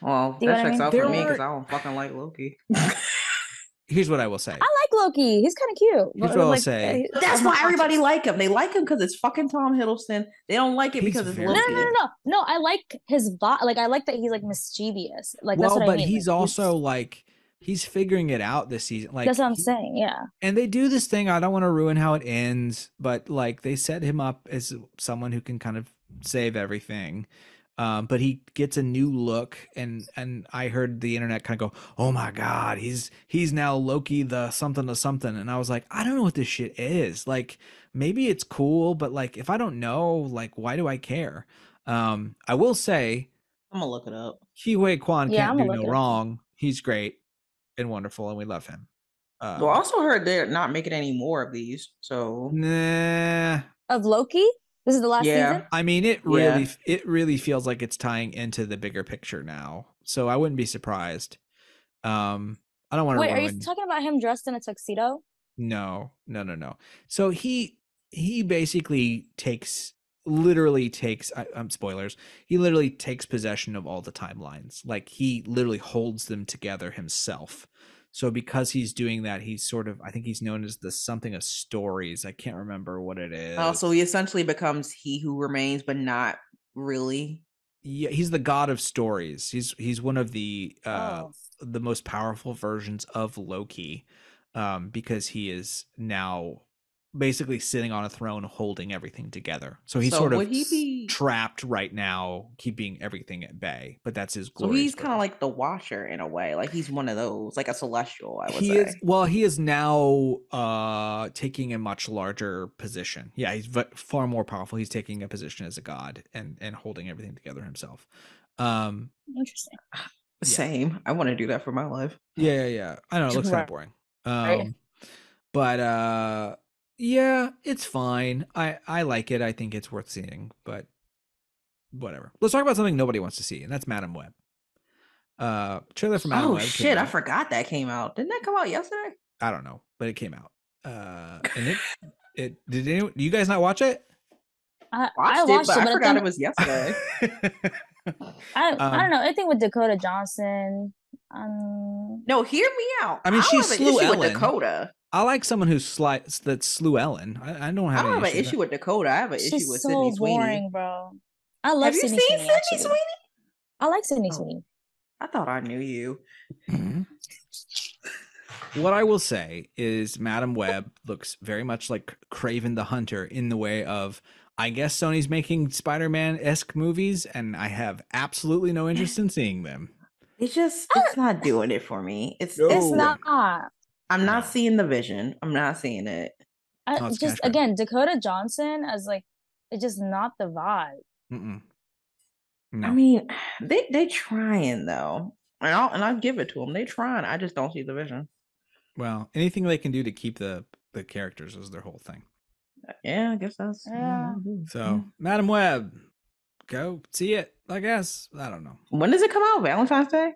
Well, Do you know that what I checks mean? out There for me are- because I don't fucking like Loki. Here's what I will say. I like Loki. He's kind of cute. Here's but, what I'll like, say. That's why everybody like him. They like him because it's fucking Tom Hiddleston. They don't like it He's because it's very Loki. No. I like his vibe. Like, I like that he's like mischievous. Like, that's Well, what but I mean. he's Like, also like he's figuring it out this season. Like that's what I'm saying. Yeah. And they do this thing. I don't want to ruin how it ends, but like they set him up as someone who can kind of save everything. But he gets a new look, and I heard the internet kind of go, "Oh my God, he's now Loki the something to something," and I was like, I don't know what this shit is. Like maybe it's cool, but like if I don't know, like why do I care? I will say, I'm gonna look it up. Ke Huy Quan Yeah, can't I'm do gonna no look it up. wrong. He's great and wonderful, and we love him. Well, I also heard they're not making any more of these. So Nah. Of Loki? This is the last season? I mean, it Yeah. really feels like it's tying into the bigger picture now. So I wouldn't be surprised. I don't want to Wait, are ruin. you talking about him dressed in a tuxedo? No. So he basically literally takes spoilers. He literally takes possession of all the timelines. Like he literally holds them together himself. So because he's doing that, he's sort of, I think he's known as the something of stories. I can't remember what it is. Oh, so he essentially becomes he who remains, but not really. Yeah, he's the god of stories. He's one of the Oh. the most powerful versions of Loki, because he is now basically sitting on a throne holding everything together. So he's So sort of would he be- trapped right now, keeping everything at bay. But that's his So glory. he's kind of like the Watcher in a way. Like he's one of those, like a Celestial. I would He say. he is now taking a much larger position. Yeah, he's far more powerful. He's taking a position as a god and holding everything together himself. Interesting. Same. I want to do that for my life. Yeah. I know it looks kind of boring. Right. But yeah, it's fine. I like it. I think it's worth seeing, but whatever. Let's talk about something nobody wants to see, and that's Madam Web. Trailer for Madam Oh Web. came shit! I out. forgot that came out. Didn't that come out yesterday? I don't know, but it came out. And it do you guys not watch it? I Watched watched it, but it, I but forgot I it was yesterday. I don't know. Anything with Dakota Johnson. No, hear me out. I mean, she don't have an slew issue Ellen. with Dakota. I like someone that slew Ellen. I don't I have don't have any an issue issue with Dakota. I have an issue She's with so Sydney Sweeney. boring, bro. I love Have you Sydney seen Sweeney. Sydney Actually. Sweeney? I like Sydney Oh. Sweeney. I thought I knew you. Mhm. What I will say is Madam Web looks very much like Craven the Hunter in the way of, I guess Sony's making Spider-Man-esque movies, and I have absolutely no interest in seeing them. It's not doing it for me. It's No. not. I'm not No. seeing the vision. I'm not seeing it. Oh, it's Just cash grab. again, Dakota Johnson as like, it's just not the vibe. Mm-mm. I No. mean, they trying though, and I'll give it to them. They trying. I just don't see the vision. Well, anything they can do to keep the characters is their whole thing. Yeah, I guess that's. Yeah. So, Madam Web, go see it, I guess. I don't know. When does it come out? Valentine's Day?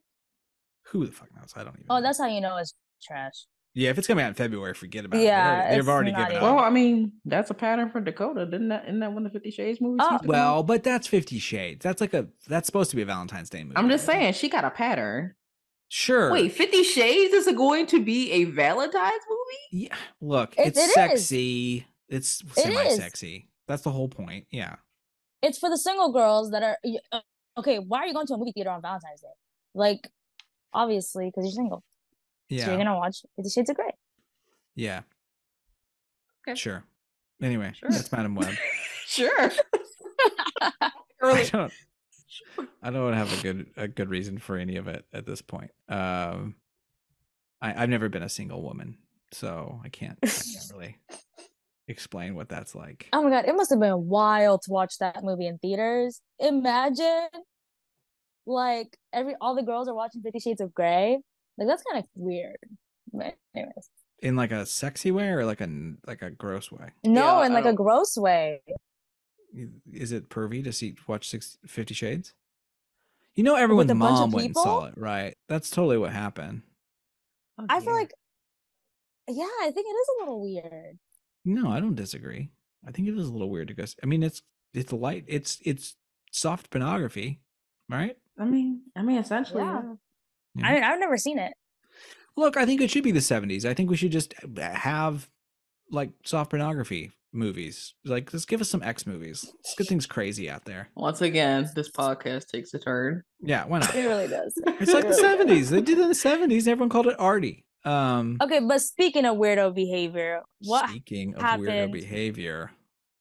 Who the fuck knows? I don't even Oh, know. that's how you know it's trash. Yeah, if it's coming out in February, forget about Yeah, it. They've it's already not given even- up. Well, I mean, that's a pattern for Dakota. Isn't that one of the 50 Shades movies? Oh, used to come out? Well, but that's 50 Shades. That's supposed to be a Valentine's Day movie. I'm just saying she got a pattern. Sure. Wait, 50 Shades is going to be a Valentine's movie? Yeah. Look, It it's is. sexy. It's It is. semi-sexy. That's the whole point. Yeah. It's for the single girls that are okay. Why are you going to a movie theater on Valentine's Day? Like, obviously, because you're single. So Yeah. you're gonna watch 50 Shades of Grey. Yeah. Okay. Sure. Anyway, Sure. that's Madam Web. Sure. I don't have a good reason for any of it at this point. I've never been a single woman, so I can't really explain what that's like. Oh my god, it must have been wild to watch that movie in theaters. Imagine, like all the girls are watching 50 Shades of Grey. Like that's kind of weird. But anyways, In like a sexy way or like a gross way? no, Yeah, in I like a don't- gross way. Is it pervy to watch 50 Shades? You know, everyone's a bunch of mom went and saw people? it, right? That's totally what happened. I feel like, yeah, I think it is a little weird. No, I don't disagree. I think it is a little weird to go. I mean, it's light. It's soft pornography, right? I mean, essentially. Yeah. Yeah. I've never seen it. Look, I think it should be the 70s. I think we should just have like soft pornography movies. Like, just give us some X movies. Let's get things crazy out there. Once again, this podcast takes a turn. Yeah, why not? It really does. It's like the 70s. They did it in the 70s. Everyone called it arty. Okay, but speaking of weirdo behavior, what Speaking of happened? weirdo behavior,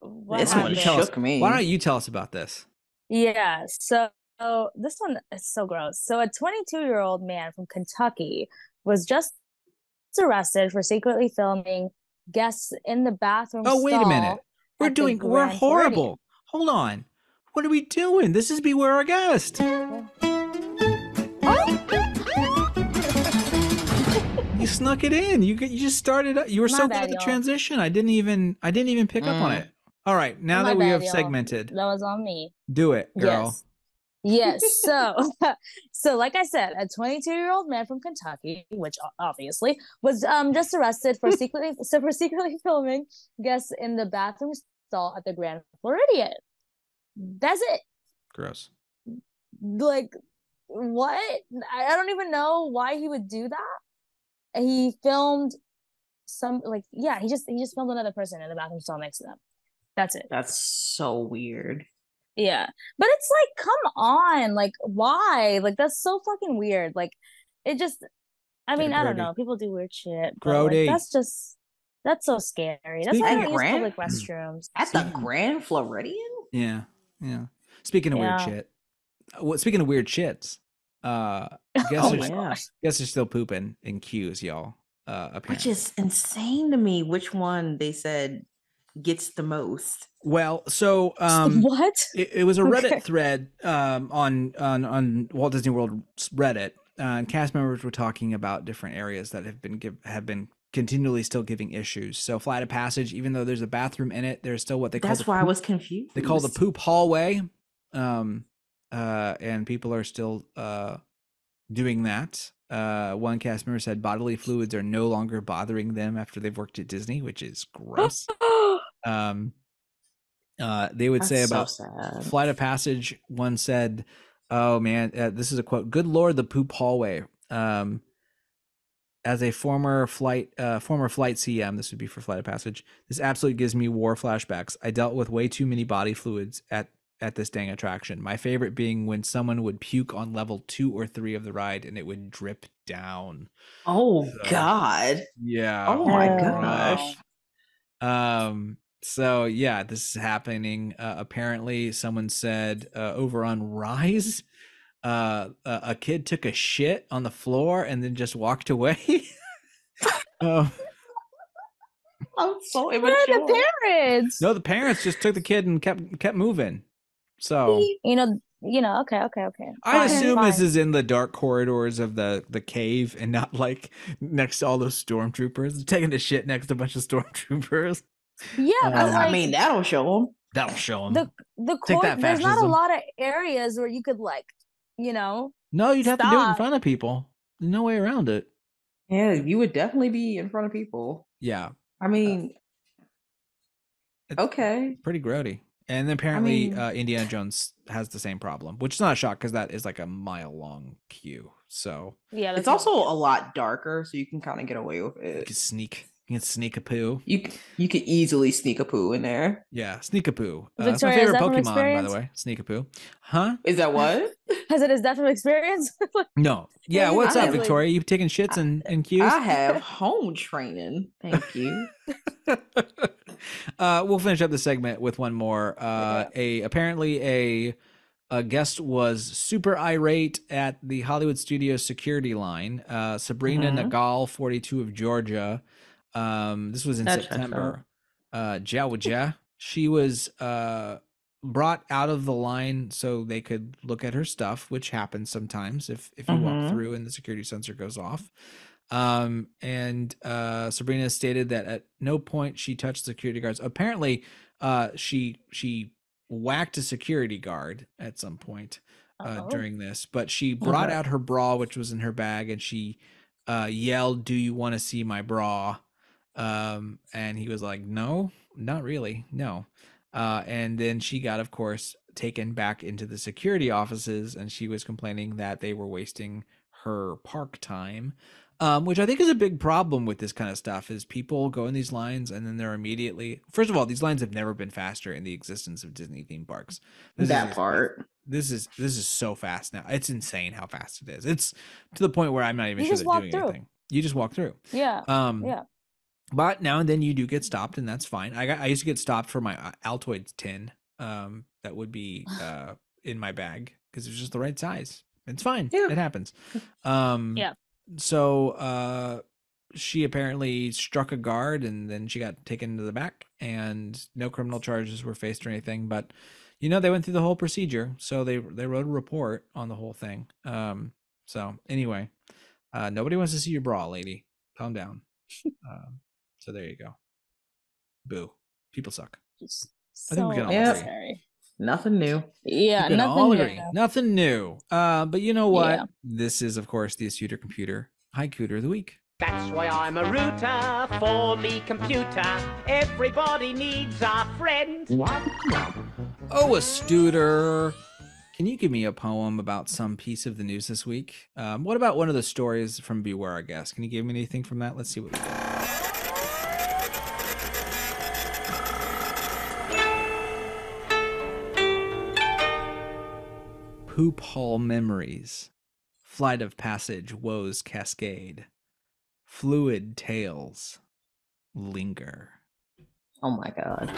What This happened? one tell us- shook me. why don't you tell us about this? Yeah, so this one is so gross. So a 22-year-old man from Kentucky was just arrested for secretly filming guests in the bathroom Oh, wait a minute. stall at the We're Grand horrible. Hold on. What are we doing? This is Beware Our Guest. You snuck it in. You just started. You were My so good bad, at the y'all. transition. I didn't even pick up on it. All right, now My that we bad, have y'all. segmented, That was on me. do it, girl. Yes. So like I said, a 22-year-old man from Kentucky, which obviously was just arrested for secretly filming guests in the bathroom stall at the Grand Floridian. That's it. Gross. Like, what? I don't even know why he would do that. He filmed he just filmed another person in the bathroom stall next to them. That's it. That's so weird. Yeah. But it's like, come on. Like, why? Like, that's so fucking weird. Like, it just, I mean, I don't grody. know. People do weird shit. But like, Grody. that's so scary. That's why I Speaking don't of use Grand- public restrooms. At the Grand Floridian? Yeah. Speaking of weird Yeah. shit. Speaking of weird shits. Guess Oh are my gosh. guess are still pooping in queues, y'all. Apparently. Which is insane to me which one they said gets the most. Well, so What? it was a Okay. Reddit thread on Walt Disney World Reddit, and cast members were talking about different areas that have been continually still giving issues. So Flight of Passage, even though there's a bathroom in it, there's still what they call That's the why I poop- was confused. they call the poop hallway, and people are still doing that. One cast member said bodily fluids are no longer bothering them after they've worked at Disney, which is gross. They would say That's so about sad. Flight of Passage, one said, "Oh man, this is a quote. Good Lord, the poop hallway. As a former flight CM, this would be for Flight of Passage. This absolutely gives me war flashbacks. I dealt with way too many body fluids at this dang attraction. My favorite being when someone would puke on level 2 or 3 of the ride and it would drip down. Oh So, God. yeah. Oh my Oh, gosh. So yeah, this is happening. Apparently, someone said over on Rise, a kid took a shit on the floor and then just walked away. Um, I'm so where are immature. the parents? no, the parents just took the kid and kept moving. So Okay. I Fine, assume this fine. is in the dark corridors of the cave and not like next to all those stormtroopers. Taking a shit next to a bunch of stormtroopers. Yeah, but Um, I like mean, that'll show them. That'll show them. the Take court, that, there's not a fascism. lot of areas where you could like, No, you'd have to do it in stop. front of people. There's no way around it. Yeah, you would definitely be in front of people. Yeah, I mean, it's okay. pretty grody. And then apparently, mean- Indiana Jones has the same problem, which is not a shock because that is like a mile-long queue. So Yeah, It's that's also a lot darker, so you can kind of get away with you it. can sneak. You can sneak a poo. You could easily sneak a poo in there. Yeah, sneak a poo. That's Victoria, my is favorite that from Pokemon, by the experience? way. Sneak a poo. Huh? Is that what? Has it his death from experience? No. Yeah, you what's I up, have, Victoria? You taking shits in queues? I have home training. Thank you. We'll finish up the segment with one more. Apparently a guest was super irate at the Hollywood Studios security line. Sabrina Nagal, 42 of Georgia. This was in That checks September. Jawaja. She was brought out of the line so they could look at her stuff, which happens sometimes if you walk through and the security sensor goes off. And Sabrina stated that at no point she touched security guards. Apparently, she whacked a security guard at some point during this, but she brought out her bra, which was in her bag, and she yelled, "Do you want to see my bra?" And he was like, "No, not really, no." And then she got, of course, taken back into the security offices, and she was complaining that they were wasting her park time. Which I think is a big problem with this kind of stuff is people go in these lines and then they're immediately, first of all, these lines have never been faster in the existence of Disney theme parks. This is so fast now. It's insane how fast it is. It's to the point where I'm not even sure they're doing anything. You just walk through. Yeah. Yeah. But now and then you do get stopped, and that's fine. I used to get stopped for my Altoids tin. That would be in my bag because it was just the right size. It's fine. Yeah. It happens. Yeah. So she apparently struck a guard, and then she got taken to the back, and no criminal charges were faced or anything. But they went through the whole procedure, so they wrote a report on the whole thing. So anyway, nobody wants to see your bra, lady. Calm down. So there you go. Boo. People suck. I think we can all agree. Nothing new. Yeah, we can nothing all new. agree. Nothing new. But you know what? Yeah. This is, of course, the Astute Computer High Cooter of the Week. That's why I'm a router for me computer. Everybody needs a friend. Oh, Astuter. Can you give me a poem about some piece of the news this week? What about one of the stories from Beware, I guess? Can you give me anything from that? Let's see what we got. Poop Hall Memories. Flight of Passage Woes Cascade. Fluid Tales. Linger. Oh my God.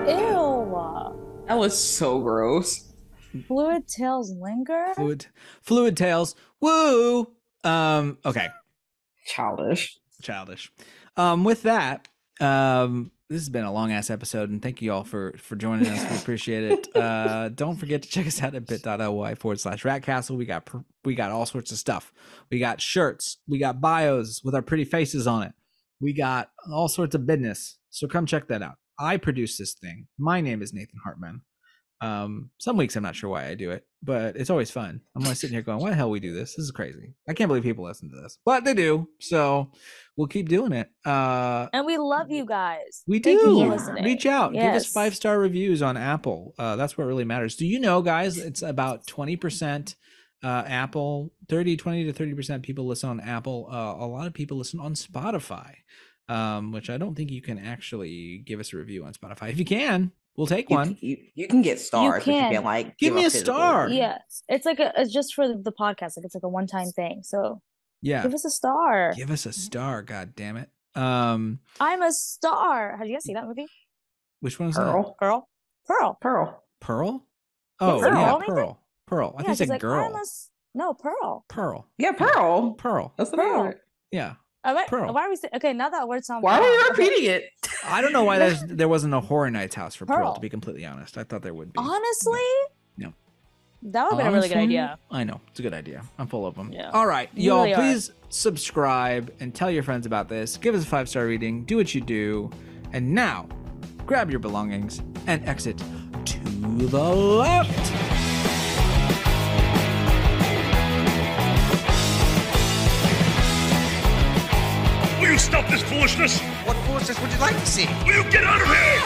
Ew. That was so gross. Fluid tails linger? Fluid Tales. Woo! Okay. Childish. With that, this has been a long ass episode, and thank you all for joining us. We appreciate it. Don't forget to check us out at bit.ly/ratcastle. We got all sorts of stuff. We got shirts, we got bios with our pretty faces on it. We got all sorts of business. So come check that out. I produce this thing. My name is Nathan Hartman. Some weeks I'm not sure why I do it, but it's always fun. I'm always sitting here going, why the hell we do this? This is crazy. I can't believe people listen to this, but they do. So we'll keep doing it. And we love you guys. We Thank you for do. listening. Reach out. Give us Yes. 5-star reviews on Apple. That's what really matters. Do you know, guys, it's about 20% Apple, 20 to 30% people listen on Apple. A lot of people listen on Spotify, which I don't think you can actually give us a review on Spotify. If you can, we'll take one. You can get stars, but you can. can't like Give me a physical. star. Yes. It's like it's just for the podcast. Like it's like a one-time thing. So Yeah. Give us a star. Give us a star, god damn it. I'm a star. Have you guys seen that movie? Which one is that? Pearl. Pearl. Pearl. Pearl? Oh, Pearl, yeah, Nathan? Pearl. Pearl. I Yeah, think she's it's a like, girl. No, Pearl. Pearl. Yeah, Pearl. Pearl. That's the name Pearl. of it. Yeah. Why are we saying? Okay, now that word sounds. Why are wrong. we Okay. repeating it? I don't know why there wasn't a Horror Nights house for Pearl, Pearl. to be completely honest. I thought there would be. Honestly, No. that would have been a really good Honestly, idea. I know. It's a good idea. I'm full of them. Yeah. All right. You Y'all, really are. please subscribe and tell your friends about this. Give us a 5-star rating. Do what you do. And now, grab your belongings and exit to the left. Will you stop this foolishness? What foolishness would you like to see? Will you get out of here?